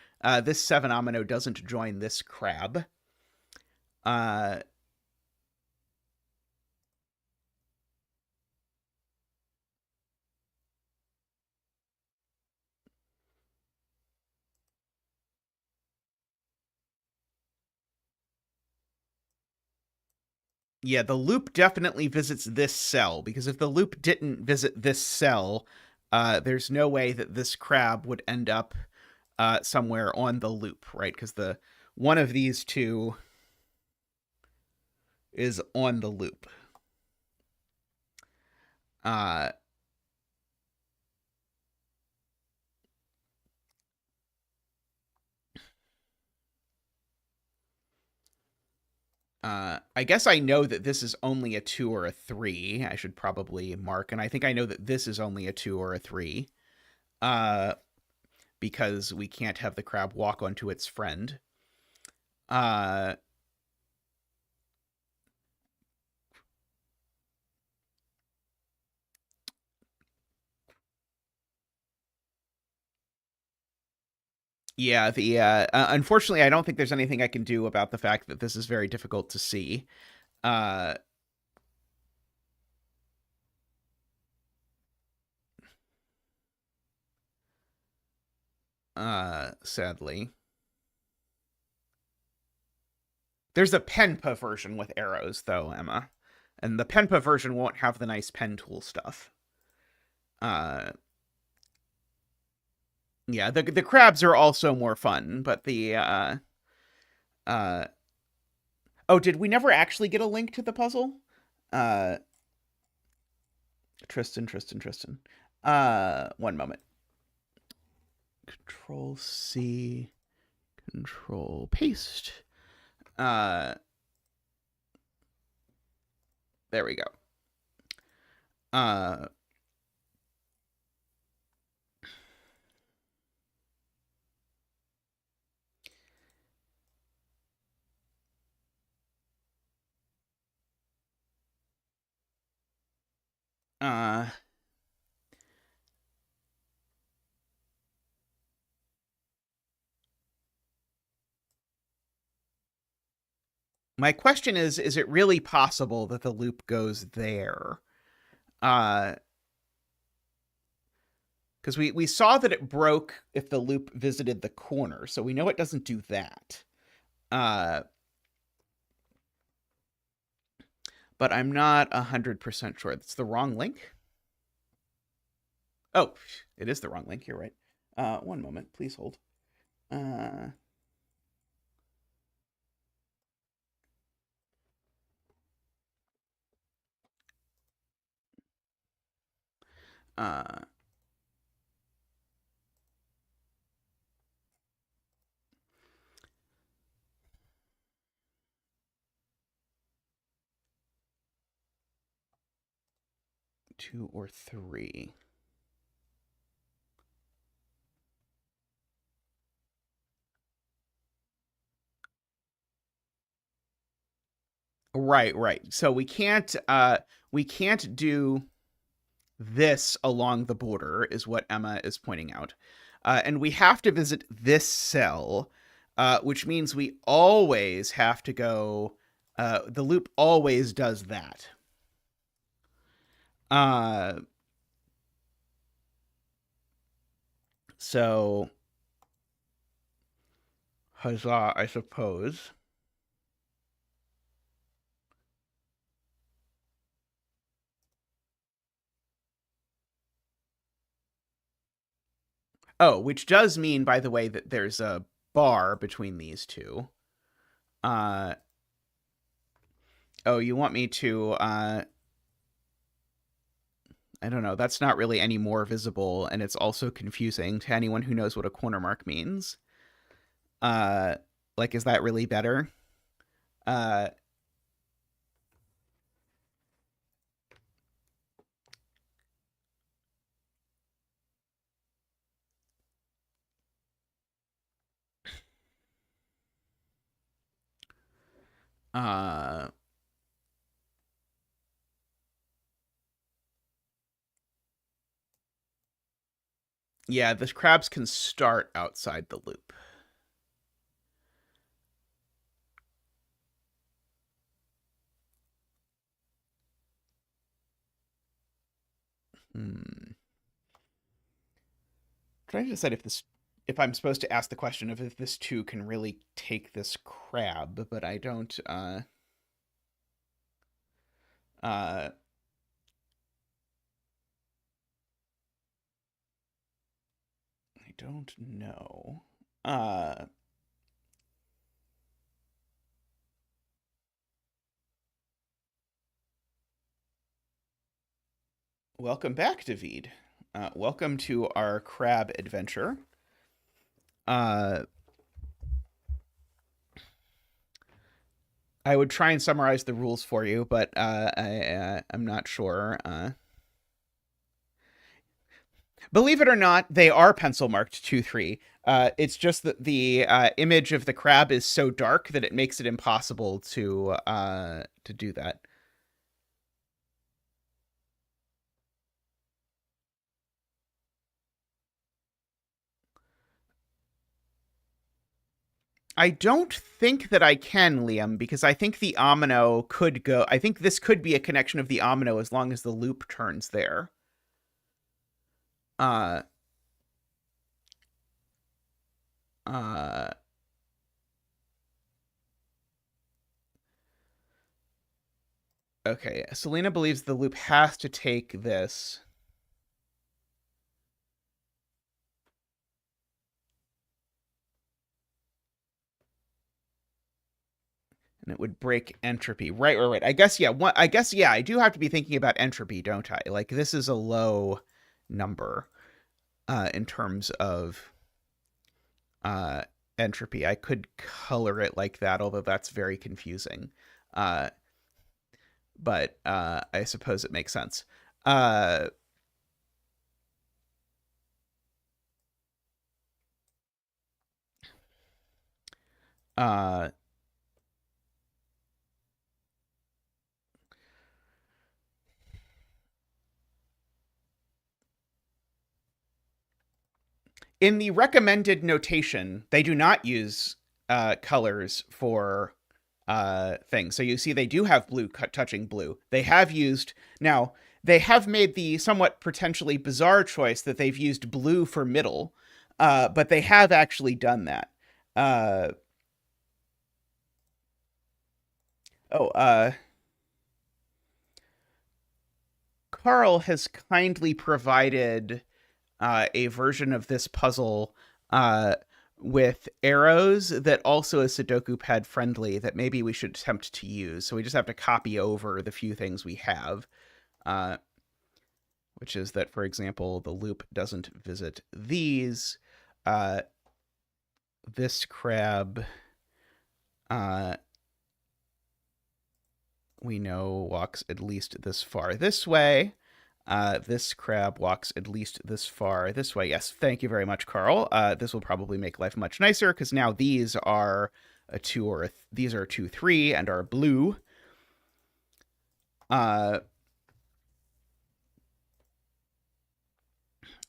This 7 omino doesn't join this crab. Yeah, the loop definitely visits this cell, because if the loop didn't visit this cell, there's no way that this crab would end up somewhere on the loop, right? Because one of these two is on the loop. I guess I know that this is only a 2 or a 3. I should probably mark, and I think I know that this is only a 2 or a 3. Uh, because we can't have the crab walk onto its friend. Uh, yeah, unfortunately, I don't think there's anything I can do about the fact that this is very difficult to see. Uh, Sadly. There's a Penpa version with arrows, though, Emma. And the Penpa version won't have the nice pen tool stuff. Yeah, the crabs are also more fun, but oh, did we never actually get a link to the puzzle? Tristan. One moment. Control C, Control paste. There we go. My question is it really possible that the loop goes there? Because we saw that it broke if the loop visited the corner, so we know it doesn't do that. But I'm not 100% sure. That's the wrong link? Oh, it is the wrong link. You're right. One moment. Please hold. Uh, uh, 2 or 3. Right. So we can't do this along the border is what Emma is pointing out. And we have to visit this cell, which means we always have to go the loop always does that. So huzzah, I suppose. Oh, which does mean, by the way, that there's a bar between these two. Oh, you want me to, I don't know, that's not really any more visible, and it's also confusing to anyone who knows what a corner mark means. Like, is that really better? Yeah, the crabs can start outside the loop. Trying to decide if I'm supposed to ask the question of if this 2 can really take this crab, but I don't I don't know. Welcome back, David. Welcome to our crab adventure. I would try and summarize the rules for you, but I'm not sure. Believe it or not, they are pencil marked 2-3. It's just that the image of the crab is so dark that it makes it impossible to do that. I don't think that I can, Liam, because I think the omino could go. I think this could be a connection of the omino as long as the loop turns there. Uh, uh, okay. Selena believes the loop has to take this. And it would break entropy. Right. I guess yeah. I do have to be thinking about entropy, don't I? Like this is a low number in terms of uh, entropy. I could color it like that, although that's very confusing. Uh, but I suppose it makes sense. Uh, uh, in the recommended notation, they do not use colors for things. So you see, they do have blue touching blue. They have used now. They have made the somewhat potentially bizarre choice that they've used blue for middle, but they have actually done that. Uh, oh, Carl has kindly provided a version of this puzzle with arrows that also is Sudoku pad friendly that maybe we should attempt to use. So we just have to copy over the few things we have, which is that, for example, the loop doesn't visit these. This crab, we know walks at least this far this way. This crab walks at least this far this way. Yes, thank you very much, Carl. This will probably make life much nicer because now these are a 2 or these are 2, 3 and are blue.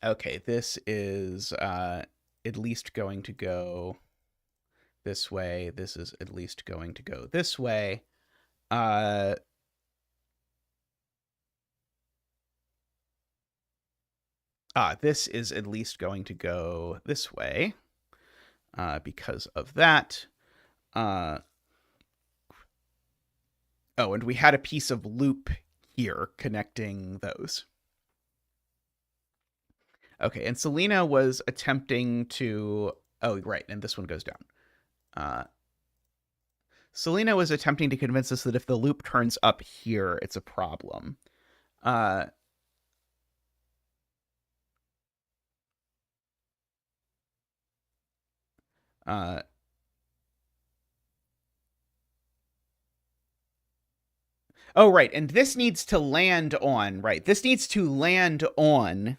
Okay, this is at least going to go this way. This is at least going to go this way. This is at least going to go this way because of that. Oh, and we had a piece of loop here connecting those. Okay, and Selena was attempting to... Oh, right, and this one goes down. Selena was attempting to convince us that if the loop turns up here, it's a problem. Oh, right, and this needs to land on... Right, this needs to land on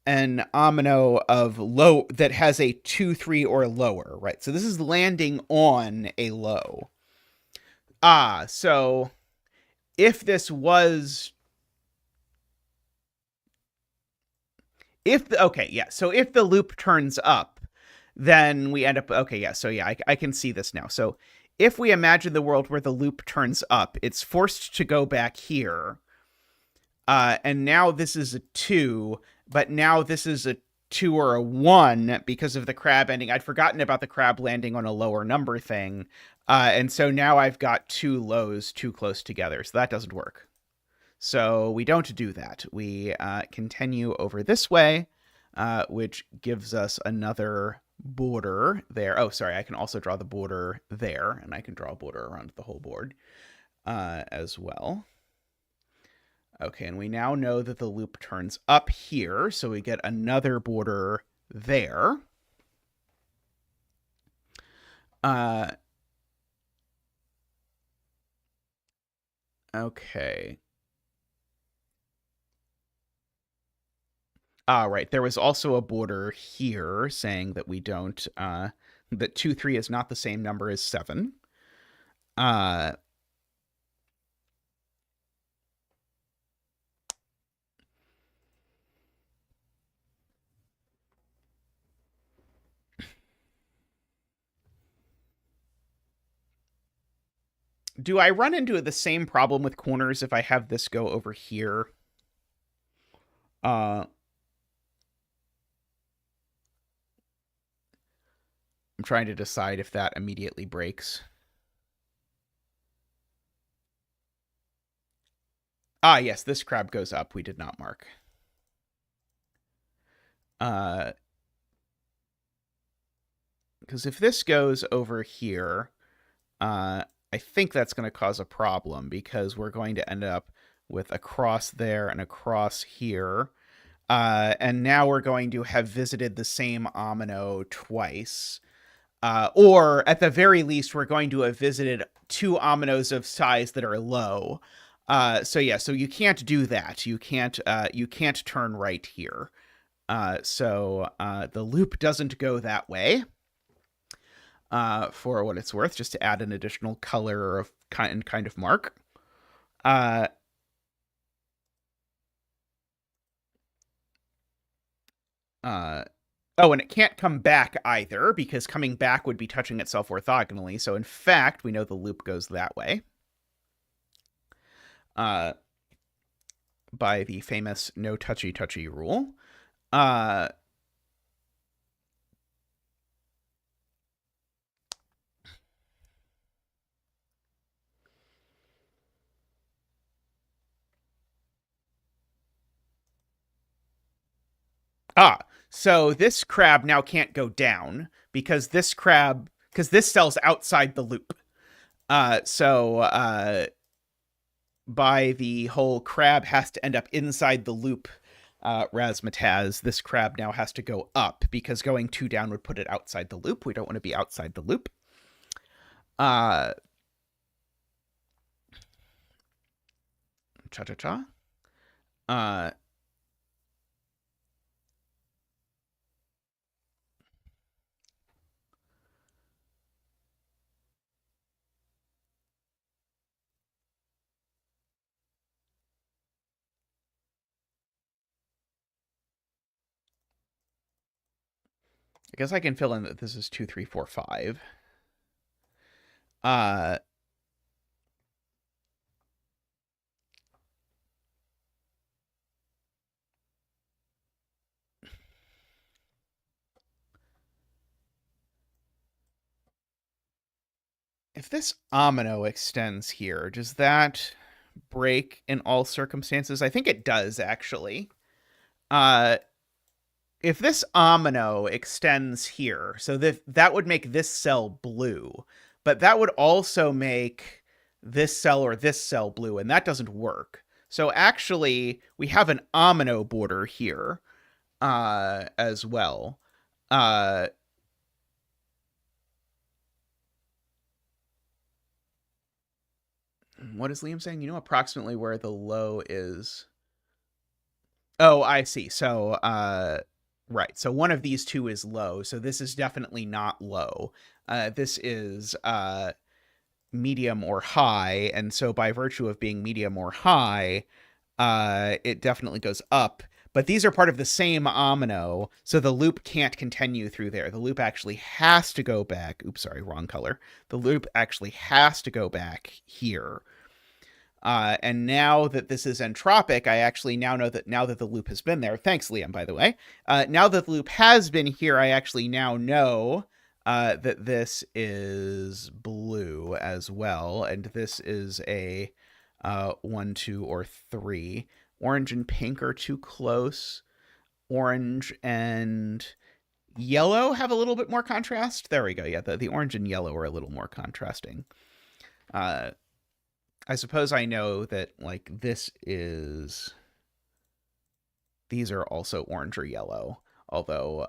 an omino of low that has a 2, 3 or lower, right? So this is landing on a low. So if this was okay, yeah. So if the loop turns up, then we end up okay, yeah. So yeah, I can see this now. So if we imagine the world where the loop turns up, it's forced to go back here. And now this is a 2, but now this is a 2 or a 1 because of the crab ending. I'd forgotten about the crab landing on a lower number thing. And so now I've got 2 lows too close together. So that doesn't work. So we don't do that. We continue over this way, which gives us another border there. Oh, sorry. I can also draw the border there, and I can draw a border around the whole board as well. Okay, and we now know that the loop turns up here, so we get another border there. Okay. Ah, right. There was also a border here saying that we don't, that 2, 3 is not the same number as 7. Uh, do I run into the same problem with corners if I have this go over here? I'm trying to decide if that immediately breaks. Ah, yes, this crab goes up. We did not mark. Because if this goes over here, I think that's going to cause a problem because we're going to end up with a cross there and a cross here. And now we're going to have visited the same omino twice. Or at the very least, we're going to have visited 2 ominos of size that are low. So you can't do that. You can't turn right here. So the loop doesn't go that way. For what it's worth, just to add an additional color of kind of mark. Oh, and it can't come back either, because coming back would be touching itself orthogonally. So in fact, we know the loop goes that way. By the famous no touchy rule. So this crab now can't go down because this cell's outside the loop. So by the whole crab has to end up inside the loop, razzmatazz, this crab now has to go up because going 2 down would put it outside the loop. We don't want to be outside the loop. Cha-cha-cha. I guess I can fill in that this is 2, 3, 4, 5. If this omino extends here, does that break in all circumstances? I think it does, actually. If this omino extends here, so that would make this cell blue, but that would also make this cell or this cell blue, and that doesn't work. So actually, we have an omino border here as well. What is Liam saying? You know approximately where the low is. Oh, I see. So, right. So one of these two is low. So this is definitely not low. This is medium or high. And so by virtue of being medium or high, it definitely goes up. But these are part of the same omino, so the loop can't continue through there. The loop actually has to go back. Oops, sorry, wrong color. The loop actually has to go back here. And now that this is entropic, I actually now know that the loop has been there. Thanks, Liam, by the way. Now that the loop has been here, I actually now know that this is blue as well. And this is a 1, 2, or 3. Orange and pink are too close. Orange and yellow have a little bit more contrast. There we go. Yeah, the orange and yellow are a little more contrasting. I suppose I know that, like, these are also orange or yellow, although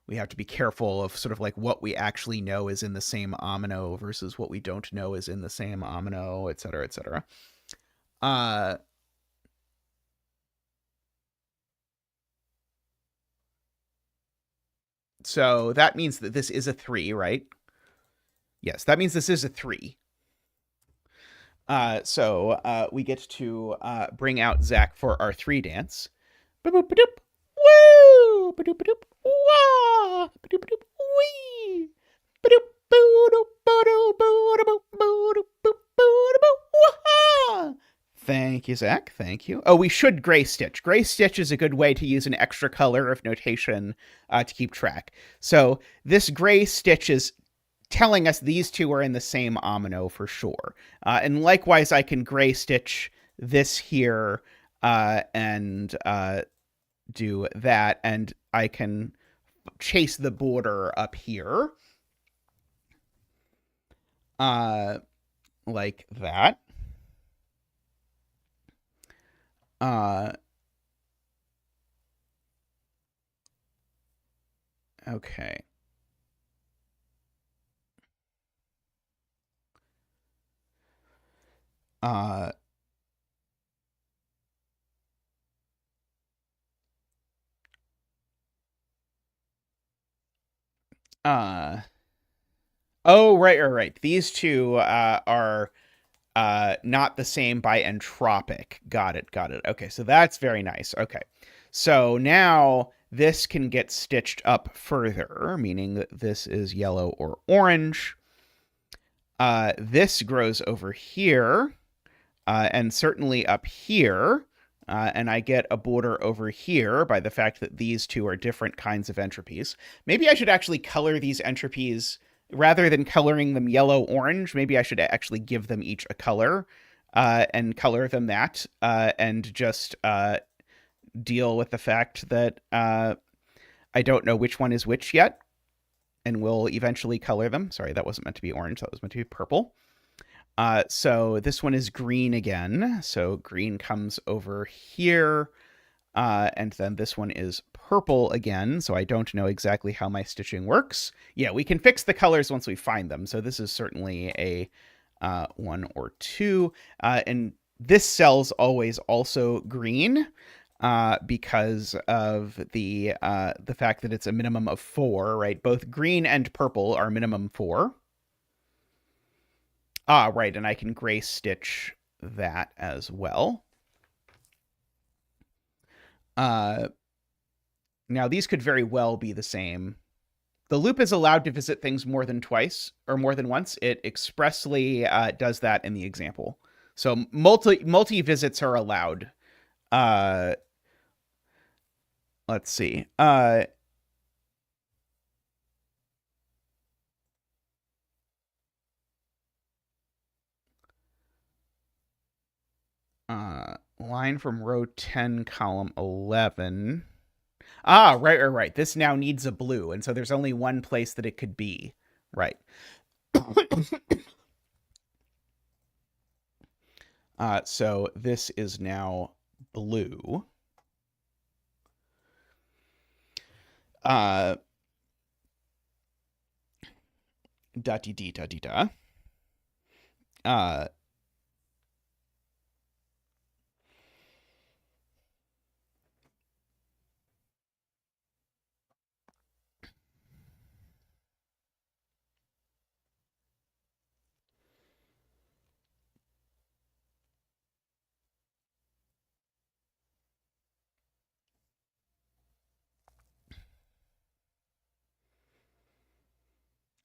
we have to be careful of sort of like what we actually know is in the same omino versus what we don't know is in the same omino, et cetera, et cetera. Uh, so that means that this is a 3, right? Yes, that means this is a 3. So we get to bring out Zach for our 3 dance. Ba-boop, ba-doop. Woo! Ba-doop, ba-doop. Wah! Ba-doop, ba-doop. Wee! Ba-doop, boo-doop, ba-doop, boo-doop, boo-doop, boop, boo-doop, wah! Thank you, Zach. Thank you. Oh, we should gray stitch. Gray stitch is a good way to use an extra color of notation to keep track. So this gray stitch is telling us these two are in the same omino for sure. And likewise, I can gray stitch this here and do that, and I can chase the border up here like that. Okay. Uh, uh, oh, right. These two are not the same by entropic. Got it. Okay, so that's very nice. Okay. So now this can get stitched up further, meaning that this is yellow or orange. This grows over here, and certainly up here. And I get a border over here by the fact that these two are different kinds of entropies. Maybe I should actually color these entropies rather than coloring them yellow-orange. Maybe I should actually give them each a color and color them that and just deal with the fact that I don't know which one is which yet, and we'll eventually color them. Sorry, that wasn't meant to be orange. That was meant to be purple. So this one is green again. So green comes over here. And then this one is purple again. So I don't know exactly how my stitching works. Yeah, we can fix the colors once we find them. So this is certainly a 1 or 2. And this cell's always also green. Because of the fact that it's a minimum of 4, right? Both green and purple are minimum 4. Right, and I can gray stitch that as well. Now these could very well be the same. The loop is allowed to visit things more than twice or more than once. It expressly does that in the example. So multi visits are allowed. Let's see. Line from row 10, column 11. Right. This now needs a blue, and so there's only one place that it could be. Right. So this is now blue. Da-dee-dee-da-dee-da.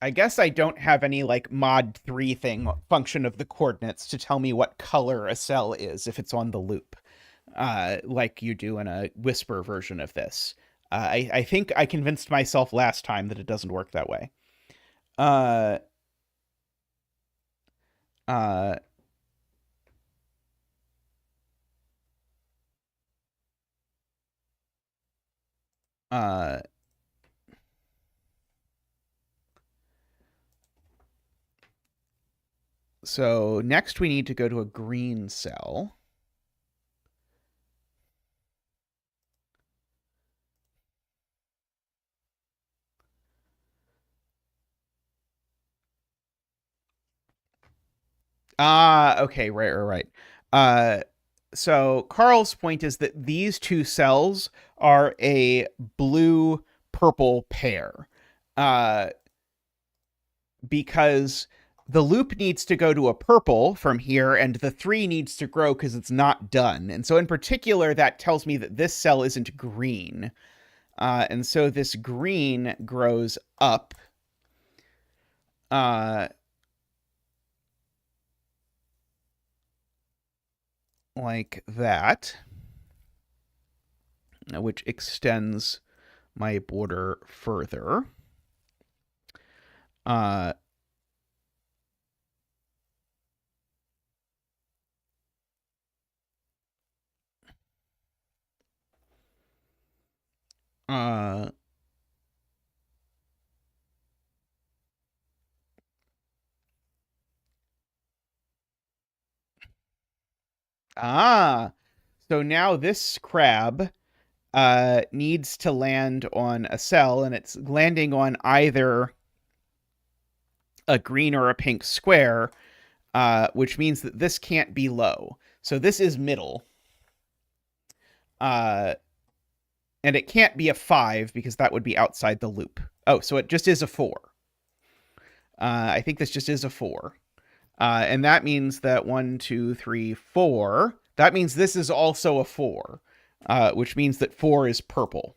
I guess I don't have any like mod 3 thing function of the coordinates to tell me what color a cell is if it's on the loop, like you do in a Whisper version of this. I think I convinced myself last time that it doesn't work that way. Uh, uh, uh, so next we need to go to a green cell. Okay, right. So Carl's point is that these two cells are a blue-purple pair. Because the loop needs to go to a purple from here, and the 3 needs to grow because it's not done. And so in particular, that tells me that this cell isn't green. And so this green grows up. Like that, which extends my border further. So now this crab needs to land on a cell, and it's landing on either a green or a pink square, which means that this can't be low. So this is middle. And it can't be a 5 because that would be outside the loop. Oh, so it just is a 4. I think this just is a 4. And that means that 1, 2, 3, 4. That means this is also a 4, which means that 4 is purple.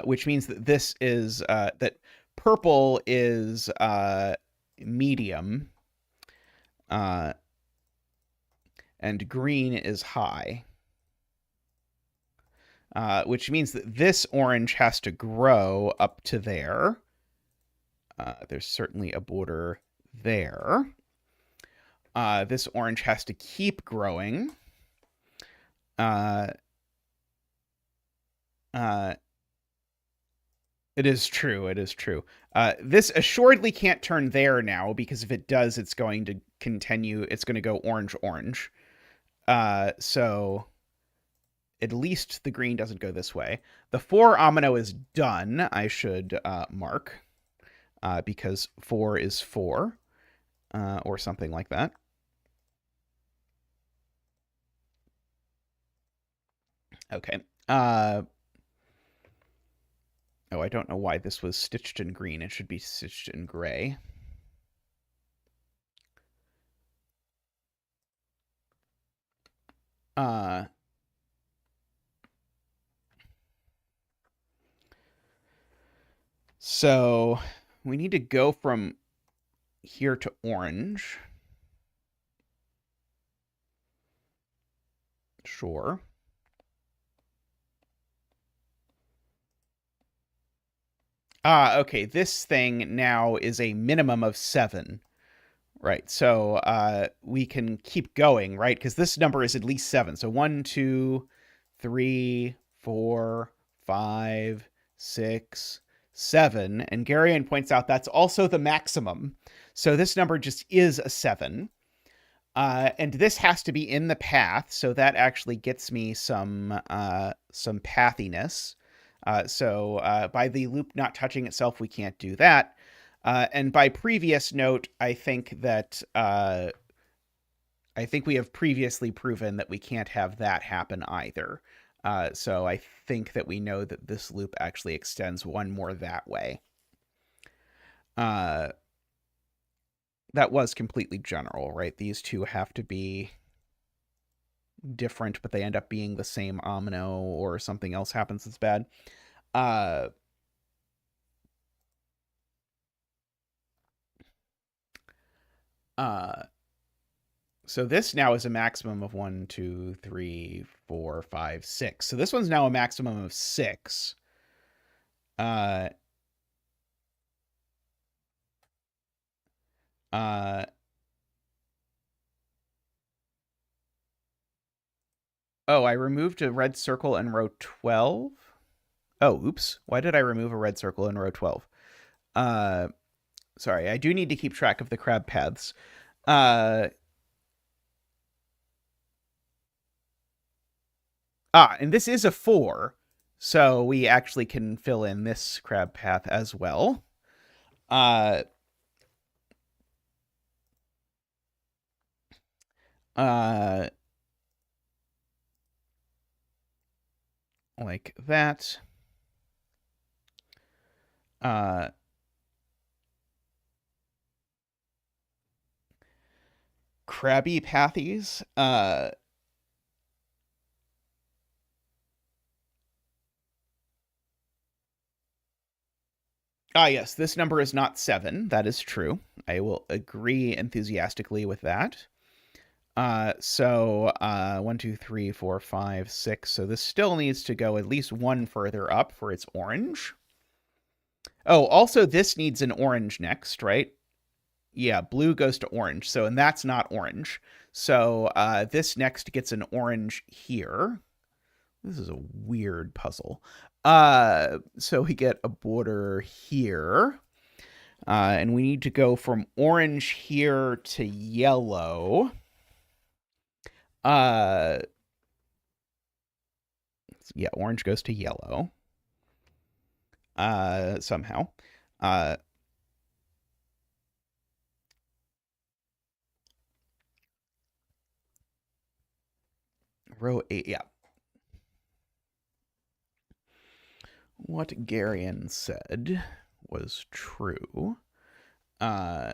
Which means that this is, that purple is medium, and green is high. Which means that this orange has to grow up to there. There's certainly a border there. This orange has to keep growing. It is true. It is true. This assuredly can't turn there now, because if it does, it's going to continue. It's going to go orange, orange. So at least the green doesn't go this way. The 4 omino is done, I should mark, because 4 is 4, or something like that. Okay. Oh, I don't know why this was stitched in green. It should be stitched in gray. So we need to go from here to orange. Sure. Okay. This thing now is a minimum of 7. Right. So we can keep going, right? Because this number is at least 7. So 1, 2, 3, 4, 5, 6, 7. And Garion points out that's also the maximum. So this number just is a 7. And this has to be in the path, so that actually gets me some pathiness. So by the loop not touching itself, we can't do that. And by previous note, I think that we have previously proven that we can't have that happen either. So I think that we know that this loop actually extends one more that way. That was completely general, right? These two have to be different, but they end up being the same omino, or something else happens that's bad. So this now is a maximum of 1, 2, 3, 4, 5, 6. So this one's now a maximum of 6. Oh, I removed a red circle in row 12. Oh, oops. Why did I remove a red circle in row 12? Sorry, I do need to keep track of the crab paths. And this is a 4, so we actually can fill in this crab path as well. Like that. Krabby Patties. Yes, this number is not 7. That is true. I will agree enthusiastically with that. So 1, 2, 3, 4, 5, 6. So this still needs to go at least one further up for its orange. Oh, also this needs an orange next, right? Yeah, blue goes to orange. So, and that's not orange. So this next gets an orange here. This is a weird puzzle. So we get a border here. And we need to go from orange here to yellow. Yeah, orange goes to yellow. Somehow. Row 8, yeah. What Garion said was true. Ah,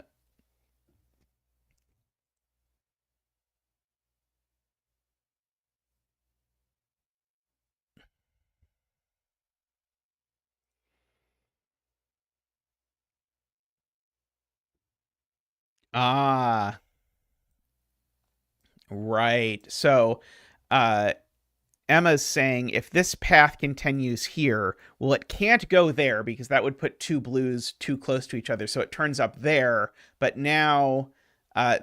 right. So, Emma's saying if this path continues here, well, it can't go there because that would put two blues too close to each other. So it turns up there, but now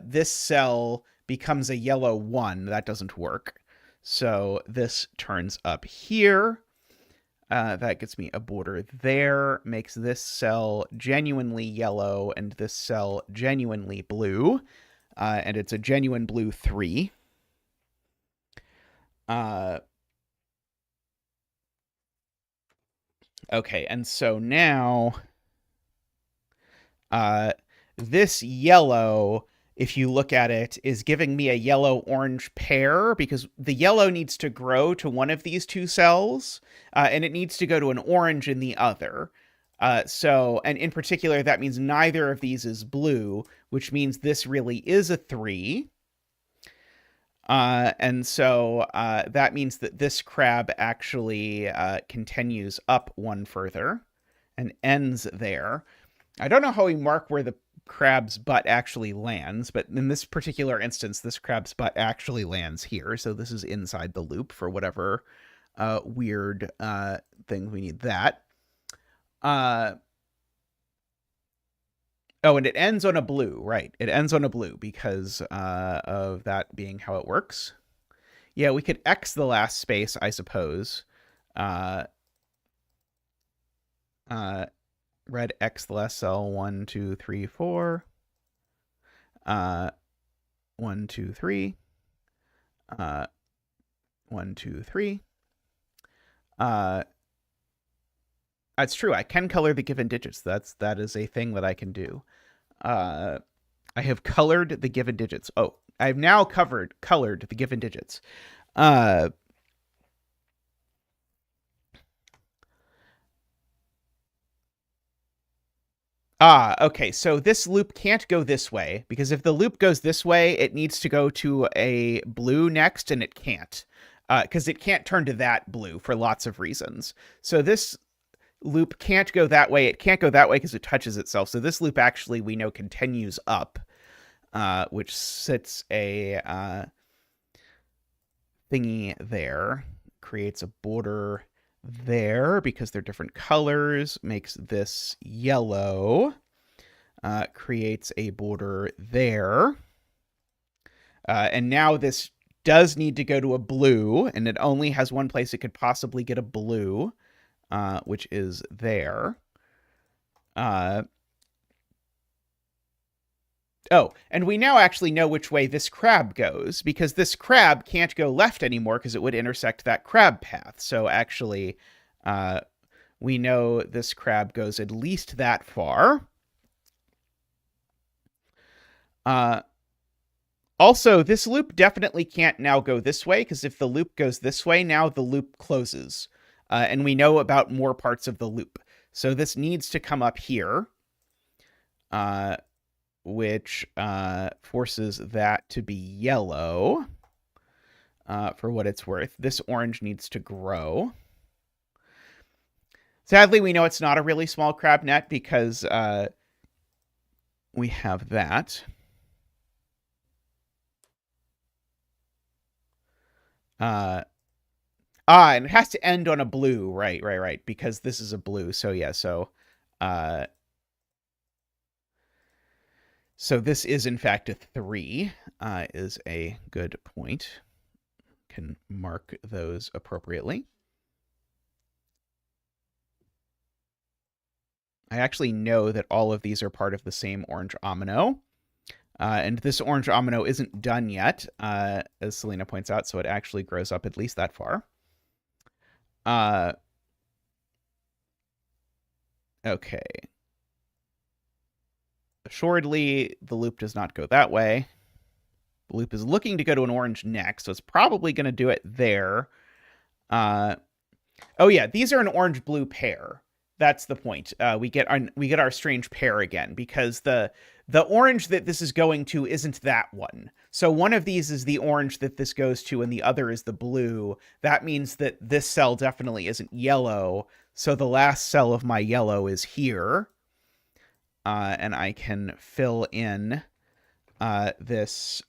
this cell becomes a yellow 1. That doesn't work. So this turns up here. That gets me a border there, makes this cell genuinely yellow and this cell genuinely blue. And it's a genuine blue 3. Okay, and so now this yellow, if you look at it, is giving me a yellow-orange pair because the yellow needs to grow to one of these two cells, and it needs to go to an orange in the other. And in particular, that means neither of these is blue, which means this really is a 3. And so that means that this crab actually continues up one further and ends there. I don't know how we mark where the crab's butt actually lands, but in this particular instance, this crab's butt actually lands here. So this is inside the loop for whatever weird thing we need that. Oh, and it ends on a blue, right? It ends on a blue because of that being how it works. Yeah, we could X the last space, I suppose. Red X the last cell. 1, 2, 3, 4. 1, 2, 3. 1, 2, 3. That's true. I can color the given digits. That is a thing that I can do. I have colored the given digits. Oh, I've now colored the given digits. Okay. So this loop can't go this way because if the loop goes this way, it needs to go to a blue next, and it can't because it can't turn to that blue for lots of reasons. So this loop can't go that way. It can't go that way because it touches itself. So this loop actually we know continues up, which sits a thingy there, creates a border there because they're different colors, makes this yellow, creates a border there. And now this does need to go to a blue, and it only has one place it could possibly get a blue, which is there. Oh, and we now actually know which way this crab goes, because this crab can't go left anymore because it would intersect that crab path. So actually, we know this crab goes at least that far. Also, this loop definitely can't now go this way, because if the loop goes this way, now the loop closes. And we know about more parts of the loop. So this needs to come up here, which forces that to be yellow, for what it's worth. This orange needs to grow. Sadly, we know it's not a really small crab net because we have that. And it has to end on a blue, right, because this is a blue. So yeah, so this is in fact a 3, is a good point. Can mark those appropriately. I actually know that all of these are part of the same orange omino. And this orange omino isn't done yet, as Selena points out, so it actually grows up at least that far. Okay. Assuredly, the loop does not go that way. The loop is looking to go to an orange next, so it's probably going to do it there. Oh yeah, these are an orange-blue pair. That's the point. We get our strange pair again, because the orange that this is going to isn't that one. So one of these is the orange that this goes to, and the other is the blue. That means that this cell definitely isn't yellow. So the last cell of my yellow is here. And I can fill in this...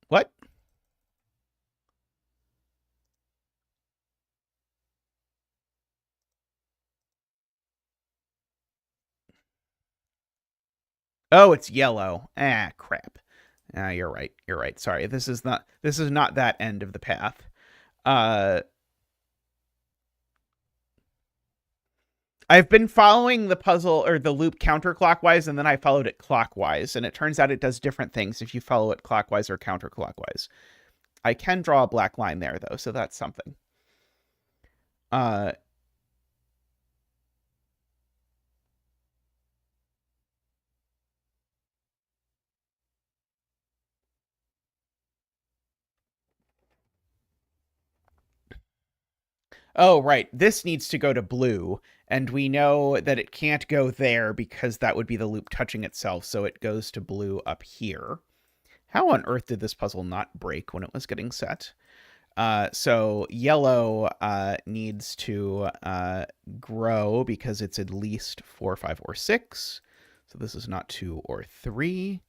What? Oh, it's yellow. Ah, crap. Ah, you're right. You're right. Sorry. This is not that end of the path. I've been following the puzzle or the loop counterclockwise, and then I followed it clockwise, and it turns out it does different things if you follow it clockwise or counterclockwise. I can draw a black line there, though, so that's something. Oh, right. This needs to go to blue, and we know that it can't go there because that would be the loop touching itself, so it goes to blue up here. How on earth did this puzzle not break when it was getting set? So yellow needs to grow because it's at least 4, 5, or 6. So this is not 2 or 3.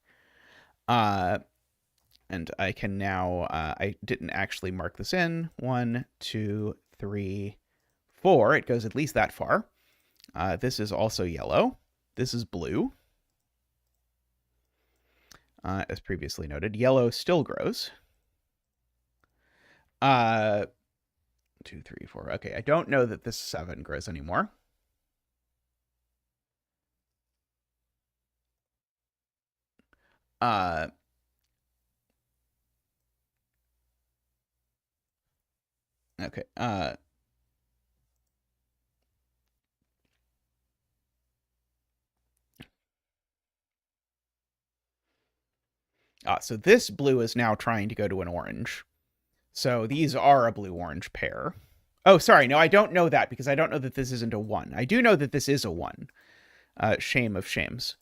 And I can now, I didn't actually mark this in. 1, 2, 3, 4. It goes at least that far. This is also yellow. This is blue. As previously noted, yellow still grows. 2, 3, 4. Okay, I don't know that this 7 grows anymore. Okay. So this blue is now trying to go to an orange. So these are a blue-orange pair. Oh, sorry. No, I don't know that because I don't know that this isn't a 1. I do know that this is a 1. Shame of shames.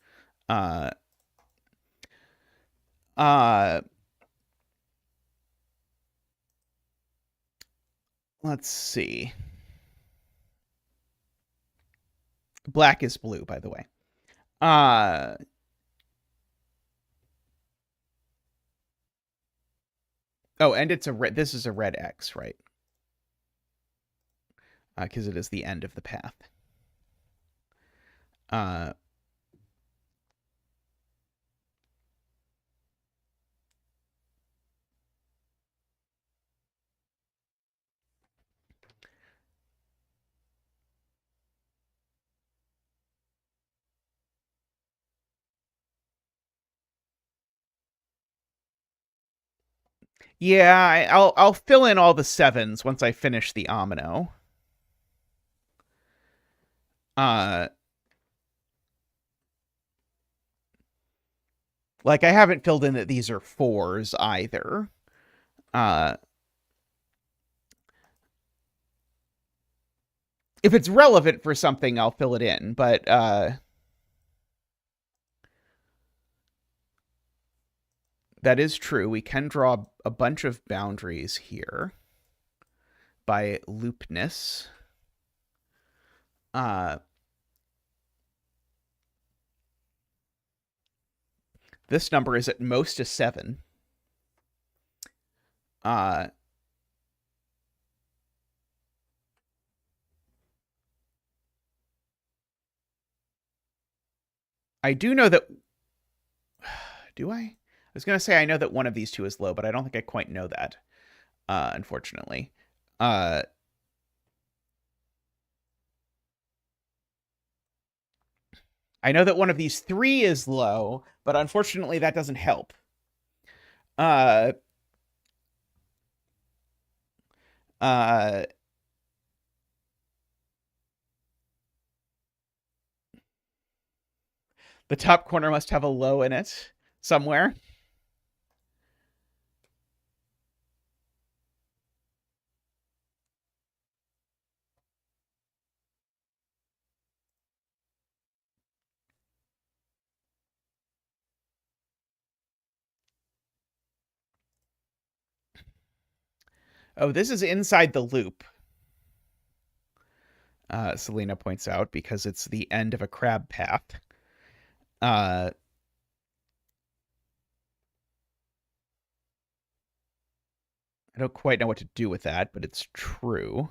Let's see. Black is blue, by the way. Oh, and it's a red. This is a red X, right? Because it is the end of the path. Yeah, I'll fill in all the 7s once I finish the omino. Like, I haven't filled in that these are 4s either. If it's relevant for something, I'll fill it in, but that is true. We can draw a bunch of boundaries here by loopness. This number is at most a 7. I do know that... Do I? I was going to say I know that one of these two is low, but I don't think I quite know that, unfortunately. I know that one of these 3 is low, but unfortunately that doesn't help. The top corner must have a low in it somewhere. Oh, this is inside the loop. Selena points out, because it's the end of a crab path. I don't quite know what to do with that, but it's true.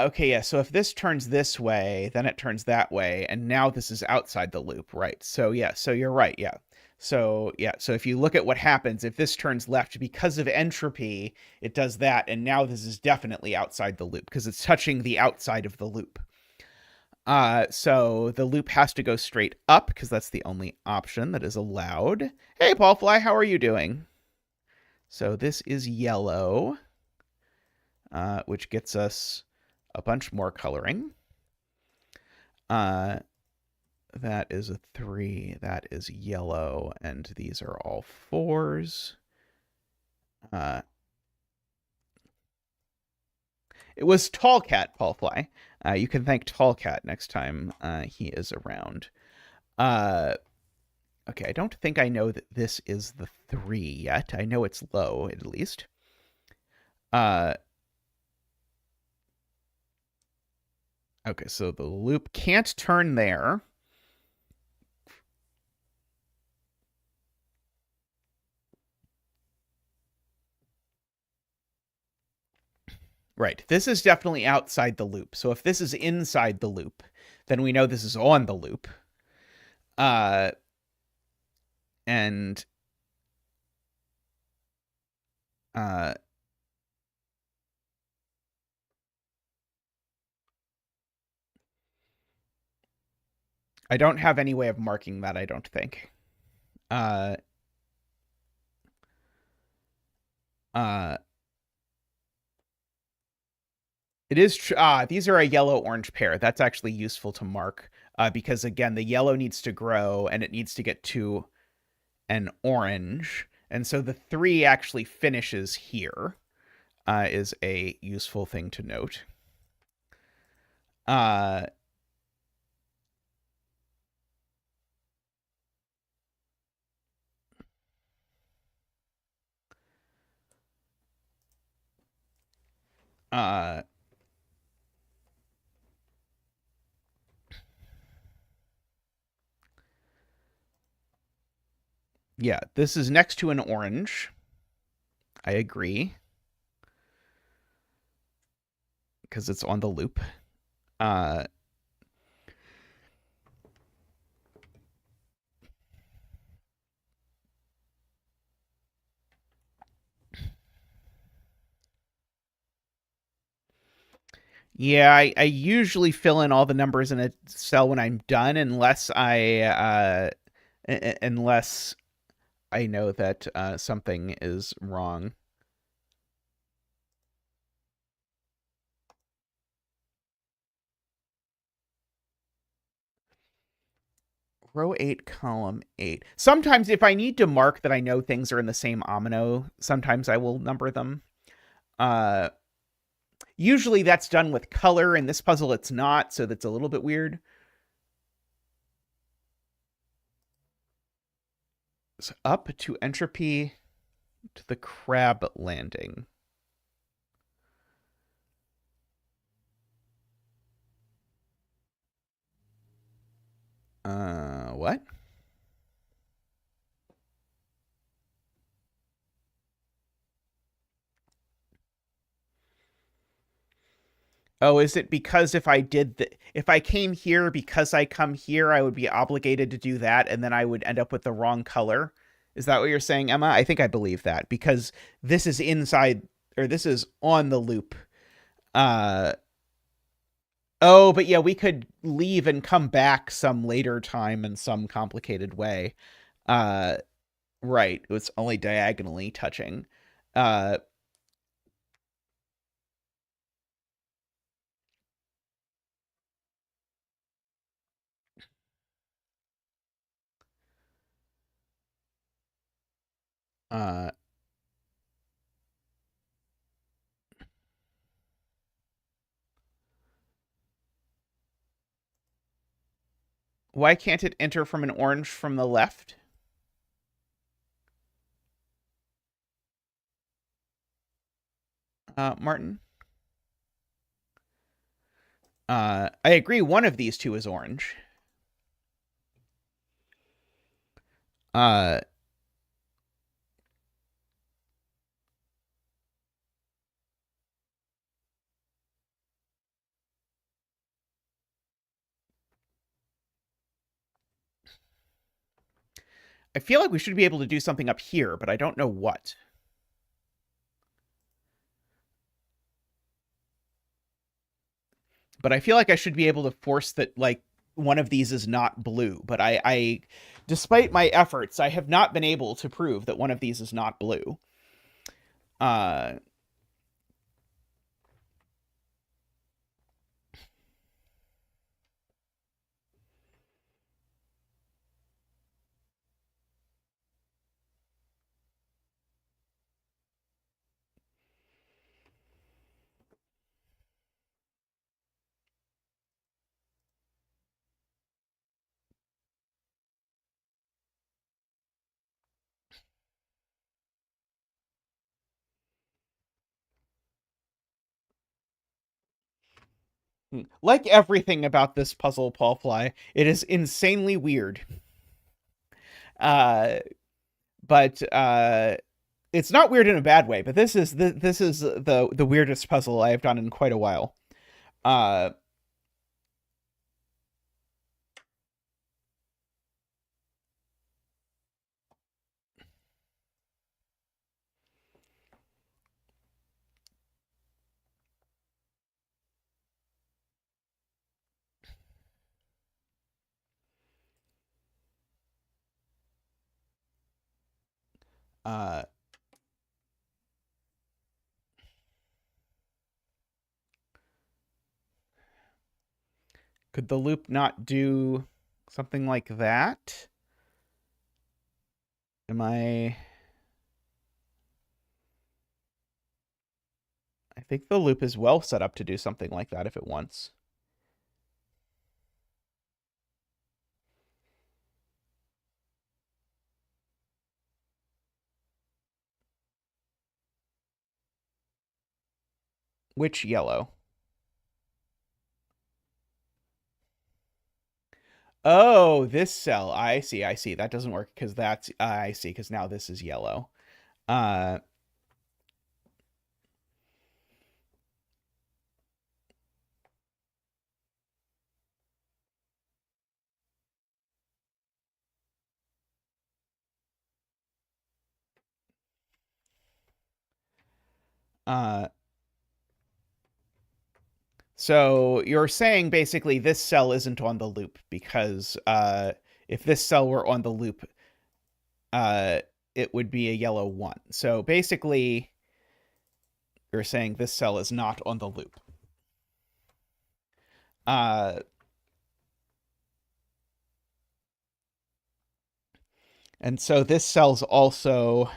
Okay, yeah. So if this turns this way, then it turns that way, and now this is outside the loop, right? So yeah, so you're right, yeah. So yeah, so if you look at what happens, if this turns left because of entropy, it does that, and now this is definitely outside the loop because it's touching the outside of the loop. So the loop has to go straight up because that's the only option that is allowed. Hey, Paulfly, how are you doing? So this is yellow, which gets us a bunch more coloring. That is a 3. That is yellow, and these are all 4s. It was Tall Cat, Paulfly. You can thank Tall Cat next time he is around. Okay, I don't think I know that this is the 3 yet. I know it's low, at least. Okay, so the loop can't turn there. Right, this is definitely outside the loop. So if this is inside the loop, then we know this is on the loop. And I don't have any way of marking that, I don't think. It is these are a yellow-orange pair. That's actually useful to mark because, again, the yellow needs to grow and it needs to get to an orange. And so the 3 actually finishes here, is a useful thing to note. Yeah, this is next to an orange. I agree. Because it's on the loop. Yeah, I usually fill in all the numbers in a cell when I'm done, unless I know that something is wrong. Row 8, column 8. Sometimes if I need to mark that I know things are in the same omino, sometimes I will number them. Uh, Usually that's done with color. In this puzzle, it's not, so that's a little bit weird. So up to entropy to the crab landing. What? Oh, is it because if I came here because I come here, I would be obligated to do that, and then I would end up with the wrong color? Is that what you're saying, Emma? I think I believe that because this is inside or this is on the loop. Uh oh, but yeah, we could leave and come back some later time in some complicated way. Uh right, it's only diagonally touching. Uh uh why can't it enter from an orange from the left? Martin? I agree one of these two is orange. Uh I feel like we should be able to do something up here, but I don't know what. But I feel like I should be able to force that like one of these is not blue, but I despite my efforts, I have not been able to prove that one of these is not blue. Uh like everything about this puzzle, Paul Fly, it is insanely weird. Uh but it's not weird in a bad way, but this is the weirdest puzzle I have done in quite a while. Uh uh could the loop not do something like that? Am I think the loop is well set up to do something like that if it wants. Which yellow? Oh, this cell. I see. I see. That doesn't work because that's I see because now this is yellow. Uh uh So you're saying basically this cell isn't on the loop because if this cell were on the loop, it would be a yellow 1. So basically, you're saying this cell is not on the loop. And so this cell's also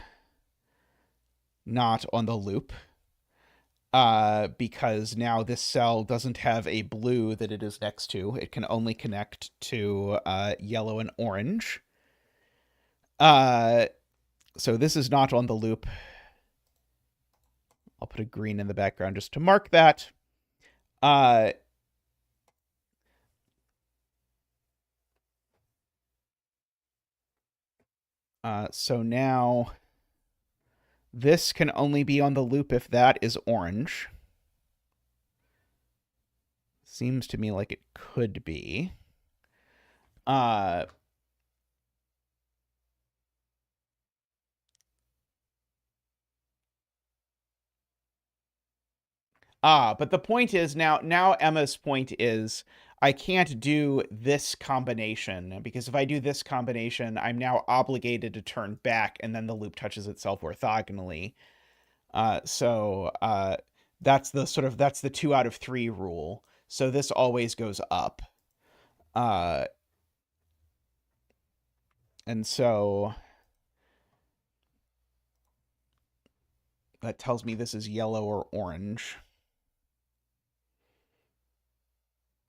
not on the loop because now this cell doesn't have a blue that it is next to. It can only connect to yellow and orange. So this is not on the loop. I'll put a green in the background just to mark that. So now this can only be on the loop if that is orange. Seems to me like it could be. But the point is now Emma's point is I can't do this combination because if I do this combination, I'm now obligated to turn back and then the loop touches itself orthogonally. So that's the 2 out of 3 rule. So this always goes up. And so that tells me this is yellow or orange.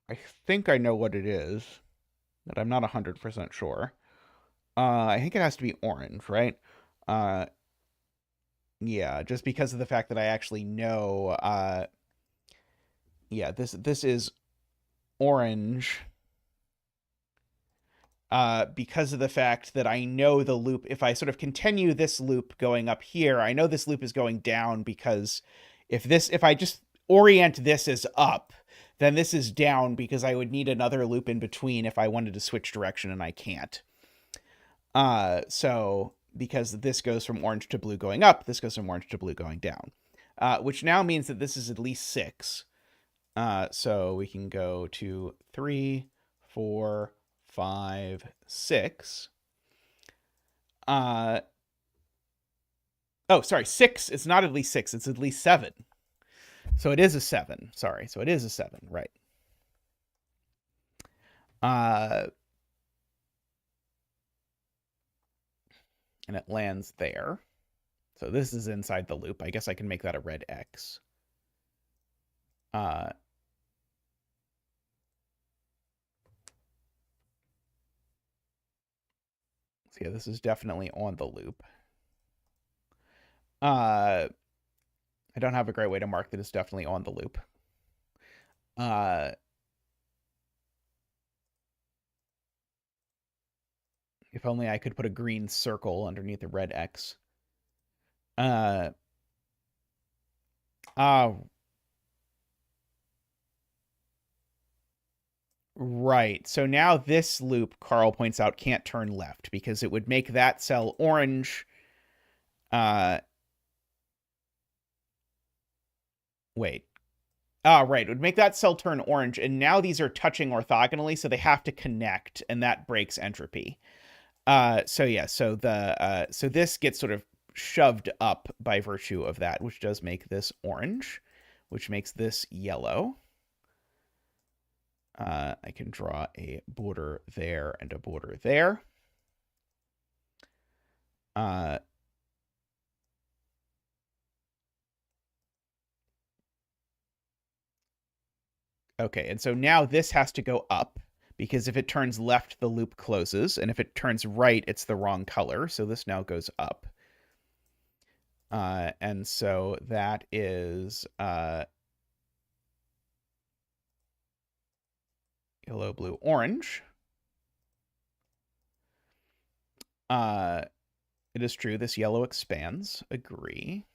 I think I know what it is, but I'm not 100% sure. I think it has to be orange, right? Yeah, just because of the fact that I actually know. Yeah, this is orange. Because of the fact that I know the loop, if I sort of continue this loop going up here, I know this loop is going down because if I just orient this as up, then this is down because I would need another loop in between if I wanted to switch direction and I can't. So because this goes from orange to blue going up, this goes from orange to blue going down, which now means that this is at least 6. So we can go to 3, 4, 5, 6. Oh, sorry, 6. It's not at least 6. It's at least 7. So it is a 7. Sorry. So it is a 7, right? And it lands there. So this is inside the loop. I guess I can make that a red X. So yeah, this is definitely on the loop. I don't have a great way to mark that it's definitely on the loop. If only I could put a green circle underneath a red X. Right. So now this loop, Carl points out, can't turn left because it would make that cell orange. Wait. Right. It would make that cell turn orange, and now these are touching orthogonally, so they have to connect, and that breaks entropy. So yeah, so this gets sort of shoved up by virtue of that, which does make this orange, which makes this yellow. I can draw a border there and a border there. Okay, and so now this has to go up because if it turns left, the loop closes, and if it turns right, it's the wrong color. So this now goes up. And so that is yellow, blue, orange. It is true, this yellow expands. Agree.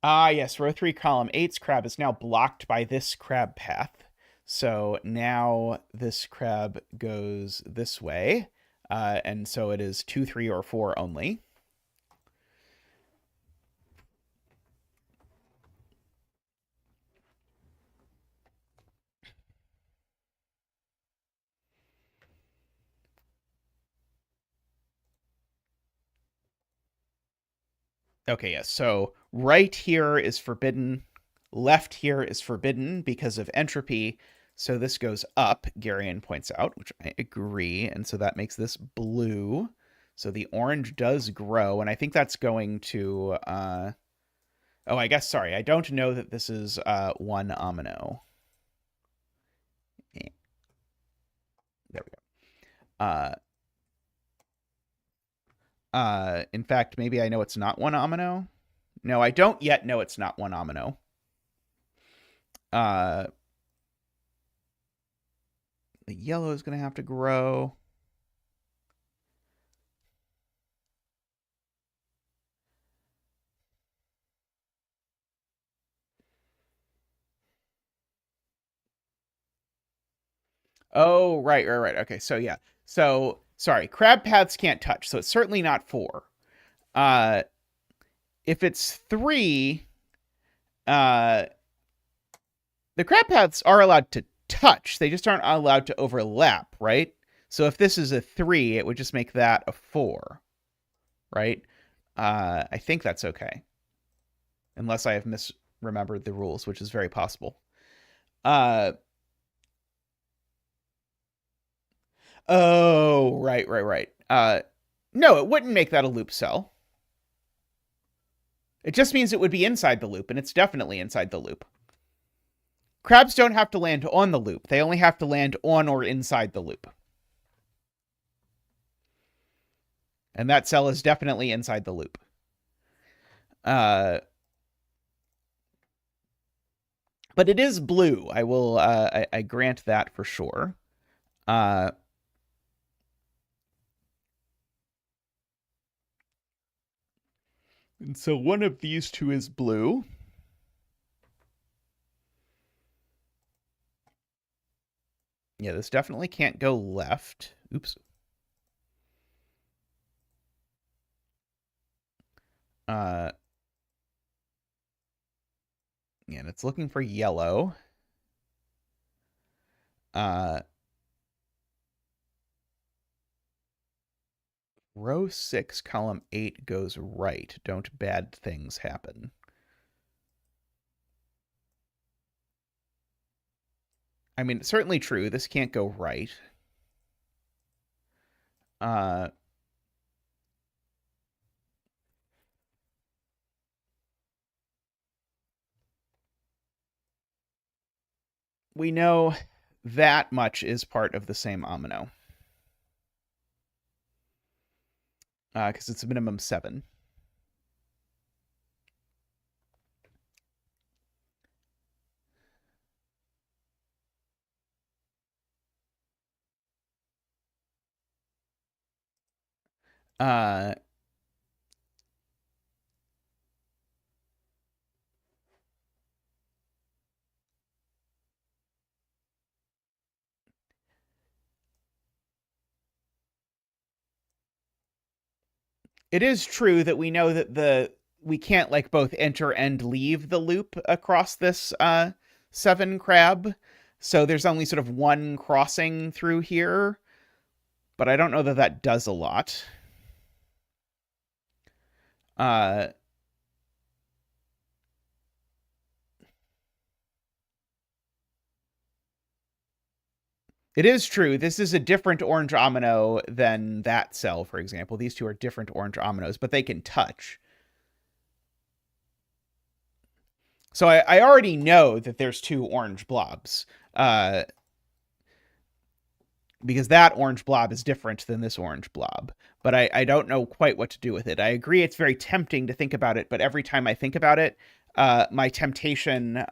Ah, yes, row 3, column 8's crab is now blocked by this crab path. So now this crab goes this way, and so it is 2, 3, or 4 only. Okay, yes. So right here is forbidden. Left here is forbidden because of entropy. So this goes up, Garion points out, which I agree. And so that makes this blue. So the orange does grow. And I think that's going to... oh, I guess, sorry. I don't know that this is 1 omino. There we go. In fact, maybe I know it's not 1 omino. No, I don't yet know it's not 1 omino. The yellow is going to have to grow. Oh, right. Okay, so yeah. So, sorry, crab paths can't touch, so it's certainly not 4. Uh, if it's 3, uh, the crab paths are allowed to touch. They just aren't allowed to overlap, right? So if this is a 3, it would just make that a 4, right? I think that's okay. Unless I have misremembered the rules, which is very possible. Oh, right. No, it wouldn't make that a loop cell. It just means it would be inside the loop, and it's definitely inside the loop. Crabs don't have to land on the loop. They only have to land on or inside the loop. And that cell is definitely inside the loop. But it is blue. I will, I grant that for sure. And so one of these two is blue. Yeah, this definitely can't go left. Oops. Yeah, and it's looking for yellow. Row 6, column 8 goes right. Don't bad things happen? I mean, it's certainly true. This can't go right. We know that much is part of the same omino. Because it's a minimum 7. It is true that we know that we can't like both enter and leave the loop across this 7 crab. So there's only sort of one crossing through here, but I don't know that that does a lot. It is true. This is a different orange omino than that cell, for example. These two are different orange ominos, but they can touch. So I already know that there's 2 orange blobs. Because that orange blob is different than this orange blob. But I don't know quite what to do with it. I agree it's very tempting to think about it, but every time I think about it, my temptation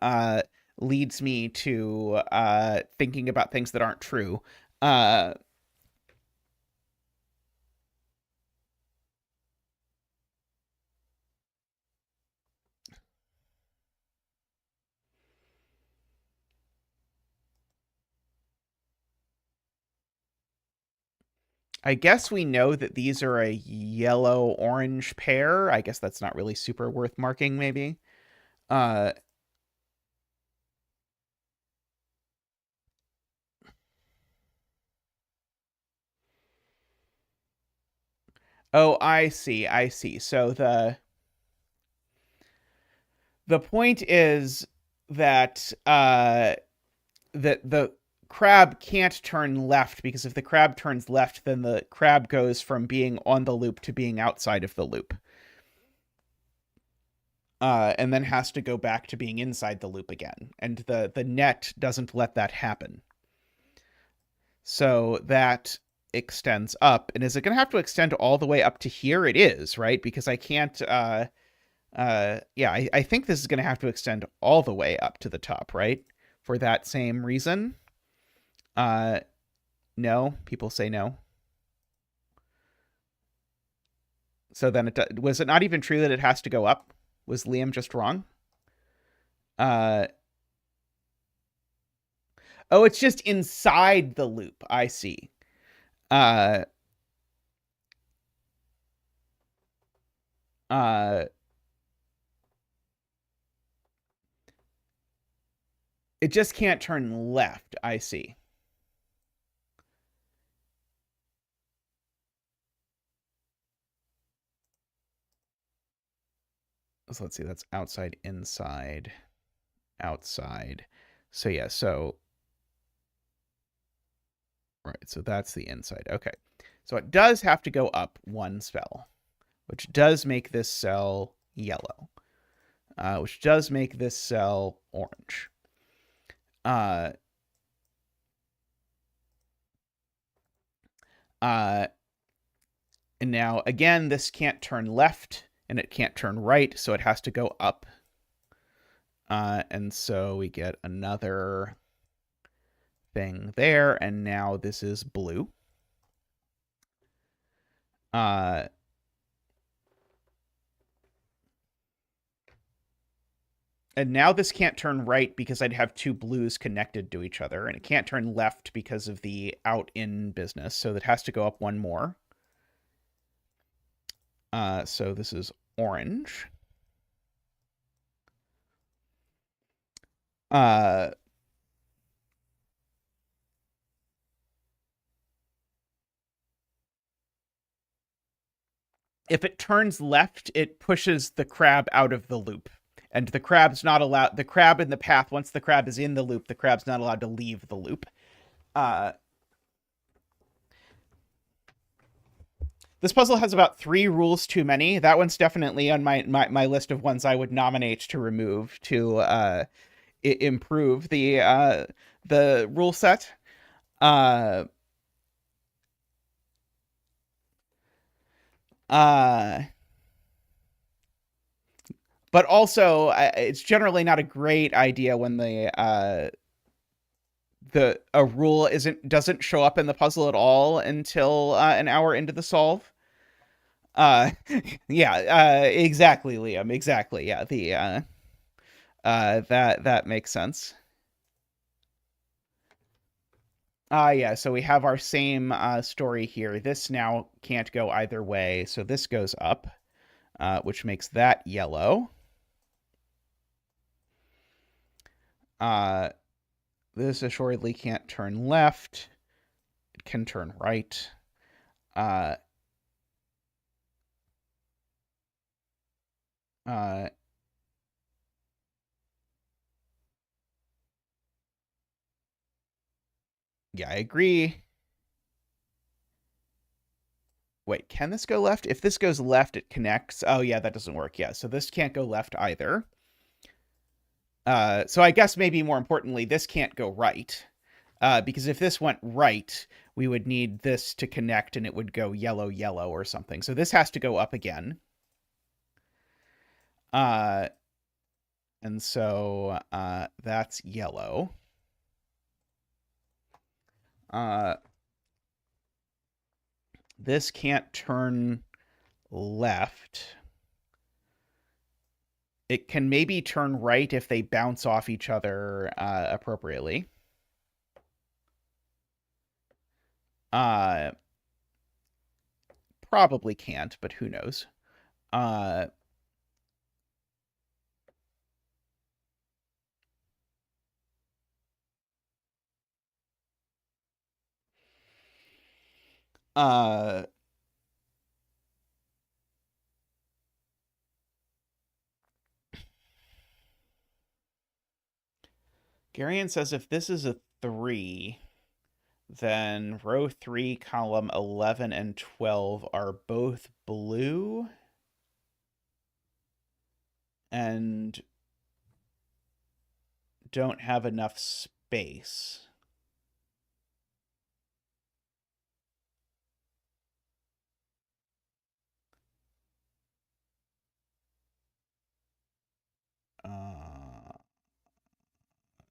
leads me to thinking about things that aren't true. I guess we know that these are a yellow-orange pair. I guess that's not really super worth marking, maybe. Uh, oh, I see. I see. So the point is that that the crab can't turn left, because if the crab turns left, then the crab goes from being on the loop to being outside of the loop. And then has to go back to being inside the loop again. And the net doesn't let that happen. So that extends up. And is it going to have to extend all the way up to here? It is, right? Because I can't... yeah, I think this is going to have to extend all the way up to the top, right? For that same reason. No. People say no. So then was it not even true that it has to go up? Was Liam just wrong? Oh, it's just inside the loop. I see. Uh, it just can't turn left. I see. So let's see. That's outside, inside, outside. So yeah, so... Right, so that's the inside. Okay. So it does have to go up one spell, which does make this cell yellow, which does make this cell orange. And now, again, this can't turn left, and it can't turn right, so it has to go up. And so we get another thing there, and now this is blue. And now this can't turn right because I'd have two blues connected to each other, and it can't turn left because of the out-in business, so that has to go up one more. So this is orange. If it turns left, it pushes the crab out of the loop. And the crab's not allowed... The crab in the path, once the crab is in the loop, the crab's not allowed to leave the loop. This puzzle has about 3 rules too many. That one's definitely on my list of ones I would nominate to remove to improve the rule set. But also, it's generally not a great idea when a rule doesn't show up in the puzzle at all until an hour into the solve. Yeah, exactly, Liam. Exactly. Yeah, that makes sense. Yeah, so we have our same story here. This now can't go either way, so this goes up, which makes that yellow. This assuredly can't turn left. It can turn right. Yeah, I agree. Wait, can this go left? If this goes left, it connects. Oh, yeah, that doesn't work. Yeah, so this can't go left either. So I guess maybe more importantly, this can't go right. Because if this went right, we would need this to connect and it would go yellow, yellow or something. So this has to go up again. And so that's yellow. This can't turn left. It can maybe turn right if they bounce off each other appropriately. probably can't, but who knows? Garion says if this is a 3, then row 3, column 11 and 12 are both blue and don't have enough space.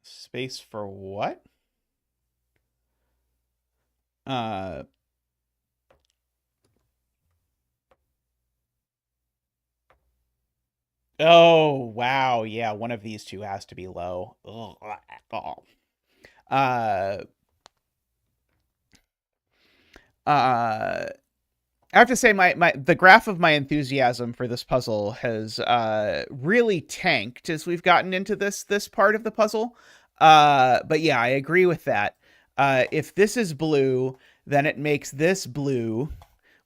Space for what? Oh, wow. Yeah, one of these two has to be low. Ugh. I have to say the graph of my enthusiasm for this puzzle has really tanked as we've gotten into this part of the puzzle. But yeah, I agree with that. If this is blue, then it makes this blue,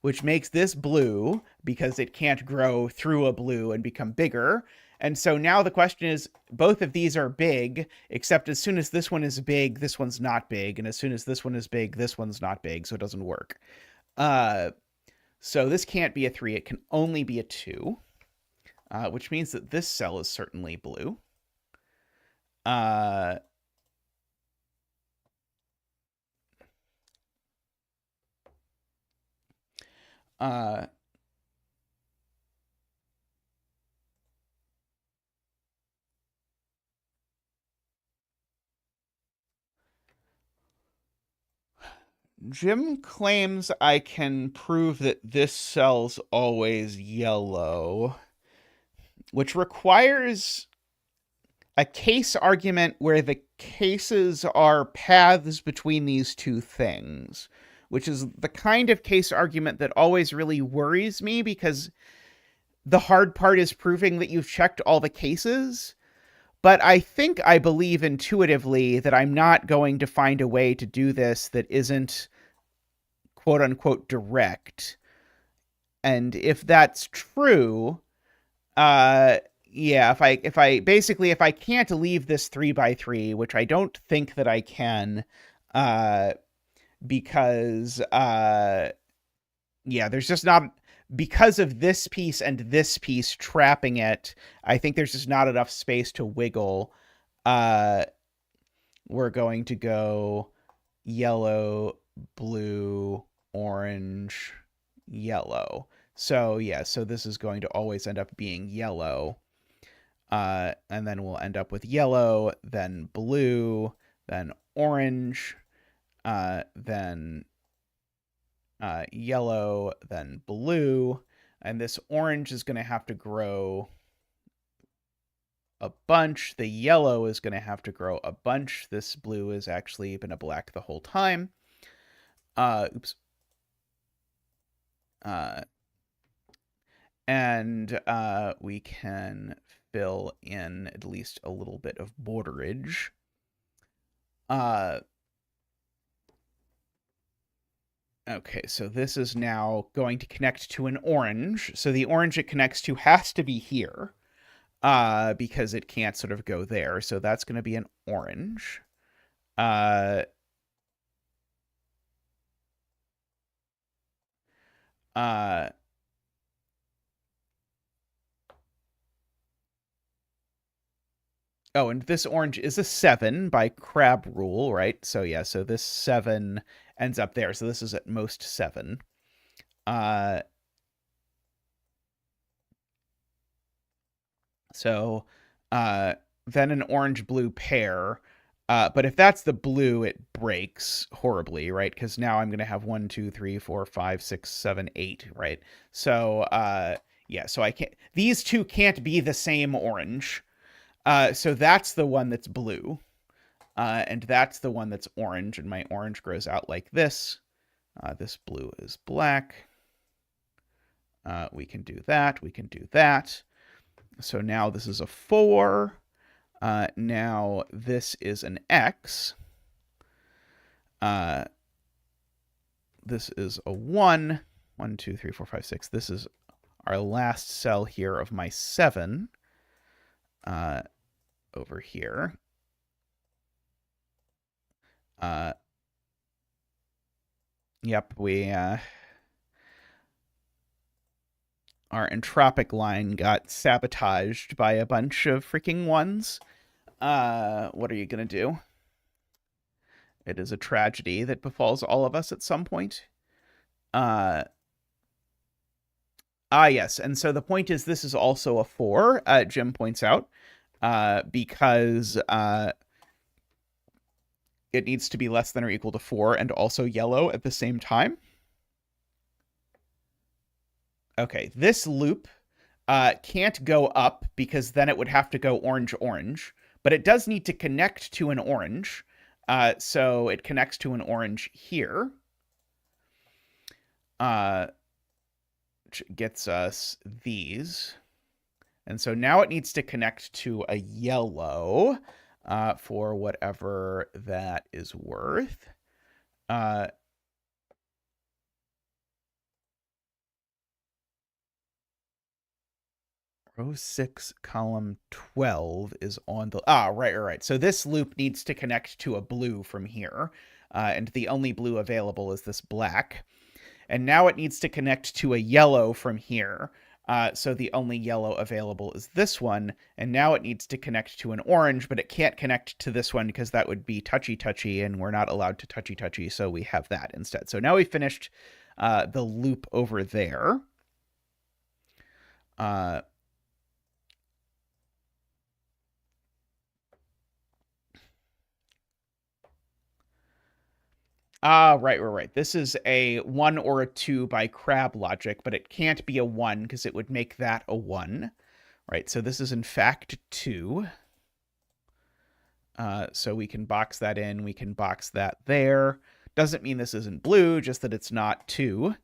which makes this blue because it can't grow through a blue and become bigger. And so now the question is, both of these are big, except as soon as this one is big, this one's not big. And as soon as this one is big, this one's not big. So it doesn't work. So this can't be a 3. It can only be a 2, which means that this cell is certainly blue. Jim claims I can prove that this cell's always yellow, which requires a case argument where the cases are paths between these two things, which is the kind of case argument that always really worries me because the hard part is proving that you've checked all the cases. But I think I believe intuitively that I'm not going to find a way to do this that isn't quote unquote direct. And if that's true, yeah, if I can't leave this 3x3, which I don't think that I can, because yeah, there's just not, because of this piece and this piece trapping it, I think there's just not enough space to wiggle. We're going to go yellow, blue, orange, yellow. So yeah, so this is going to always end up being yellow. And then we'll end up with yellow, then blue, then orange, then yellow, then blue. And this orange is going to have to grow a bunch. The yellow is going to have to grow a bunch. This blue has actually been a black the whole time. Oops. And we can fill in at least a little bit of borderage. Okay, so this is now going to connect to an orange. So the orange it connects to has to be here, because it can't sort of go there. So that's going to be an orange. Oh, and this orange is a 7 by crab rule, right? So yeah, so this 7 ends up there. So this is at most 7. So then an orange-blue pair. But if that's the blue, it breaks horribly, right? Because now I'm going to have 1, 2, 3, 4, 5, 6, 7, 8, right? So yeah, so I can't. These two can't be the same orange. So that's the one that's blue. And that's the one that's orange, and my orange grows out like this. This blue is black. We can do that. We can do that. So now this is a 4. Now this is an X. This is a 1. 1, 2, 3, 4, 5, 6. This is our last cell here of my 7. Over here. Yep, our entropic line got sabotaged by a bunch of freaking 1s. What are you gonna do? It is a tragedy that befalls all of us at some point. Yes, and so the point is this is also a 4, Jim points out, because it needs to be less than or equal to 4 and also yellow at the same time. Okay, this loop can't go up because then it would have to go orange, but it does need to connect to an orange. So it connects to an orange here. Which gets us these. And so now it needs to connect to a yellow for whatever that is worth. Row 6, column 12 is on the... right. So this loop needs to connect to a blue from here. And the only blue available is this black. And now it needs to connect to a yellow from here. So the only yellow available is this one. And now it needs to connect to an orange, but it can't connect to this one because that would be touchy-touchy, and we're not allowed to touchy-touchy, so we have that instead. So now we finished the loop over there. Right. This is a 1 or a 2 by crab logic, but it can't be a 1 because it would make that a 1. Right, so this is in fact 2. So we can box that in, we can box that there. Doesn't mean this isn't blue, just that it's not 2.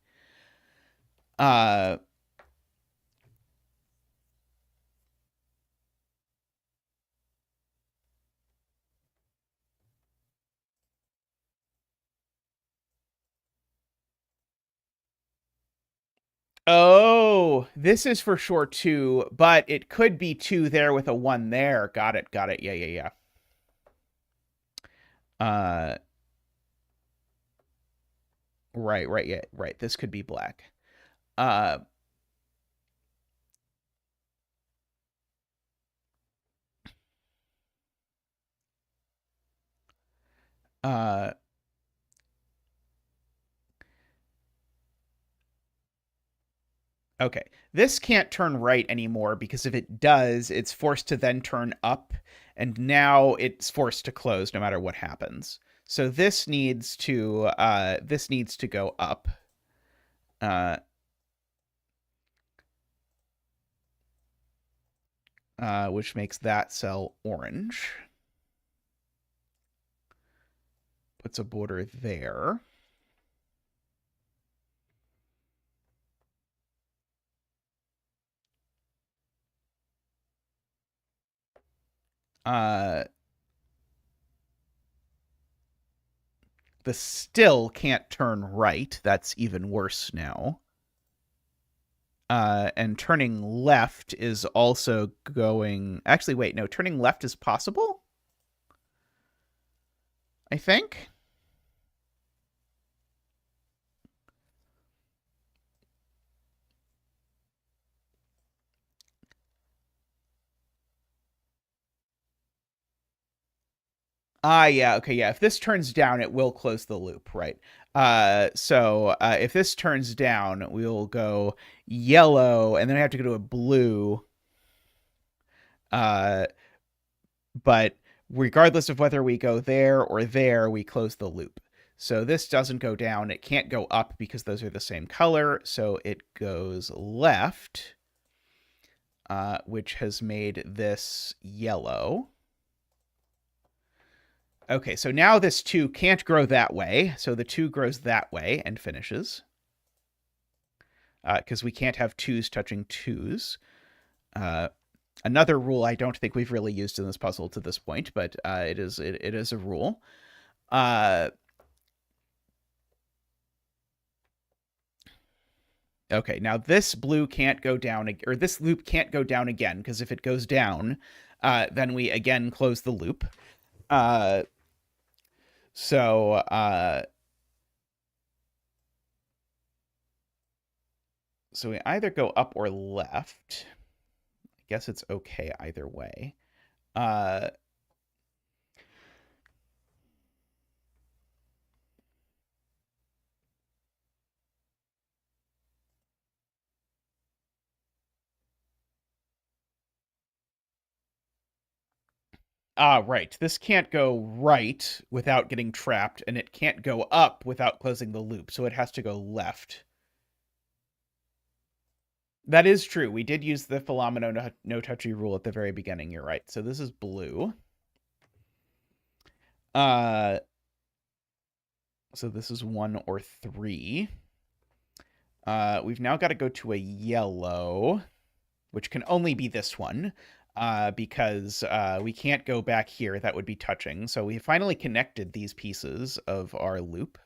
Oh, this is for sure 2, but it could be 2 there with a 1 there. Got it. Yeah. Right. This could be black. Okay, this can't turn right anymore because if it does, it's forced to then turn up, and now it's forced to close no matter what happens. So this needs to go up. Which makes that cell orange. Puts a border there. The still can't turn right. That's even worse now. And turning left is also going... Actually, wait, no, turning left is possible? I think? Yeah, okay, yeah. If this turns down, it will close the loop, right? So if this turns down, we'll go yellow, and then I have to go to a blue. But regardless of whether we go there or there, we close the loop. So this doesn't go down. It can't go up because those are the same color. So it goes left, which has made this yellow. Okay, so now this 2 can't grow that way. So the 2 grows that way and finishes. because we can't have 2's touching 2's. Another rule I don't think we've really used in this puzzle to this point, but it is a rule. Okay, now this blue can't go down, or this loop can't go down again, because if it goes down, then we again close the loop. So we either go up or left. I guess it's okay either way. Right. This can't go right without getting trapped, and it can't go up without closing the loop, so it has to go left. That is true. We did use the Philomeno no touchy rule at the very beginning. You're right. So this is blue. So this is 1 or 3. We've now got to go to a yellow, which can only be this one, because we can't go back here. That would be touching. So we finally connected these pieces of our loop.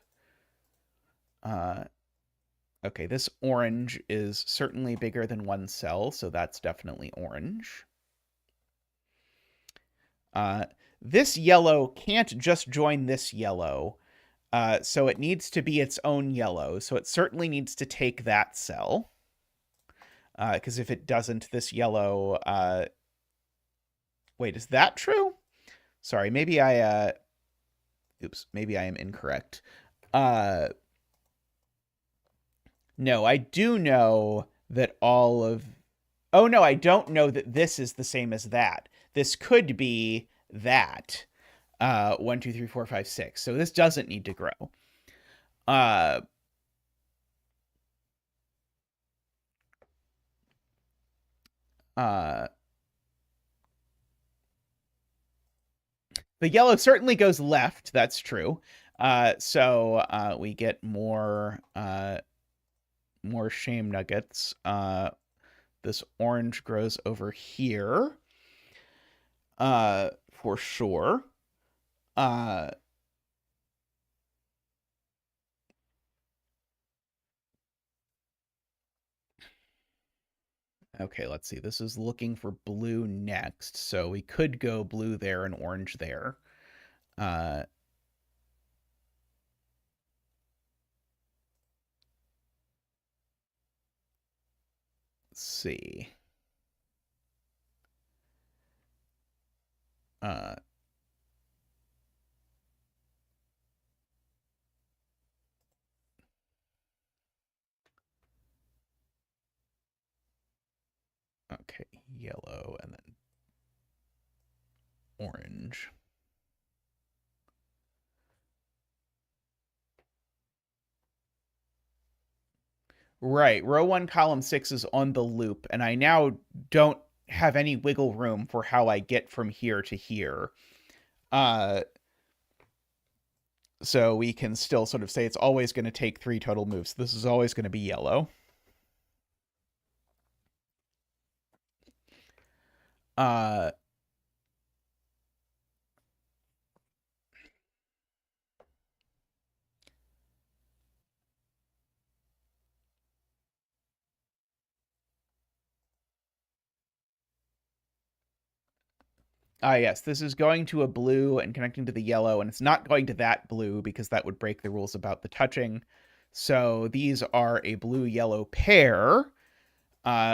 Okay, this orange is certainly bigger than 1 cell, so that's definitely orange. This yellow can't just join this yellow, so it needs to be its own yellow. So it certainly needs to take that cell, because if it doesn't, this yellow... Wait, is that true? Sorry, maybe I... Oops, maybe I am incorrect. No, I do know that all of... Oh, no, I don't know that this is the same as that. This could be that. 1, 2, 3, 4, 5, 6. So this doesn't need to grow. The yellow certainly goes left. That's true. So we get more shame nuggets. This orange grows over here, for sure. Okay, let's see. This is looking for blue next, so we could go blue there and orange there. Let's see. Okay, yellow and then orange. Right, row 1, column 6 is on the loop, and I now don't have any wiggle room for how I get from here to here. So we can still sort of say it's always going to take 3 total moves. This is always going to be yellow. Yes, this is going to a blue and connecting to the yellow, and it's not going to that blue because that would break the rules about the touching. So these are a blue-yellow pair,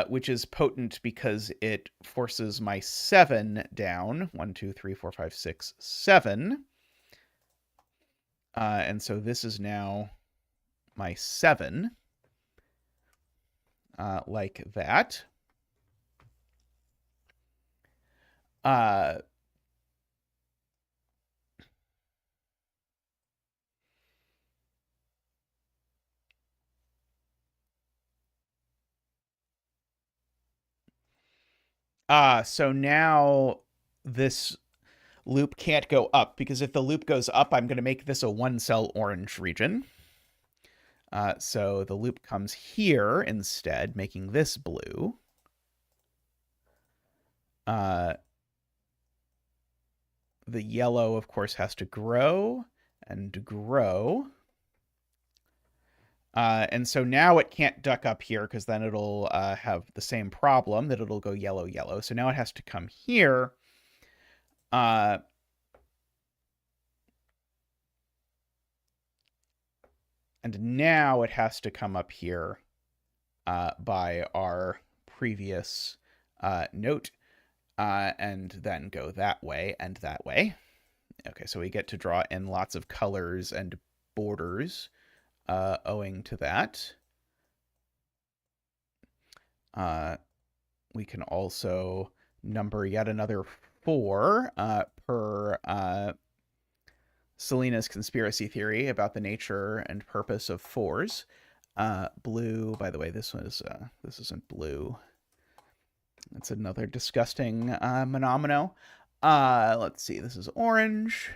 which is potent because it forces my 7 down. 1, 2, 3, 4, 5, 6, 7. And so this is now my 7, like that. So now this loop can't go up, because if the loop goes up, I'm going to make this a 1-cell orange region. So the loop comes here instead, making this blue. The yellow, of course, has to grow and grow. And so now it can't duck up here because then it'll have the same problem that it'll go yellow, yellow. So now it has to come here. And now it has to come up here by our previous note and then go that way and that way. Okay, so we get to draw in lots of colors and borders owing to that. We can also number yet another 4 per Selena's conspiracy theory about the nature and purpose of 4s. Blue, by the way, this isn't blue. That's another disgusting monomino. Let's see, this is orange.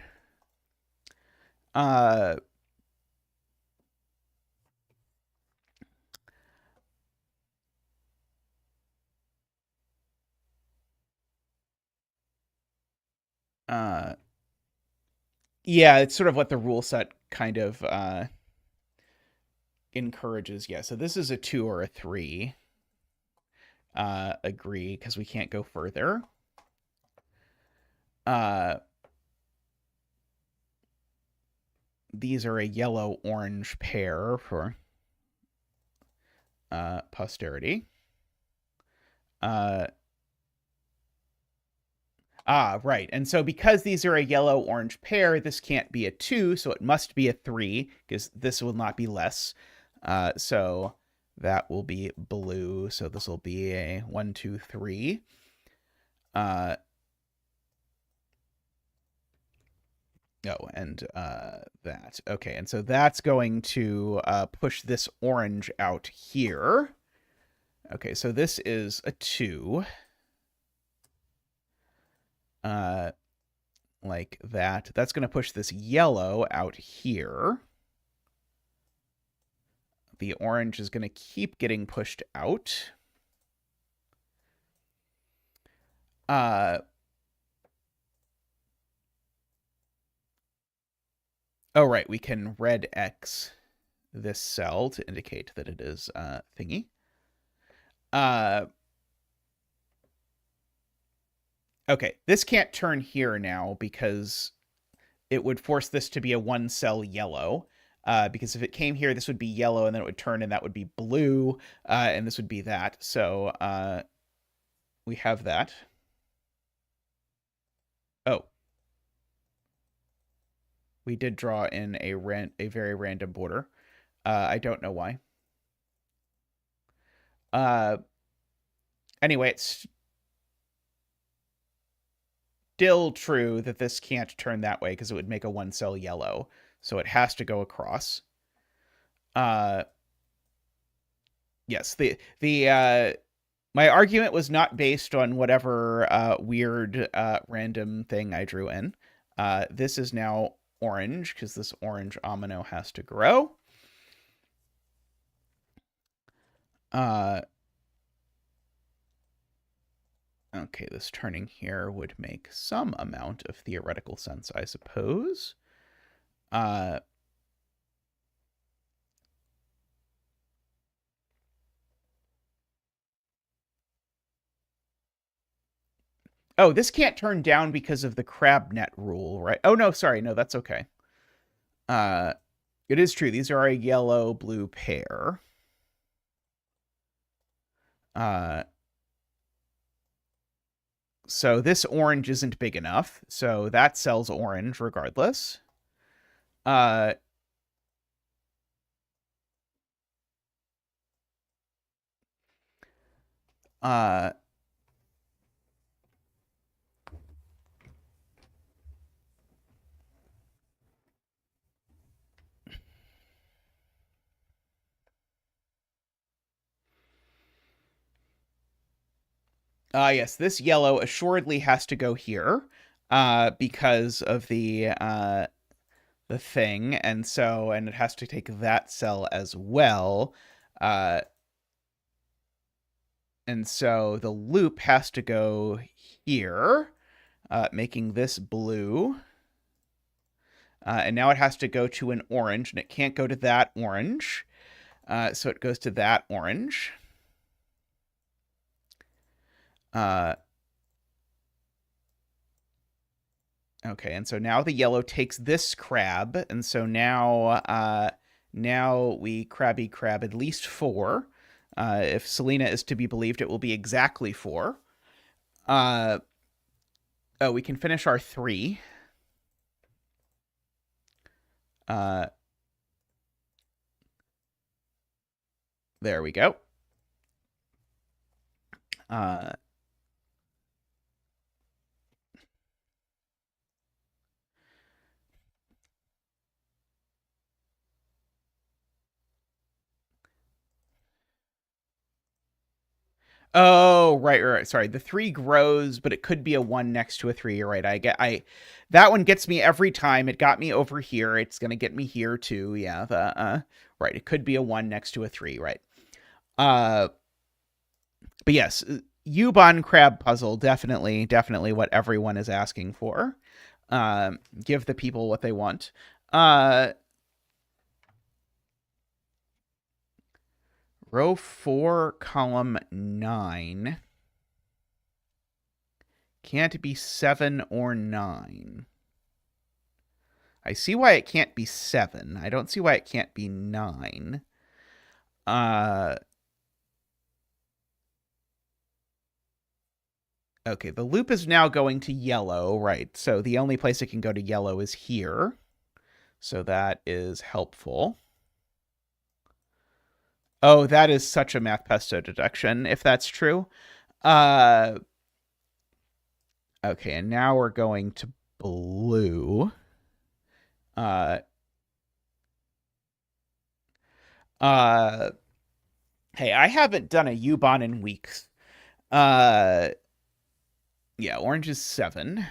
Yeah, it's sort of what the rule set kind of encourages. Yeah, so this is a 2 or a 3. Agree, because we can't go further. These are a yellow-orange pair for posterity. Right. And so because these are a yellow-orange pair, this can't be a 2, so it must be a 3, because this will not be less. So that will be blue. So this will be a 1, 2, 3. Oh, and that. Okay, and so that's going to push this orange out here. Okay, so this is a 2. Like that. That's going to push this yellow out here. The orange is going to keep getting pushed out. Oh, right. We can red X this cell to indicate that it is thingy. Okay, this can't turn here now because it would force this to be a 1-cell yellow. Because if it came here, this would be yellow, and then it would turn, and that would be blue, and this would be that. So we have that. Oh. We did draw in a very random border. I don't know why. Anyway, it's still true that this can't turn that way because it would make a 1-cell yellow. So it has to go across. Yes, my argument was not based on whatever weird random thing I drew in. This is now orange because this orange omino has to grow. Okay, this turning here would make some amount of theoretical sense, I suppose. Oh, this can't turn down because of the crab net rule, right? Oh, no, sorry. No, that's okay. It is true. These are a yellow-blue pair. So this orange isn't big enough. So that sells orange regardless. Yes, this yellow assuredly has to go here because of the the thing, and it has to take that cell as well. And so the loop has to go here, making this blue. And now it has to go to an orange, and it can't go to that orange. So it goes to that orange. Okay, and so now the yellow takes this crab, and so now we crab at least 4. If Selena is to be believed, it will be exactly 4. Oh, we can finish our 3. There we go. Oh, right. Sorry, the 3 grows, but it could be a 1 next to a 3. You're right. That one gets me every time. It got me over here. It's gonna get me here too. Yeah. Right. It could be a 1 next to a 3. Right. But yes, Ubon crab puzzle, definitely what everyone is asking for. Give the people what they want. Row 4, column 9. Can't be 7 or 9. I see why it can't be 7. I don't see why it can't be 9. Okay, the loop is now going to yellow, right? So the only place it can go to yellow is here. So that is helpful. Oh, that is such a math pesto deduction, if that's true. Okay, and now we're going to blue. Hey, I haven't done a Ubon in weeks. Yeah, orange is 7.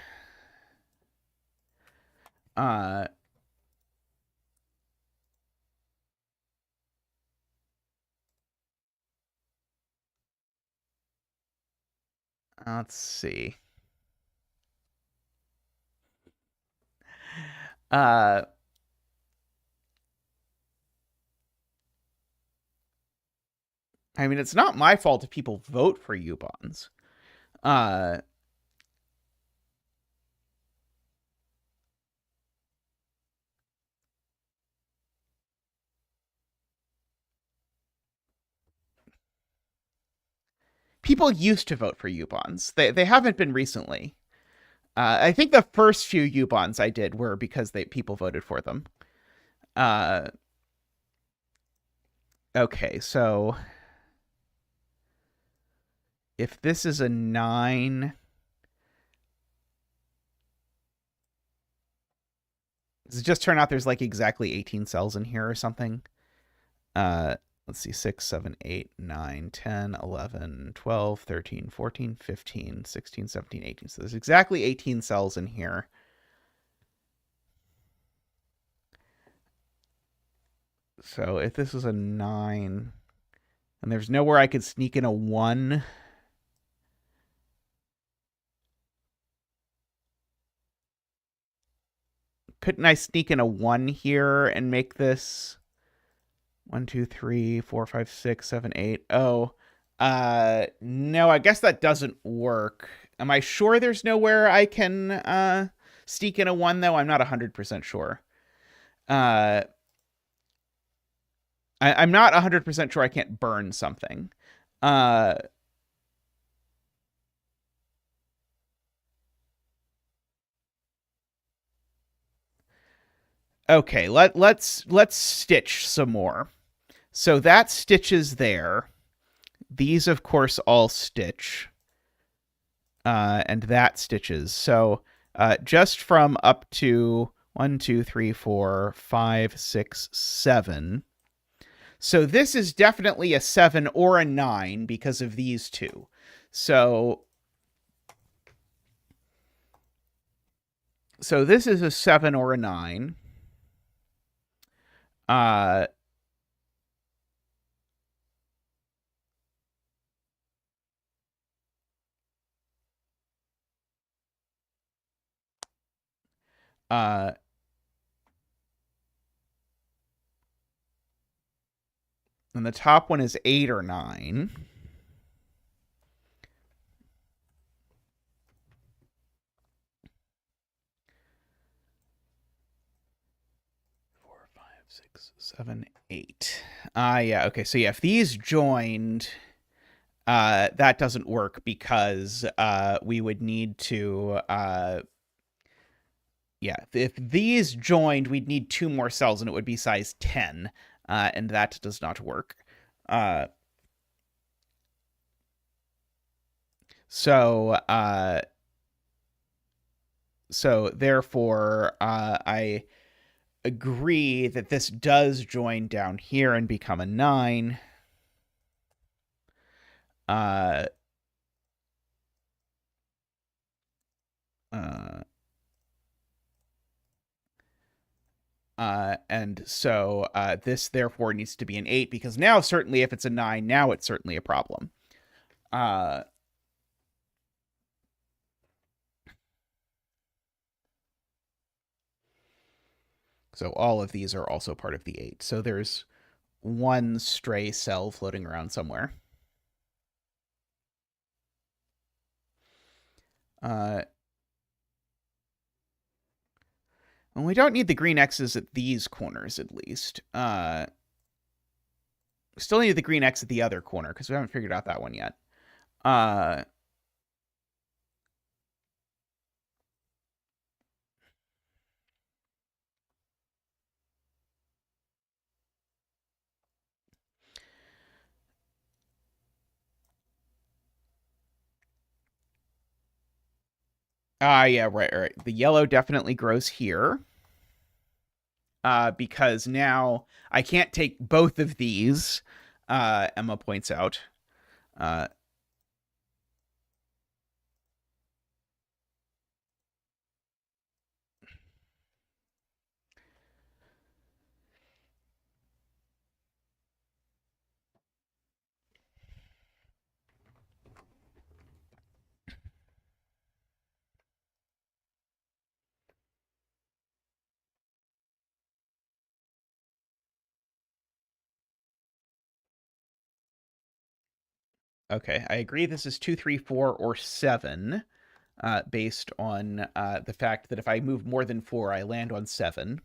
Let's see. I mean, it's not my fault if people vote for Ubons. People used to vote for Ubons. They haven't been recently. I think the first few Ubons I did were because people voted for them. Okay, so if this is a 9, does it just turn out there's like exactly 18 cells in here or something? Let's see, 6, 7, 8, 9, 10, 11, 12, 13, 14, 15, 16, 17, 18. So there's exactly 18 cells in here. So if this was a 9, and there's nowhere I could sneak in a 1. Couldn't I sneak in a 1 here and make this 1, 2, 3, 4, 5, 6, 7, 8? Oh, no, I guess that doesn't work. Am I sure there's nowhere I can sneak in a 1, though? I'm not 100% sure. I'm not 100% sure I can't burn something. Okay, let's stitch some more. So that stitches there. These, of course, all stitch. And that stitches. So just from up to 1, 2, 3, 4, 5, 6, 7. So this is definitely a 7 or a 9 because of these two. So this is a 7 or a 9. Uh, uh, and the top one is 8 or 9. Four, five, six, seven, 8. Yeah, okay. So yeah, if these joined, that doesn't work because we would need to yeah, if these joined, we'd need 2 more cells and it would be size 10, and that does not work. Uh, so therefore, I agree that this does join down here and become a 9. Uh, and so this therefore needs to be an 8 because now certainly if it's a 9, now it's certainly a problem. So all of these are also part of the 8. So there's one stray cell floating around somewhere. And we don't need the green X's at these corners, at least. We still need the green X at the other corner, because we haven't figured out that one yet. Yeah, right. The yellow definitely grows here. Because now I can't take both of these, Emma points out. Okay, I agree this is 2, 3, 4, or 7, based on the fact that if I move more than 4, I land on 7.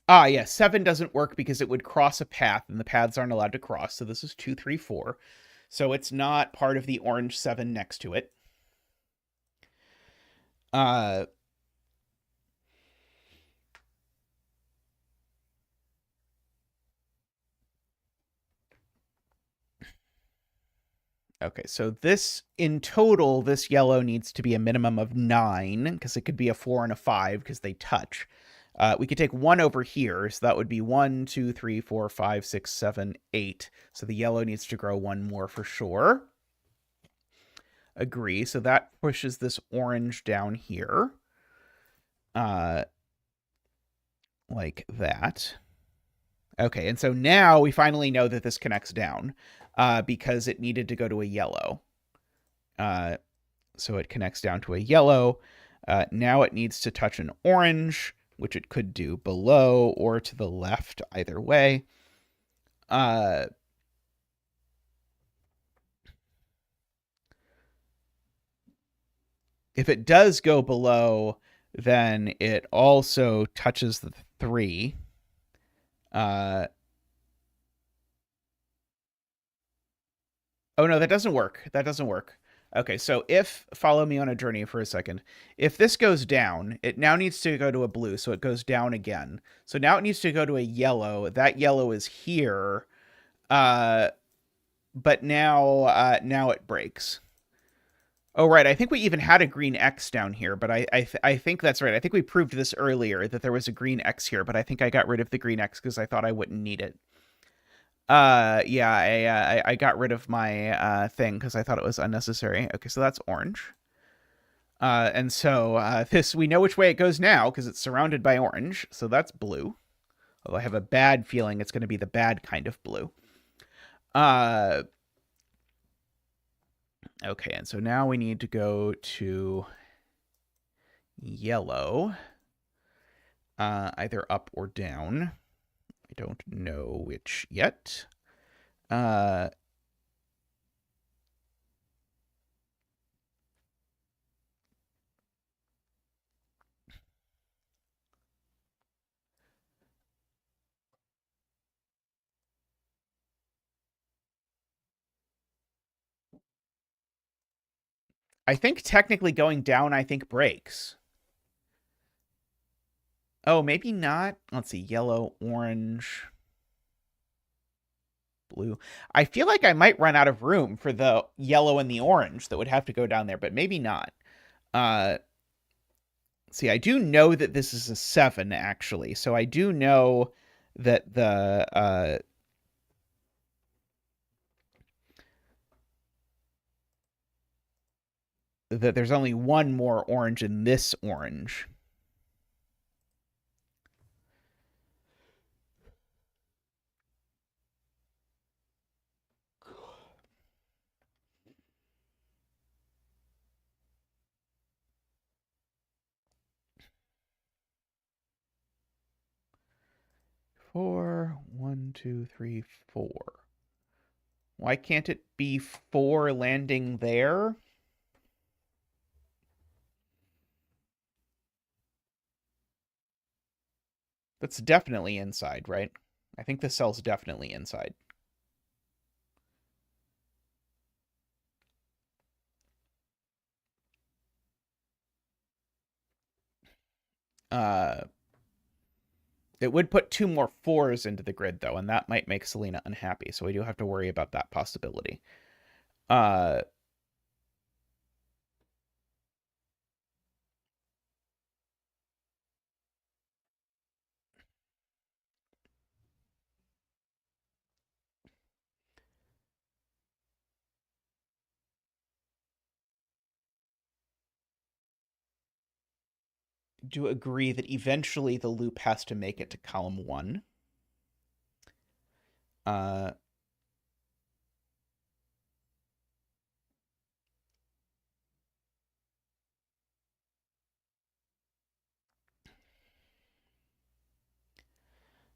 Yeah, 7 doesn't work because it would cross a path, and the paths aren't allowed to cross, so this is 2, 3, 4. So it's not part of the orange 7 next to it. Okay, so this, in total, this yellow needs to be a minimum of 9, because it could be a 4 and a 5, because they touch. We could take 1 over here, so that would be 1, 2, 3, 4, 5, 6, 7, 8. So the yellow needs to grow 1 more for sure. Agree, so that pushes this orange down here. Like that. Okay, and so now we finally know that this connects down, because it needed to go to a yellow. So it connects down to a yellow. Now it needs to touch an orange, which it could do below or to the left, either way. If it does go below, then it also touches the 3. Oh, no, that doesn't work. That doesn't work. Okay, so if, follow me on a journey for a second. If this goes down, it now needs to go to a blue, so it goes down again. So now it needs to go to a yellow. That yellow is here. But now it breaks. Oh, right. I think we even had a green X down here, but I think that's right. I think we proved this earlier that there was a green X here, but I think I got rid of the green X because I thought I wouldn't need it. Yeah, I got rid of my thing because I thought it was unnecessary. Okay, so that's orange. And so this, we know which way it goes now because it's surrounded by orange. So that's blue. Although I have a bad feeling it's going to be the bad kind of blue. Okay, and so now we need to go to yellow, either up or down. I don't know which yet. I think technically going down, I think breaks. Oh, maybe not. Let's see. Yellow, orange, blue. I feel like I might run out of room for the yellow and the orange that would have to go down there, but maybe not. See, I do know that this is a 7, actually. So I do know that that there's only one more orange in this orange. Four, 1, 2, 3, 4. Why can't it be 4 landing there? That's definitely inside, right? I think the cell's definitely inside. Uh, it would put 2 more 4s into the grid, though, and that might make Selena unhappy, so we do have to worry about that possibility. Uh, do agree that eventually the loop has to make it to column 1. Uh,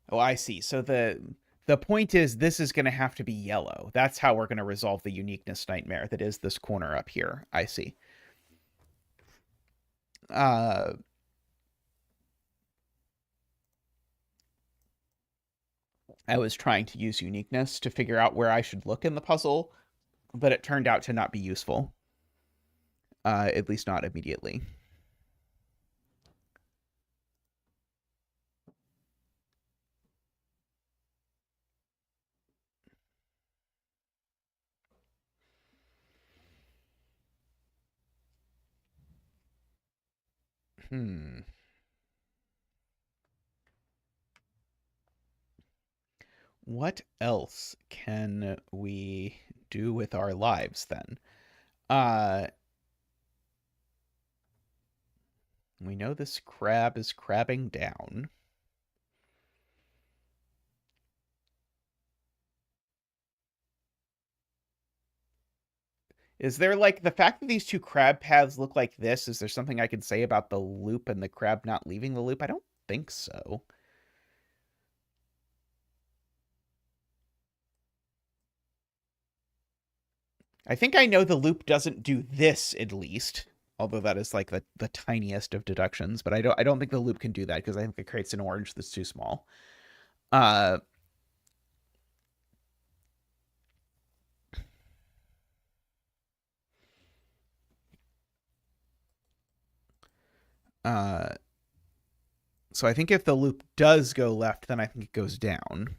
oh, I see. So the point is this is going to have to be yellow. That's how we're going to resolve the uniqueness nightmare that is this corner up here. I see. I was trying to use uniqueness to figure out where I should look in the puzzle, but it turned out to not be useful. At least not immediately. What else can we do with our lives then? We know this crab is crabbing down. Is there, like, the fact that these two crab paths look like this, is there something I can say about the loop and the crab not leaving the loop? I don't think so. I think I know the loop doesn't do this, at least. Although that is like the tiniest of deductions, but I don't think the loop can do that because I think it creates an orange that's too small. Uh uh so I think if the loop does go left, then I think it goes down.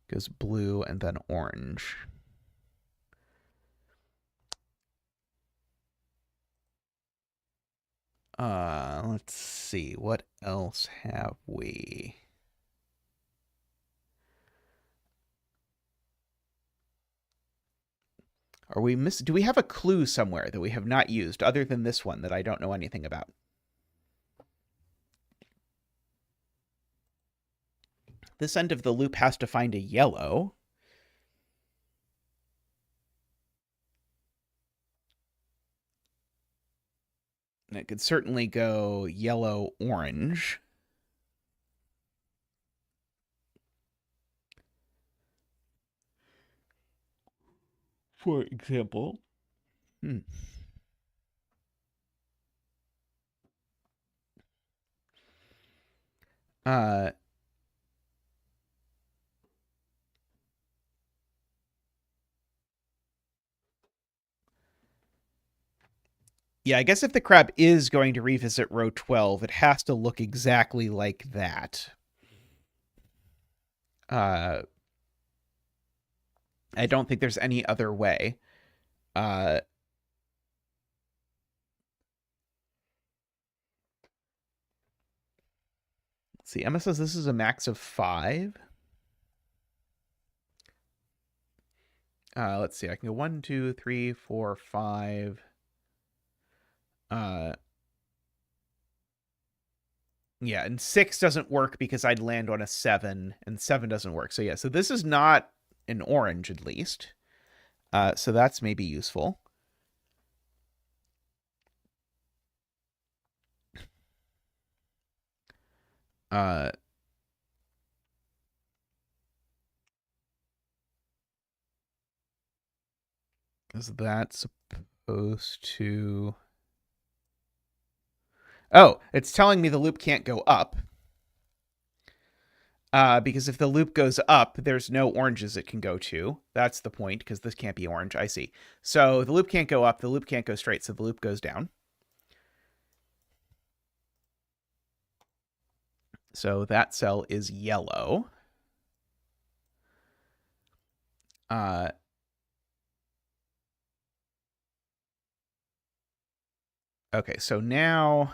It goes blue and then orange. Let's see. What else have we? Do we have a clue somewhere that we have not used other than this one that I don't know anything about? This end of the loop has to find a yellow. And it could certainly go yellow, orange. For example. Hmm. Yeah, I guess if the crab is going to revisit row 12, it has to look exactly like that. I don't think there's any other way. Let's see, Emma says this is a max of 5. Let's see, I can go 1, 2, 3, 4, 5. Yeah, and 6 doesn't work because I'd land on a 7, and 7 doesn't work. So yeah, so this is not an orange at least. So that's maybe useful. Is that supposed to... Oh, it's telling me the loop can't go up. Because if the loop goes up, there's no oranges it can go to. That's the point, because this can't be orange. I see. So the loop can't go up, the loop can't go straight, so the loop goes down. So that cell is yellow. Okay, so now...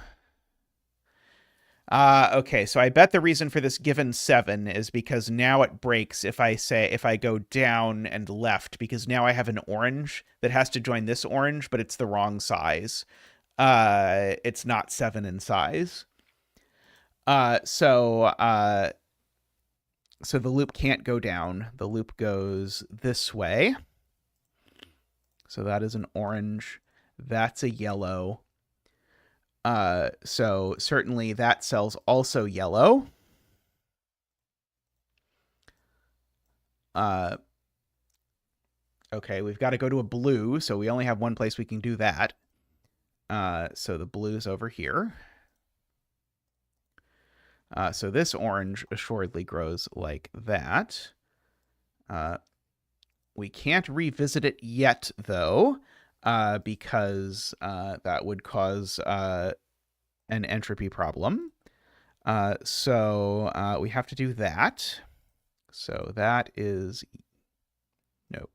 okay, so I bet the reason for this given 7 is because now it breaks if I go down and left, because now I have an orange that has to join this orange, but it's the wrong size. It's not 7 in size. So the loop can't go down. The loop goes this way. So that is an orange. That's a yellow. So certainly that cell's also yellow. Okay, we've got to go to a blue, so we only have one place we can do that. So the blue's over here. So this orange assuredly grows like that. We can't revisit it yet, though, because that would cause an entropy problem. So we have to do that. So that is... Nope.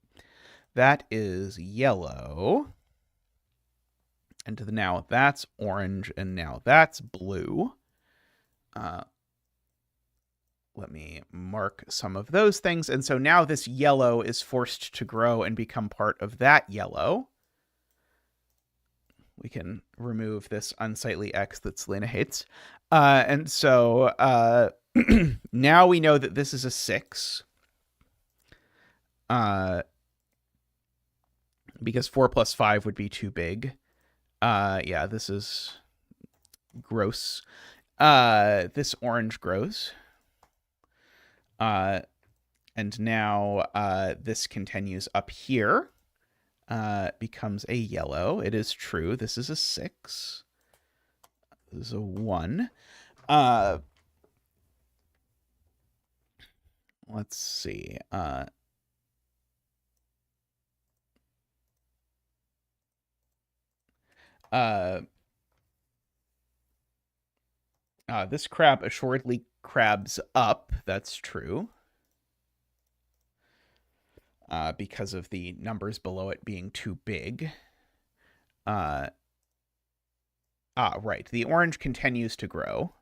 That is yellow. And now that's orange, and now that's blue. Let me mark some of those things. And so now this yellow is forced to grow and become part of that yellow. We can remove this unsightly X that Selena hates. And so now we know that this is a 6. Because 4 plus 5 would be too big. Yeah, this is gross. This orange grows. And now this continues up here. Becomes a yellow. It is true. This is a 6. This is a 1. Let's see. This crab assuredly crabs up. That's true. Because of the numbers below it being too big. Right. The orange continues to grow.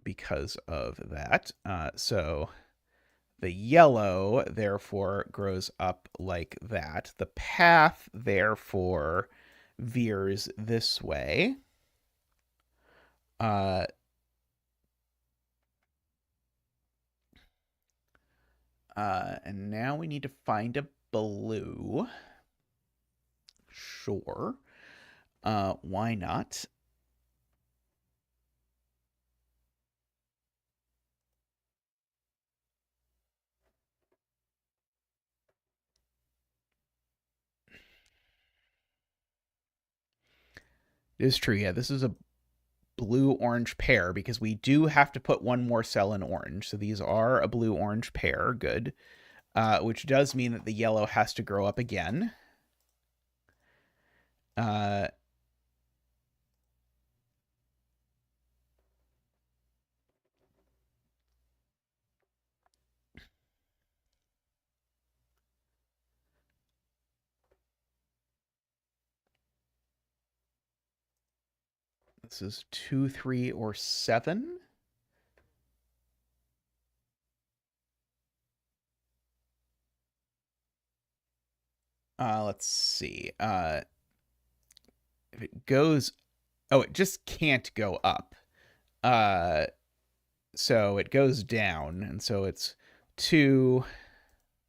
Because of that. So the yellow, therefore, grows up like that. The path, therefore, veers this way. And now we need to find a blue. Sure. Why not? It is true, yeah. This is a blue-orange pair because we do have to put one more cell in orange. So these are a blue-orange pair. Good. Which does mean that the yellow has to grow up again. This is 2, 3, or 7. Let's see. If it goes, oh, it just can't go up. So it goes down, and so it's 2,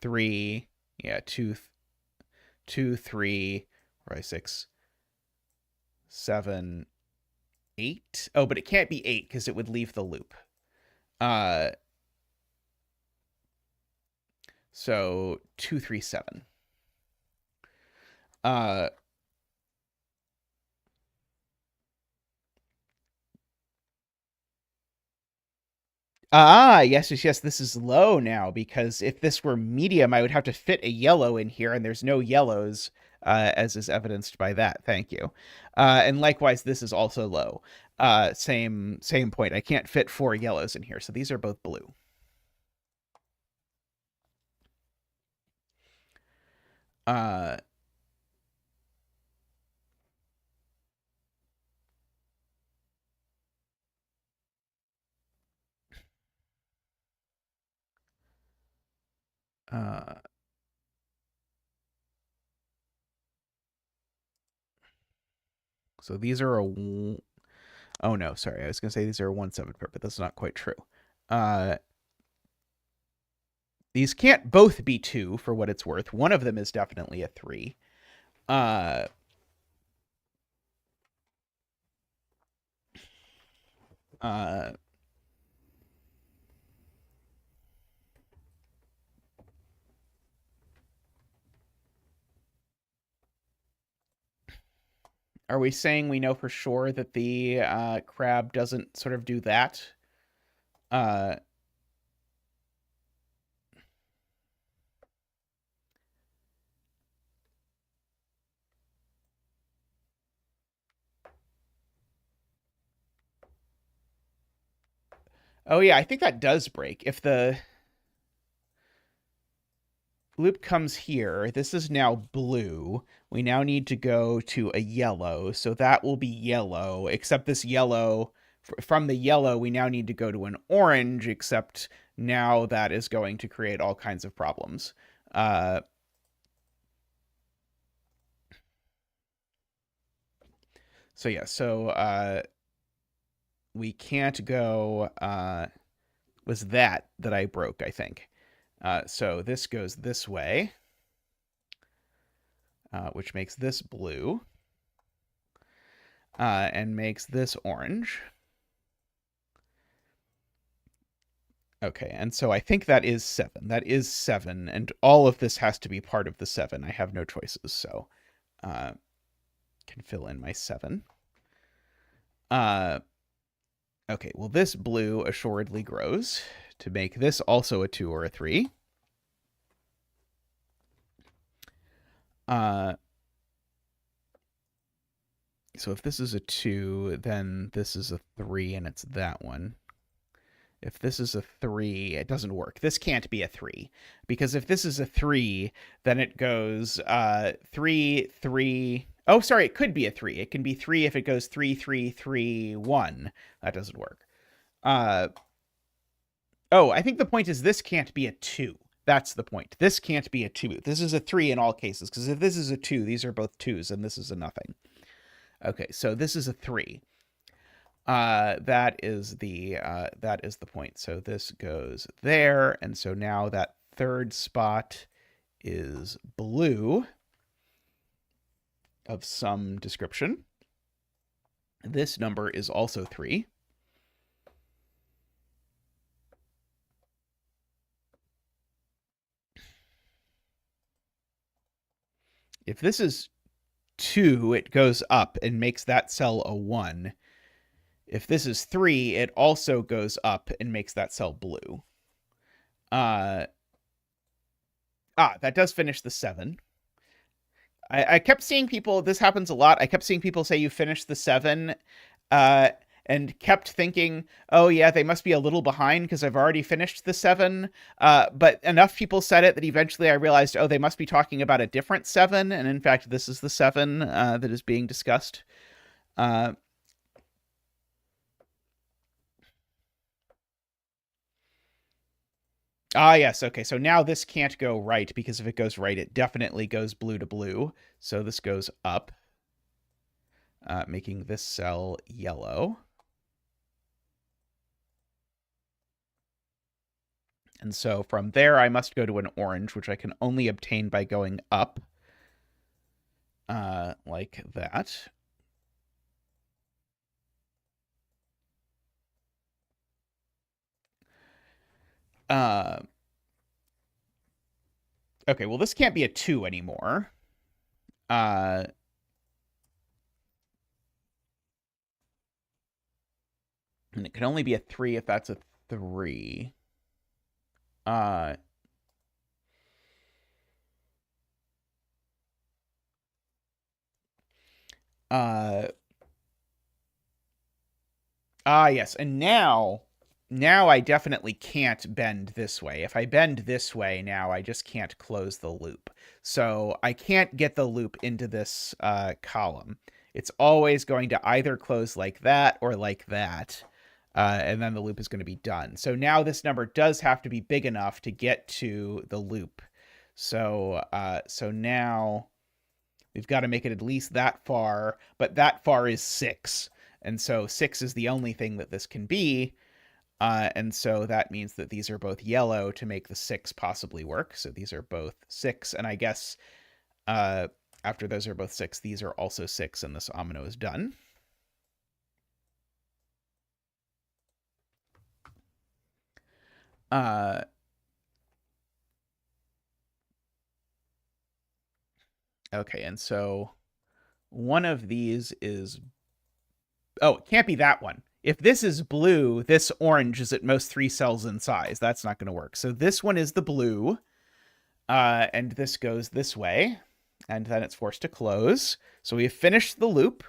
3, yeah, 2, 2, 3, or 6, 7, 8. Oh, but it can't be 8 because it would leave the loop. So 2, 3, 7. Yes, yes, yes. This is low now because if this were medium, I would have to fit a yellow in here, and there's no yellows, as is evidenced by that. Thank you. And likewise, this is also low. Same point. I can't fit 4 yellows in here, so these are both blue. So these are a. Oh no, sorry. I was gonna say these are a 1/7 pair, but that's not quite true. These can't both be 2 for what it's worth. One of them is definitely a 3. Are we saying we know for sure that the crab doesn't sort of do that? Oh yeah, I think that does break. If the loop comes here, this is now blue. We now need to go to a yellow, so that will be yellow, except this yellow, from the yellow, we now need to go to an orange, except now that is going to create all kinds of problems. So yeah, so we can't go, was that I broke, I think. So this goes this way, which makes this blue, and makes this orange. Okay, and so I think that is 7. That is 7, and all of this has to be part of the 7. I have no choices, so can fill in my 7. Okay, well, this blue assuredly grows to make this also a 2 or a 3. So if this is a 2, then this is a 3, and it's that one. If this is a 3, it doesn't work. This can't be a 3. Because if this is a 3, then it goes 3, 3. Oh, sorry, it could be a 3. It can be 3 if it goes 3, 3, 3, 1. That doesn't work. Oh, I think the point is this can't be a 2. That's the point. This can't be a 2. This is a 3 in all cases, because if this is a 2, these are both 2s, and this is a nothing. Okay, so this is a 3. That is the point. So this goes there, and so now that third spot is blue of some description. This number is also 3. If this is 2, it goes up and makes that cell a 1. If this is 3, it also goes up and makes that cell blue. That does finish the 7. I kept seeing people, this happens a lot, I kept seeing people say you finished the 7, and kept thinking, oh yeah, they must be a little behind because I've already finished the 7. But enough people said it that eventually I realized, oh, they must be talking about a different 7, and in fact, this is the 7 that is being discussed. Yes, okay, so now this can't go right, because if it goes right, it definitely goes blue to blue. So this goes up, making this cell yellow. And so from there, I must go to an orange, which I can only obtain by going up, like that. Okay, well, this can't be a 2 anymore. And it can only be a 3 if that's a 3. Yes, and now I definitely can't bend this way. If I bend this way now, I just can't close the loop. So I can't get the loop into this column. It's always going to either close like that or like that, and then the loop is going to be done. So now this number does have to be big enough to get to the loop. So now we've got to make it at least that far, but that far is 6. And so 6 is the only thing that this can be. And so that means that these are both yellow to make the 6 possibly work. So these are both 6. And I guess after those are both 6, these are also 6, and this omino is done. Okay, and so one of these is... Oh, it can't be that one. If this is blue, this orange is at most 3 cells in size. That's not going to work. So this one is the blue, and this goes this way, and then it's forced to close. So we have finished the loop.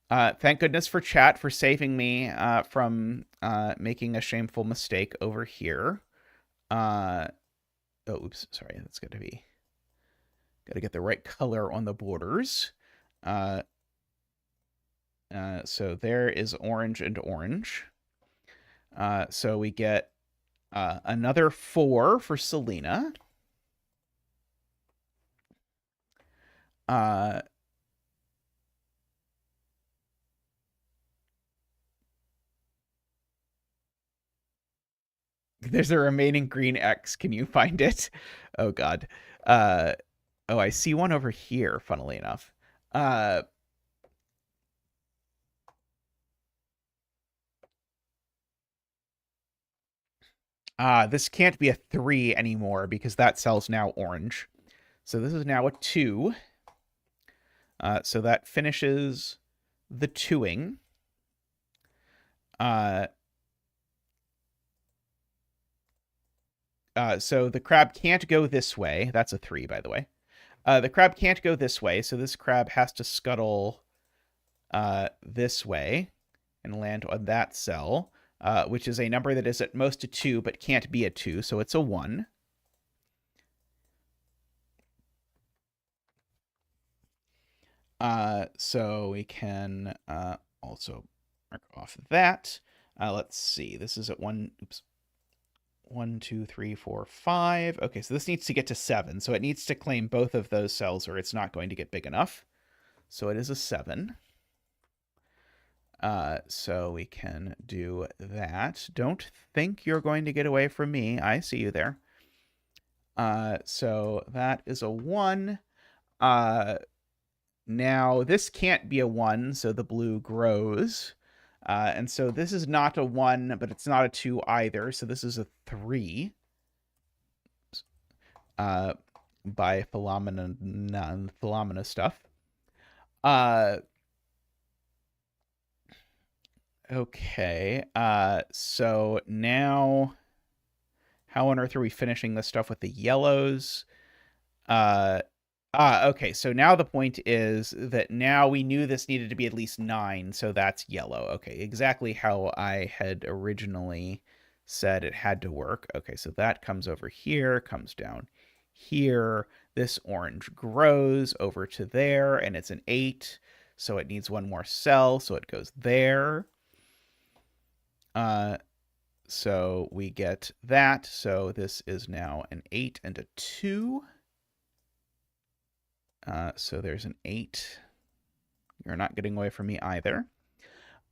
Thank goodness for chat for saving me from making a shameful mistake over here. Oh, oops, sorry. That's got to get the right color on the borders. So there is orange and orange. So we get another 4 for Selena. There's a remaining green X. Can you find it? Oh, God. Oh, I see one over here, funnily enough. This can't be a 3 anymore because that cell's now orange. So this is now a 2. So that finishes the 2ing. So the crab can't go this way. That's a 3, by the way. The crab can't go this way, so this crab has to scuttle this way and land on that cell. which is a number that is at most a 2 but can't be a 2, so it's a 1. So we can also mark off that. Let's see. This is at 1. Oops. 1, 2, 3, 4, 5. Okay, so this needs to get to 7. So it needs to claim both of those cells or it's not going to get big enough. So it is a 7. So we can do that. Don't think you're going to get away from me. I see you there. So that is a 1. Now this can't be a 1, so the blue grows. And so this is not a 1, but it's not a 2 either. So this is a 3. By Philomena stuff. Okay. So now, how on earth are we finishing this stuff with the yellows? Okay, so now the point is that now we knew this needed to be at least 9, so that's yellow. Okay, exactly how I had originally said it had to work. Okay, so that comes over here, comes down here. This orange grows over to there, and it's an 8, so it needs one more cell, so it goes there. So we get that, so this is now an 8 and a 2. So there's an 8. You're not getting away from me either.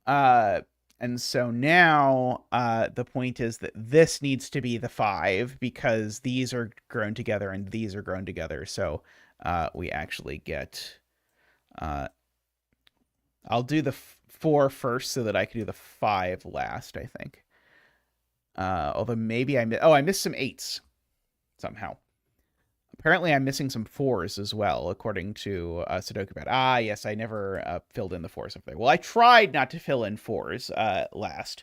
And so now the point is that this needs to be the 5 because these are grown together and these are grown together. So we actually get... I'll do the 4 first so that I can do the 5 last, I think. Although maybe I missed some 8s somehow. Apparently, I'm missing some 4s as well, according to Sudoku. Yes, I never filled in the 4s over there. Well, I tried not to fill in 4s last.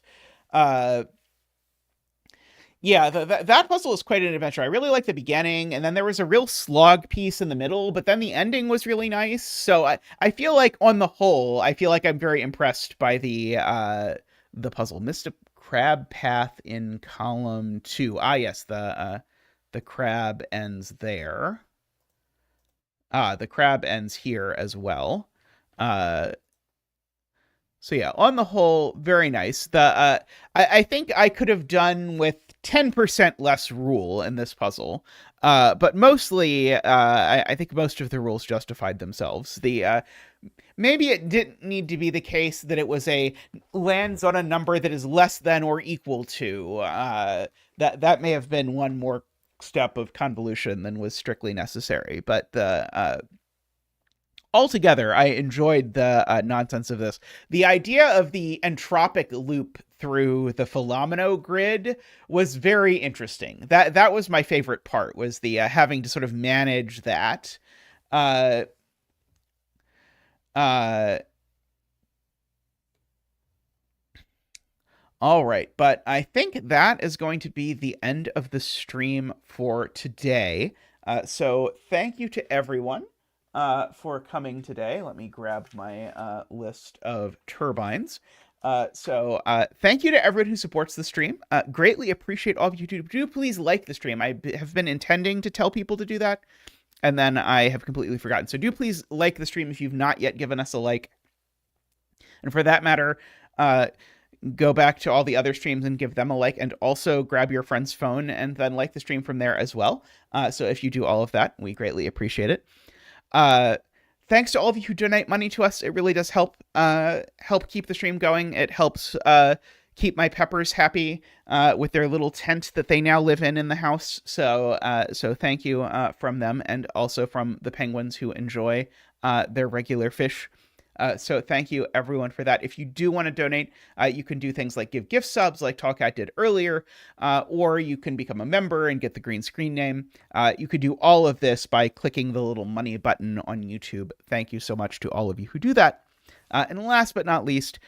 Yeah, that puzzle is quite an adventure. I really like the beginning, and then there was a real slog piece in the middle, but then the ending was really nice. So I feel like, on the whole, I feel like I'm very impressed by the puzzle. Missed a crab path in column 2. Yes, the crab ends there. The crab ends here as well. So yeah, on the whole, very nice. I think I could have done with 10% less rule in this puzzle. But mostly, I think most of the rules justified themselves. Maybe it didn't need to be the case that it was lands on a number that is less than or equal to. That may have been one more step of convolution than was strictly necessary, but altogether I enjoyed the nonsense of this. The idea of the entropic loop through the Philomeno grid was very interesting. That was my favorite part, was the having to sort of manage that. All right, but I think that is going to be the end of the stream for today. So thank you to everyone for coming today. Let me grab my list of turbines. So thank you to everyone who supports the stream. Greatly appreciate all of you. Do please like the stream. I have been intending to tell people to do that, and then I have completely forgotten. So do please like the stream if you've not yet given us a like. And for that matter, go back to all the other streams and give them a like, and also grab your friend's phone and then like the stream from there as well. So if you do all of that, we greatly appreciate it. Thanks to all of you who donate money to us. It really does help keep the stream going. It helps keep my peppers happy with their little tent that they now live in the house. So thank you from them, and also from the penguins who enjoy their regular fish. So thank you everyone for that. If you do want to donate, you can do things like give gift subs like Talkat did earlier, or you can become a member and get the green screen name. You could do all of this by clicking the little money button on YouTube. Thank you so much to all of you who do that. And last but not least,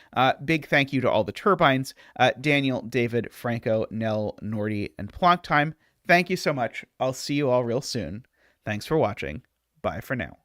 big thank you to all the turbines, Daniel, David, Franco, Nell, Nordy, and Plonktime. Thank you so much. I'll see you all real soon. Thanks for watching. Bye for now.